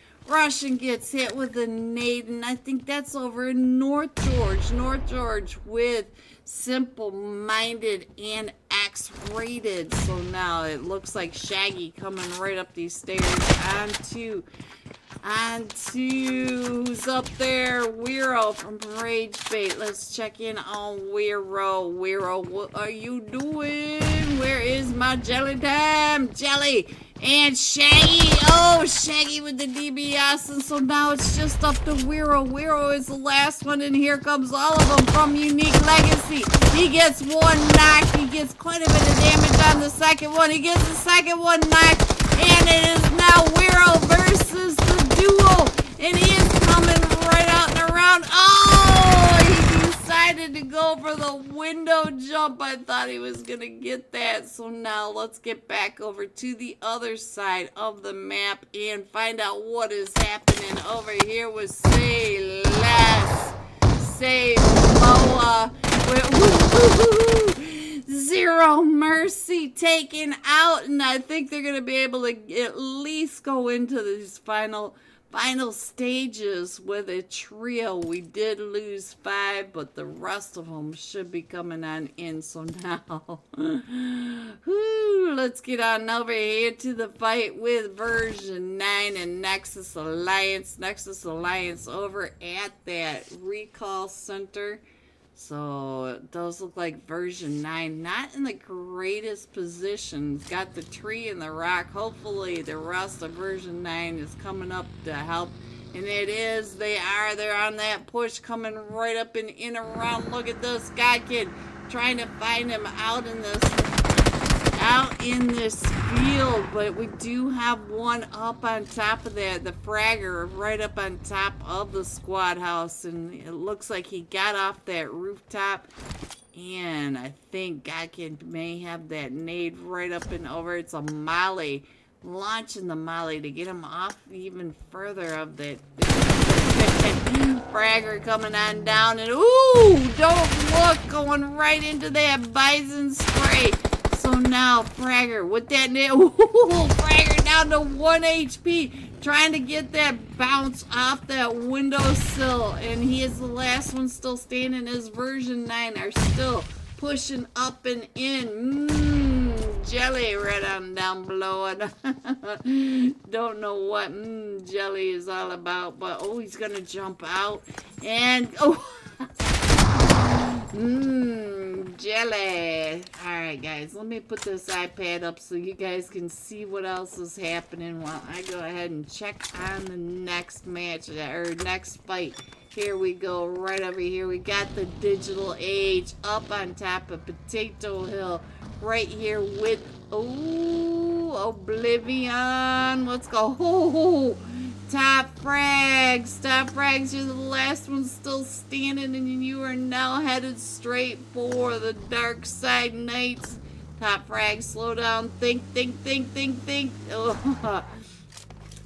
gets hit with a nade, and I think that's over in North George with Simple Minded and X-Rated. So now it looks like Shaggy coming right up these stairs onto who's up there? Wiro from Rage Bait. Let's check in on Wiro. Wiro, what are you doing? Where is my jelly time? Jelly and Shaggy. Oh, Shaggy with the DBS. And so now it's just up to Wiro. Wiro is the last one, and here comes all of them from Unique Legacy. He gets 1 knock. He gets quite a bit of damage on the second one. He gets the second one knocked, and it is now Wiro versus the duo, and he is coming right out and around. Oh, he decided to go for the window jump. I thought he was gonna get that. So now let's get back over to the other side of the map and find out what is happening over here with Say Less, Say Moa. Zero Mercy taken out, and I think they're going to be able to at least go into these final stages with a trio. We did lose 5, but the rest of them should be coming on in. So now, let's get on over here to the fight with version 9 and Nexus Alliance. Nexus Alliance over at that recall center. So it does look like version 9. Not in the greatest position. Got the tree and the rock. Hopefully the rest of version 9 is coming up to help. And it is. They are. They're on that push coming right up and in around. Look at this guy kid trying to find him out in this field, but we do have one up on top of that, the fragger right up on top of the squad house, and it looks like he got off that rooftop, and I think Godkid may have that nade right up and over. It's a molly, launching the molly to get him off even further of that fragger coming on down, and ooh, don't look, going right into that bison spray. So now Fragger with that net, Fragger down to 1 HP, trying to get that bounce off that windowsill, and he is the last one still standing. His version 9 are still pushing up and in. Jelly right on down below. Don't know what jelly is all about, but oh, he's gonna jump out, and oh. Jelly. Alright guys, let me put this iPad up so you guys can see what else is happening while I go ahead and check on the next match, or next fight. Here we go, right over here. We got the Digital Age up on top of Potato Hill, right here with, oh, Oblivion. Let's go. Top frags, you're the last one still standing, and you are now headed straight for the Dark Side Knights. Top frags, slow down, think. Oh,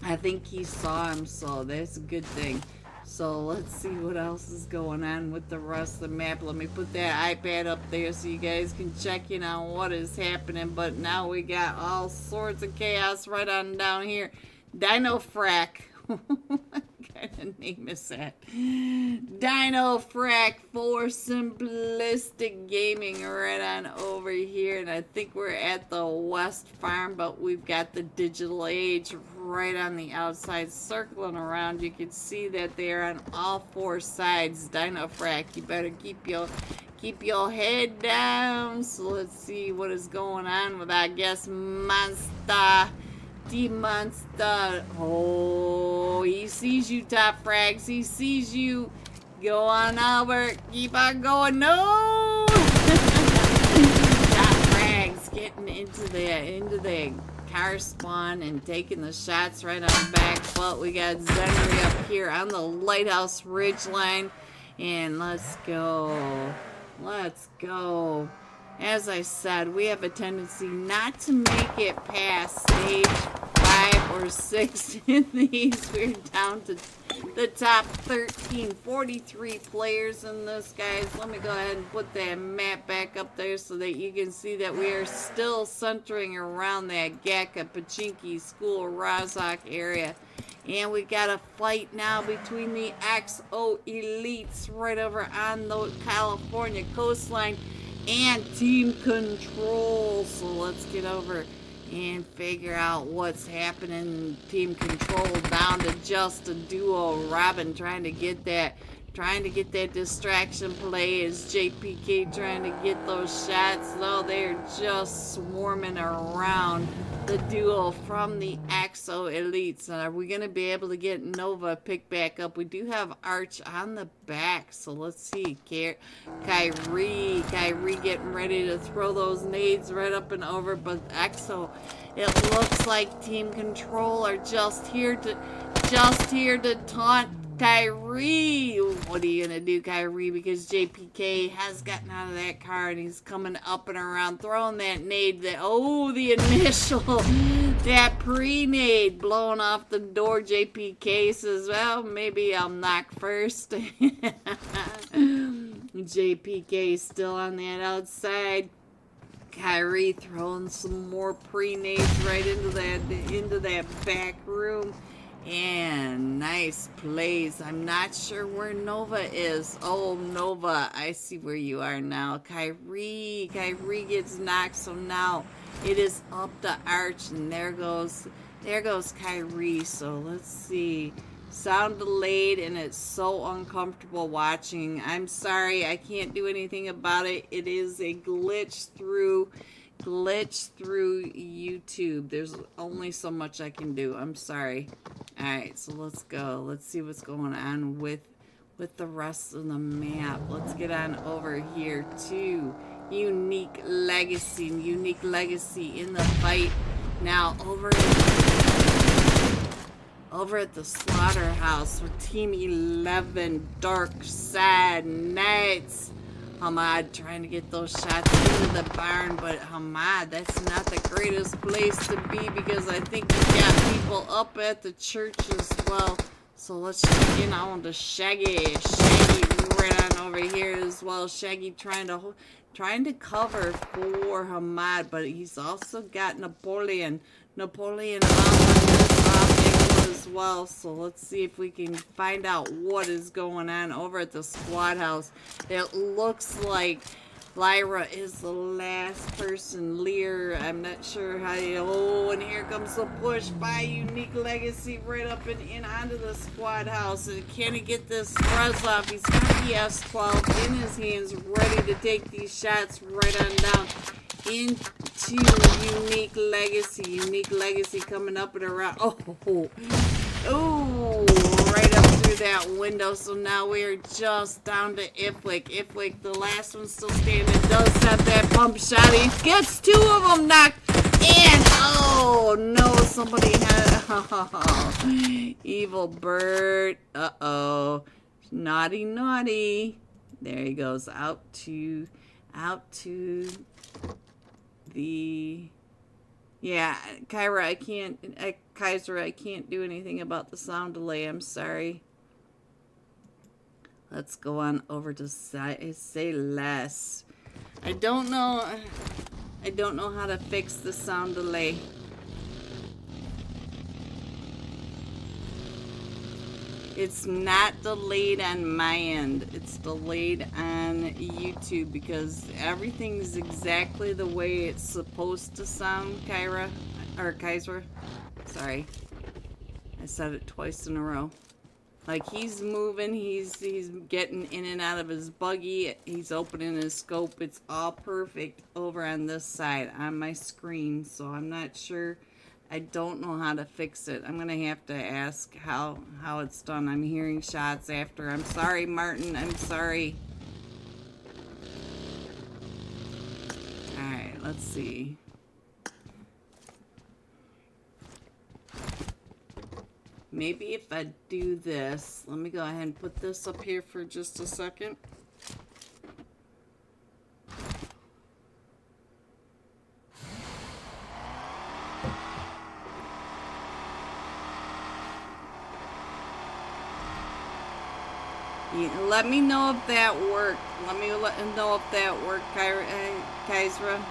I think he saw him, so that's a good thing. So let's see what else is going on with the rest of the map. Let me put that iPad up there so you guys can check in on what is happening. But now we got all sorts of chaos right on down here. Dino Frack. What kind of name is that? Dino Frack for Simplistic Gaming right on over here. And I think we're at the West Farm, but we've got the Digital Age right on the outside circling around. You can see that they're on all 4 sides. Dino Frack, you better keep your head down. So let's see what is going on with, I guess, Monster. Monster. Oh, he sees you, Top Frags. He sees you. Go on over. Keep on going. No! Top Frags getting into the car spawn and taking the shots right on back. But we got Zenry up here on the Lighthouse Ridge line. And let's go. Let's go. As I said, we have a tendency not to make it past stage 5 or 6 in these. We're down to the top 13, 43 players in this, guys. Let me go ahead and put that map back up there so that you can see that we are still centering around that Gaka, Pachinki, School, Razak area. And we got a fight now between the XO Elites right over on the California coastline and Team Control. So let's get over and figure out what's happening. Team Control down to just a duo. Robin trying to get that distraction play. Is JPK trying to get those shots? No, they're just swarming around the duo from the XO Elites. Are we going to be able to get Nova picked back up? We do have Arch on the back, so let's see. Kyrie getting ready to throw those nades right up and over, but XO, it looks like Team Control are just here to taunt Kyrie. What are you gonna do, Kyrie? Because JPK has gotten out of that car and he's coming up and around, throwing that nade. The initial, that pre-nade blowing off the door. JPK says, well, maybe I'll knock first. JPK still on that outside. Kyrie throwing some more pre-nades right into that back room. And nice plays. I'm not sure where Nova is. Oh, Nova, I see where you are now. Kyrie gets knocked, so now it is up to Arch, and there goes Kyrie. So let's see. Sound delayed, and it's so uncomfortable watching. I'm sorry, I can't do anything about it. It is a glitch through YouTube. There's only so much I can do. I'm sorry. Alright, so let's go. Let's see what's going on with the rest of the map. Let's get on over here to Unique Legacy. Unique Legacy in the fight. Now, over at the slaughterhouse with Team 11, Dark Sad Knights. Hamad trying to get those shots into the barn, but Hamad, that's not the greatest place to be because I think we got people up at the church as well. So let's check in on the Shaggy. Shaggy right on over here as well. Shaggy trying to cover for Hamad, but he's also got Napoleon off on this off as well. So let's see if we can find out what is going on over at the squad house. It looks like Lyra is the last person. Lear, I'm not sure how you... Oh, and here comes the push by Unique Legacy right up and in onto the squad house. And can he get this Sprez off? He's got the S12 in his hands, ready to take these shots right on down into Unique Legacy. Unique Legacy coming up and around. Oh, right up through that window. So now we are just down to Ifwick. Ifwick, the last one still standing, does have that pump shot. He gets two of them knocked in. Oh, no, somebody had... Oh, Evil Bird. Uh-oh. Naughty, naughty. There he goes. Out to the... Yeah, Kaiser, I can't do anything about the sound delay. I'm sorry. Let's go on over to say less. I don't know how to fix the sound delay. It's not delayed on my end. It's delayed on YouTube because everything's exactly the way it's supposed to sound, Kaiser. Sorry. I said it twice in a row. Like, he's moving, he's getting in and out of his buggy, he's opening his scope. It's all perfect over on this side on my screen, so I'm not sure. I don't know how to fix it. I'm gonna have to ask how it's done. I'm hearing shots after. I'm sorry, Martin. I'm sorry. Alright, let's see. Maybe if I do this, let me go ahead and put this up here for just a second. Let me know if that worked. Let me know if that worked, Kaisra.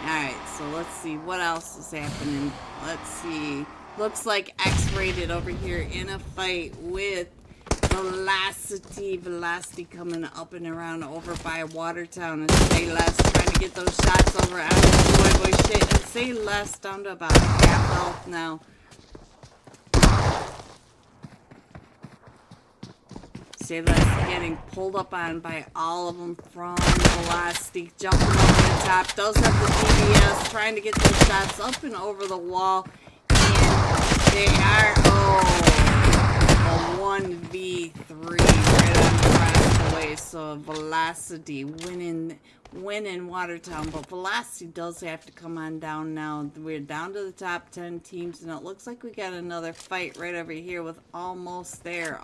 Alright, so let's see what else is happening. Let's see. Looks like X-rated over here in a fight with Velocity. Velocity coming up and around over by Watertown. And Say Less trying to get those shots over out of boy shit. And Say Less down to about half health now. Say Less getting pulled up on by all of them from Velocity. Jumping over the top. Does have the DBS. Trying to get those shots up and over the wall. They are, a 1v3 right across the way. So Velocity winning Watertown, but Velocity does have to come on down now. We're down to the top 10 teams, and it looks like we got another fight right over here with almost there.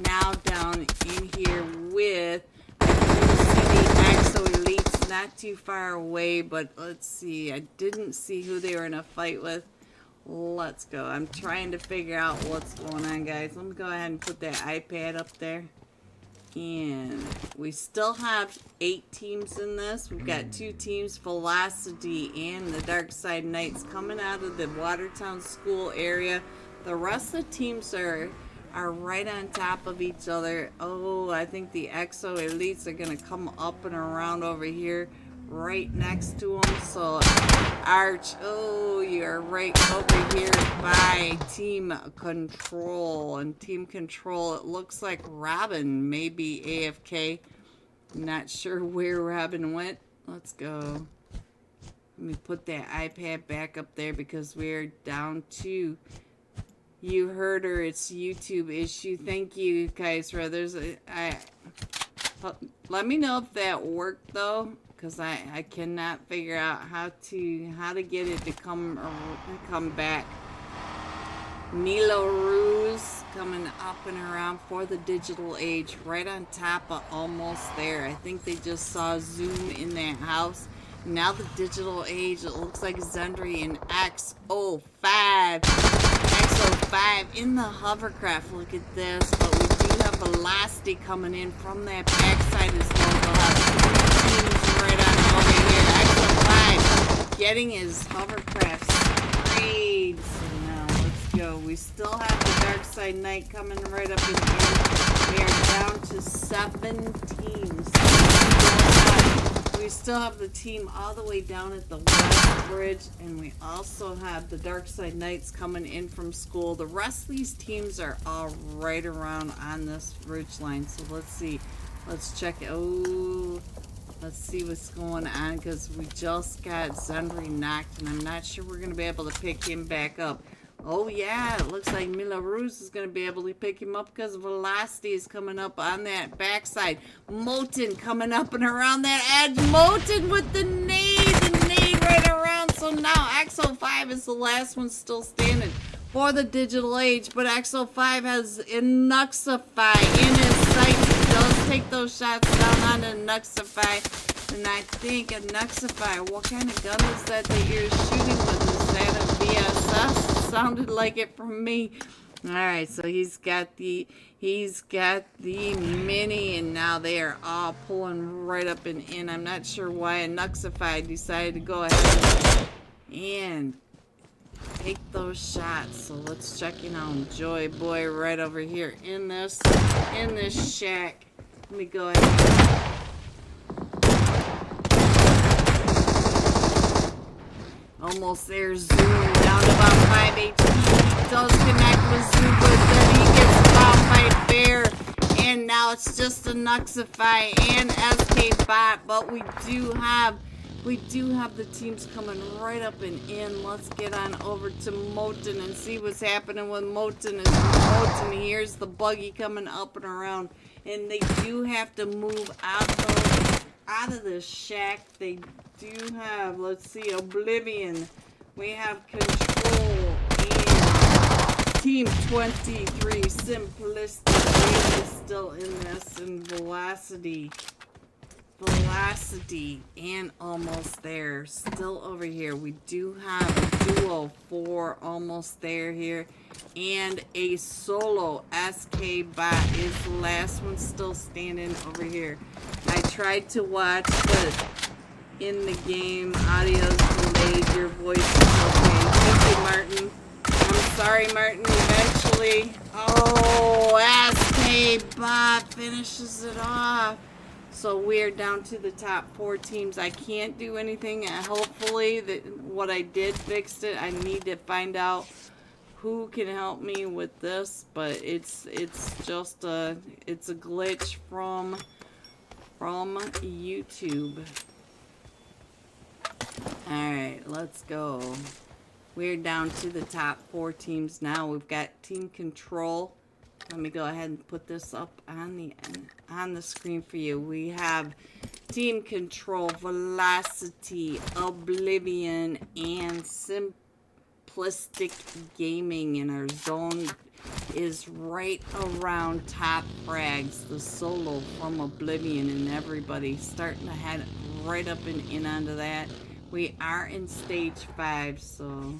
Now down in here with the Exo Elites, not too far away, but let's see. I didn't see who they were in a fight with. Let's go. I'm trying to figure out what's going on, guys. Let me go ahead and put that iPad up there. And we still have 8 teams in this. We've got 2 teams, Velocity and the Dark Side Knights, coming out of the Watertown School area. The rest of the teams are right on top of each other. Oh, I think the Exo Elites are going to come up and around over here right next to him. So Arch, oh, you're right over here by Team Control. And Team Control, it looks like Robin may be AFK. Not sure where Robin went. Let's go. Let me put that iPad back up there because we're down to... You heard her, it's YouTube issue. Thank you, guys. Let me know if that worked though, because I cannot figure out how to get it to come back. Mila Ruse coming up and around for the digital age, right on top of almost there. I think they just saw Zoom in that house. Now the digital age, it looks like Zendry in X05. X05 in the hovercraft. Look at this. But we do have Velocity coming in from that backside as well. They'll have teams right on over here. X05 getting his hovercraft sprayed. So now let's go. We still have the Dark Side Knight coming right up in here. We are down to 7 teams. We still have the team all the way down at the West Bridge, and we also have the Dark Side Knights coming in from school. The rest of these teams are all right around on this ridge line. So let's see. Let's check. Oh, let's see what's going on because we just got Zendry knocked, and I'm not sure we're going to be able to pick him back up. Oh, yeah, it looks like Mila Ruse is going to be able to pick him up because Velocity is coming up on that backside. Molten coming up and around that edge. Molten with the nade right around. So now XO5 is the last one still standing for the digital age. But XO5 has Enuxify in his sights. He does take those shots down on Enuxify. And I think Enuxify, what kind of gun is that you're shooting with? Is that a VSS? Sounded like it from me. All right, so he's got the mini, and now they are all pulling right up and in. I'm not sure why Enuxify decided to go ahead and take those shots. So let's check in on Joy Boy right over here in this shack. Let me go ahead. Almost there, Zoom down to about 5 HP. He does connect with Zoom, but then he gets found by Bear. And now it's just a Nuxify and SK Bot. But we do have the teams coming right up and in. Let's get on over to Moten and see what's happening with Moten. As Moten hears the buggy coming up and around. And they do have to move out of the shack. They do have, let's see, Oblivion. We have Control and Team 23. Simplistic is still in this, and Velocity and almost there. Still over here. We do have a duo 4 almost there here. And a solo SK Bot is the last one still standing over here. I tried to watch, but in the game, audio's delayed, your voice is okay. Thank you, Martin. I'm sorry, Martin, eventually. Oh, SK Bot finishes it off. So we're down to the top 4 teams. I can't do anything, and hopefully what I did fixed it. I need to find out who can help me with this, but it's just a glitch from YouTube. Alright, let's go. We're down to the top 4 teams now. We've got Team Control. Let me go ahead and put this up on the screen for you. We have Team Control, Velocity, Oblivion, and Simplistic Gaming, and our zone is right around top frags. The solo from Oblivion and everybody starting to head right up and in onto that. We are in stage 5, so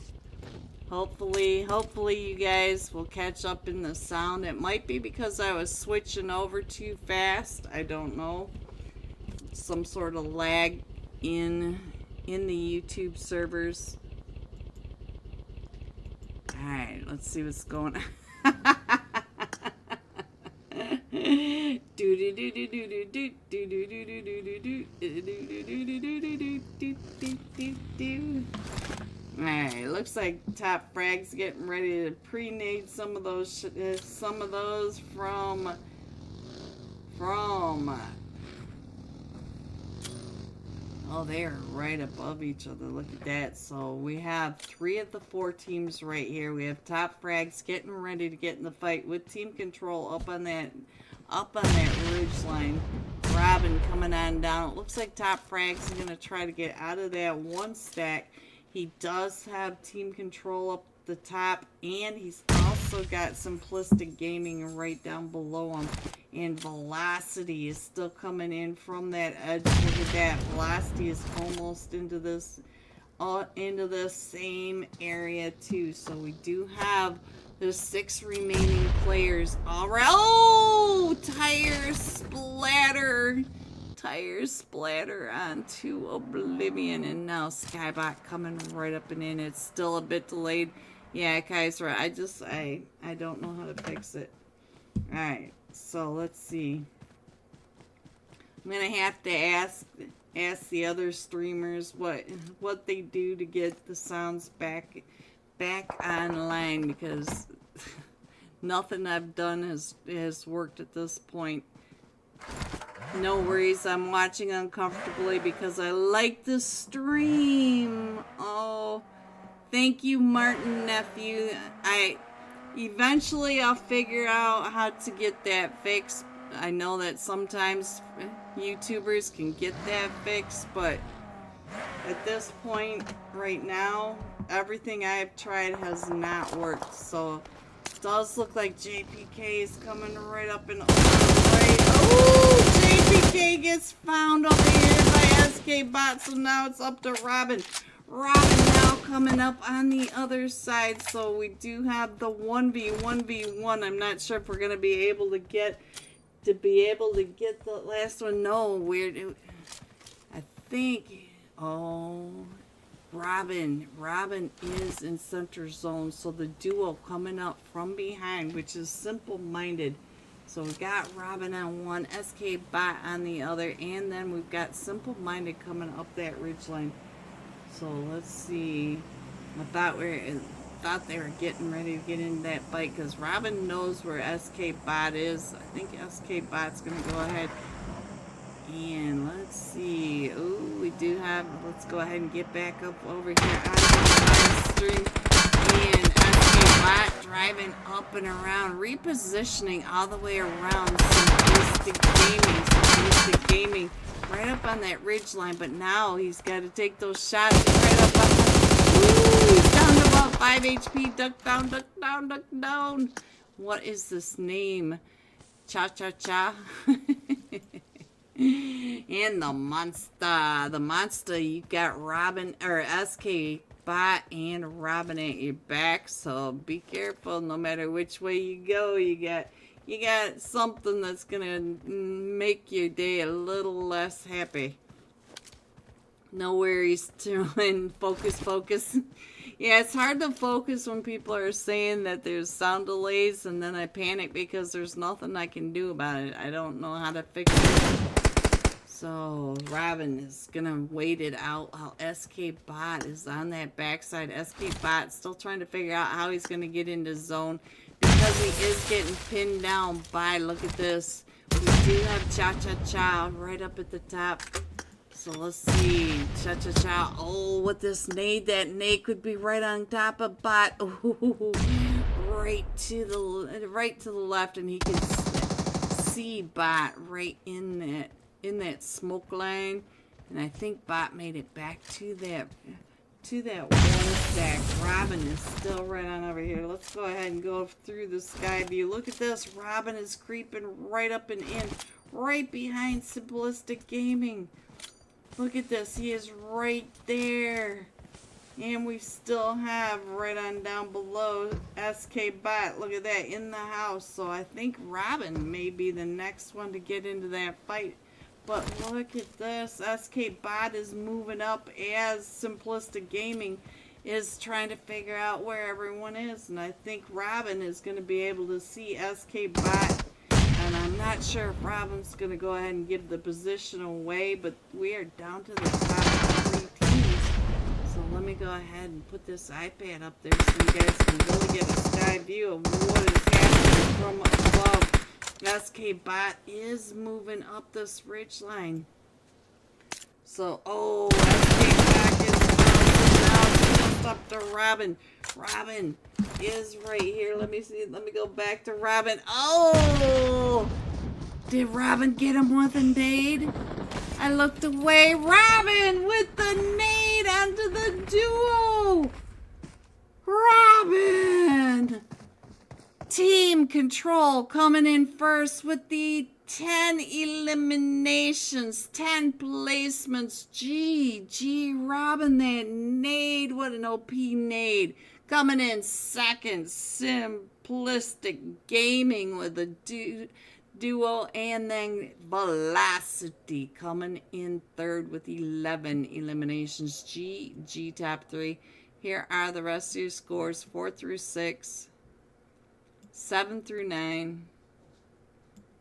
hopefully you guys will catch up in the sound. It might be because I was switching over too fast. I don't know. Some sort of lag in the YouTube servers. Alright, let's see what's going on. Do do do do do do do do Alright, looks like Top Frag's getting ready to pre-nade some of those from oh, they're right above each other. Look at that. So we have 3 of the 4 teams right here. We have Top Frags getting ready to get in the fight with team control up on that ridge line. Robin coming on down. It looks like Top Frags is going to try to get out of that 1 stack. He does have team control up the top, and he's also got Simplistic Gaming right down below him. And Velocity is still coming in from that edge. Look at that. Velocity is almost into this same area too. So we do have the 6 remaining players. All right. Oh, tire splatter onto Oblivion, and now Skybot coming right up and in. It's still a bit delayed. Yeah, Kai's right. I don't know how to fix it. All right. So let's see. I'm gonna have to ask the other streamers what they do to get the sounds back online, because nothing I've done has worked at this point. No worries, I'm watching uncomfortably because I like the stream. Oh, thank you, Martin nephew. Eventually I'll figure out how to get that fixed. I know that sometimes YouTubers can get that fixed, but at this point right now, everything I've tried has not worked. So it does look like JPK is coming right up and right. Oh, JPK gets found over here by SK Bot, so now it's up to Robin. Robin now coming up on the other side, so we do have the 1v1. I'm not sure if we're gonna be able to get the last one. No, I think. Oh, Robin is in center zone, so the duo coming up from behind, which is Simple-Minded. So we got Robin on one, SK Bot on the other, and then we've got Simple-Minded coming up that ridgeline. So let's see. I thought they were getting ready to get into that fight because Robin knows where SK Bot is. I think SK Bot's gonna go ahead and let's see. Ooh, we do have. Let's go ahead and get back up over here on the stream. And SK Bot driving up and around, repositioning all the way around. Simplistic Gaming. Right up on that ridge line, but now he's got to take those shots right up on ooh, he's down to about 5 HP. Duck down, duck down, duck down. What is this name? Cha-cha-cha. And the monster. You got Robin, or SK Bot and Robin at your back, so be careful. No matter which way you go, you got something that's gonna make your day a little less happy. No worries, Tyrone. Focus. Yeah, it's hard to focus when people are saying that there's sound delays, and then I panic because there's nothing I can do about it. I don't know how to fix it. So Robin is gonna wait it out while SK Bot is on that backside. SK Bot still trying to figure out how he's gonna get into zone, because he is getting pinned down by, look at this. We do have Cha-Cha-Cha right up at the top. So let's see. Cha-Cha-Cha. Oh, with this nade. That nade could be right on top of Bot. Ooh, right to the left, and he can see Bot right in that smoke line. And I think Bot made it back to that one stack. Robin is still right on over here. Let's go ahead and go through the sky view. Look at this. Robin is creeping right up and in, right behind Simplistic Gaming. Look at this. He is right there. And we still have right on down below SK Bot. Look at that, in the house. So I think Robin may be the next one to get into that fight. But look at this. SK Bot is moving up as Simplistic Gaming is trying to figure out where everyone is. And I think Robin is going to be able to see SK Bot And I'm not sure if Robin's going to go ahead and give the position away, but we are down to the top 3 teams. So let me go ahead and put this iPad up there so you guys can really get a sky view of what is happening from above. SK Bot is moving up this ridge line. So, oh, SK Bot is now just up to Robin. Robin is right here. Let me see. Let me go back to Robin. Oh! Did Robin get him with a nade? I looked away. Robin with the nade onto the duo! Robin! Team Control coming in first with the 10 eliminations, 10 placements. GG, Robin, that nade. What an OP nade. Coming in second, Simplistic Gaming with a duo. And then Velocity coming in third with 11 eliminations. GG, top 3. Here are the rest of your scores, 4 through 6. 7 through 9,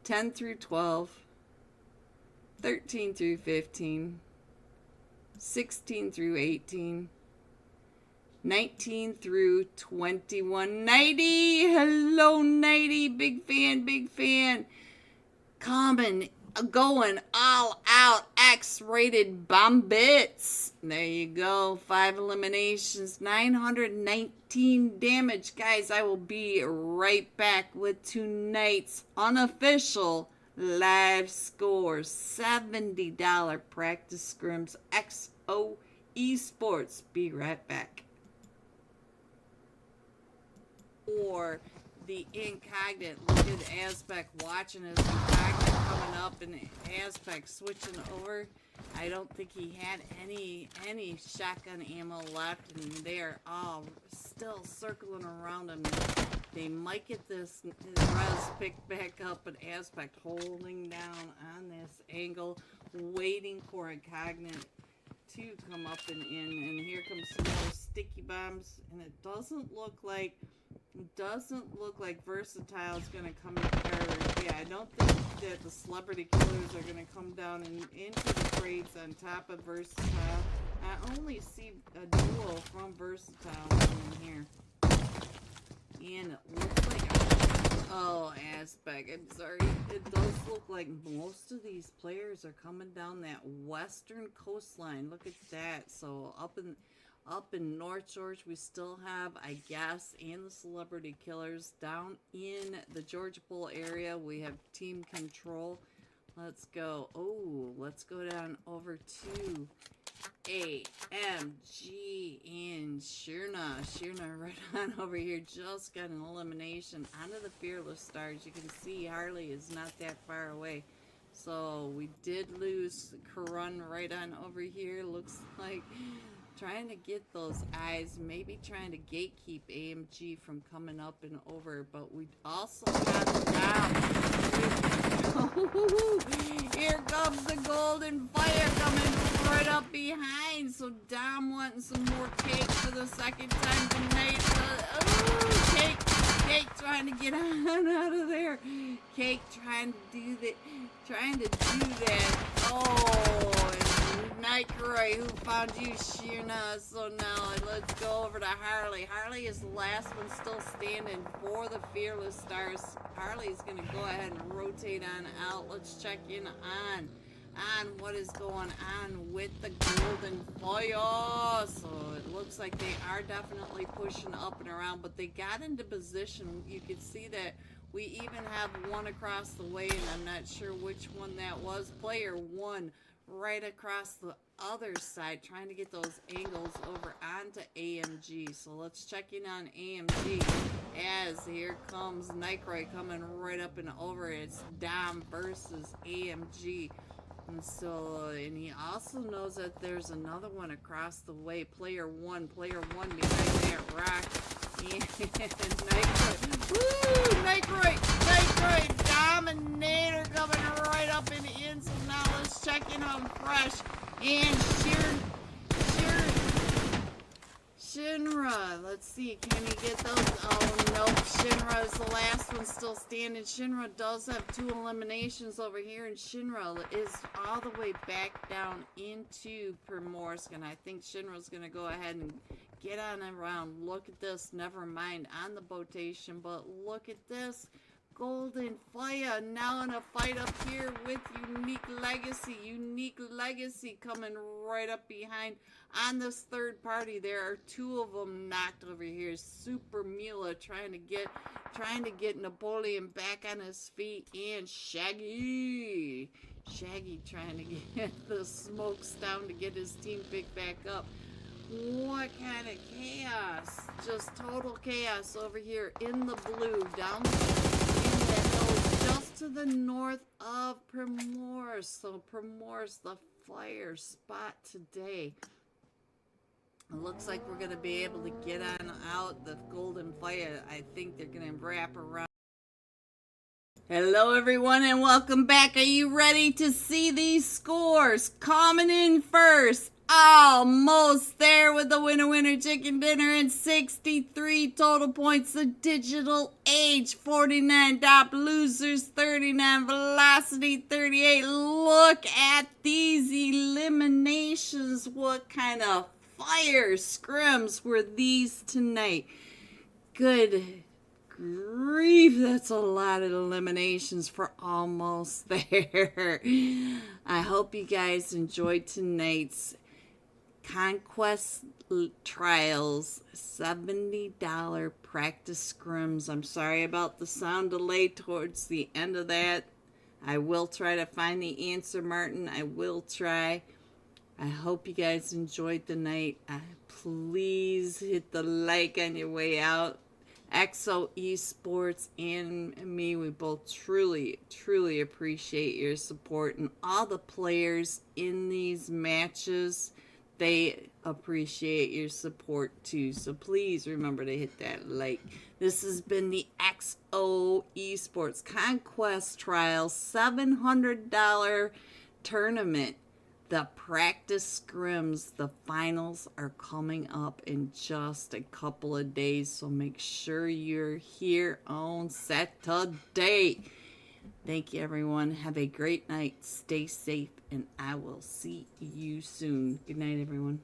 10 through 12, 13 through 15, 16 through 18, 19 through 21. Nighty, hello Nighty, big fan. Coming, going all out, X-rated bombits. There you go, 5 eliminations, 919 damage. Guys, I will be right back with tonight's unofficial live score. $70 practice scrims, XO Esports. Be right back. Or the Incognite. Look at Aspect watching his Incognite coming up and Aspect switching over. I don't think he had any shotgun ammo left, and they're all still circling around him. They might get this res picked back up, but Aspect holding down on this angle, waiting for Incognite to come up and in. And here comes some more sticky bombs, and it doesn't look like Versatile is going to come in. Yeah, I don't think that the Celebrity Killers are going to come down and into the crates on top of Versatile. I only see a duo from Versatile in here. And it looks like, oh, Aspect, I'm sorry. It does look like most of these players are coming down that western coastline. Look at that. So up in North Georgia, we still have, I guess, and the Celebrity Killers. Down in the Georgia Pool area, we have Team Control. Let's go. Oh, let's go down over to AMG and Shirna. Shirna right on over here just got an elimination onto the Fearless Stars. You can see Harley is not that far away. So we did lose Karun right on over here. Looks like trying to get those eyes, maybe trying to gatekeep AMG from coming up and over, but we also got Dom. Here comes the golden fire coming right up behind. So Dom wanting some more cake for the second time tonight. Cake trying to get on out of there. Cake trying to do that. Oh, Nightcroy, who found you, Shirna? So now let's go over to Harley. Harley is the last one still standing for the Fearless Stars. Harley's going to go ahead and rotate on out. Let's check in on what is going on with the golden fire. So it looks like they are definitely pushing up and around, but they got into position. You can see that we even have one across the way, and I'm not sure which one that was. Player 1 right across the other side, trying to get those angles over onto AMG. So let's check in on AMG as here comes Nightcroy coming right up and over. It's Dom versus AMG. And so, and he also knows that there's another one across the way. Player one behind that rock. And Nightcroy. Woo! Nightcroy! Dominator coming right up and in. So now let's check in on Fresh. And Shinra. Let's see. Can he get those? Oh, nope. Shinra is the last one still standing. Shinra does have 2 eliminations over here, and Shinra is all the way back down into Primorsk. And I think Shinra's going to go ahead and get on around. Look at this. Never mind on the botation, but look at this. Golden Fire now in a fight up here with Unique Legacy. Unique Legacy coming right up behind on this third party. There are 2 of them knocked over here. Super Mila trying to get Napoleon back on his feet, and Shaggy trying to get the smokes down to get his team picked back up. What kind of chaos? Just total chaos over here in the blue, down in the hills, just to the north of Primorsk. So Primorsk, the fire spot today. It looks like we're going to be able to get on out the Golden Fire. I think they're going to wrap around. Hello everyone and welcome back. Are you ready to see these scores? Coming in first, almost there with the winner chicken dinner and 63 total points. The Digital Age 49, Top Losers 39, Velocity 38. Look at these eliminations. What kind of fire scrims were these tonight? Good grief, that's a lot of eliminations for almost there. I hope you guys enjoyed tonight's Conquest Trials $70 practice scrims. I'm sorry about the sound delay towards the end of that. I will try to find the answer, Martin. I will try. I hope you guys enjoyed the night. Please hit the like on your way out. XO Esports and me, we both truly appreciate your support, and all the players in these matches, they appreciate your support too. So please remember to hit that like. This has been the XO Esports Conquest Trials $700 tournament. The practice scrims, the finals are coming up in just a couple of days, so make sure you're here on Saturday. Thank you, everyone. Have a great night. Stay safe, and I will see you soon. Good night, everyone.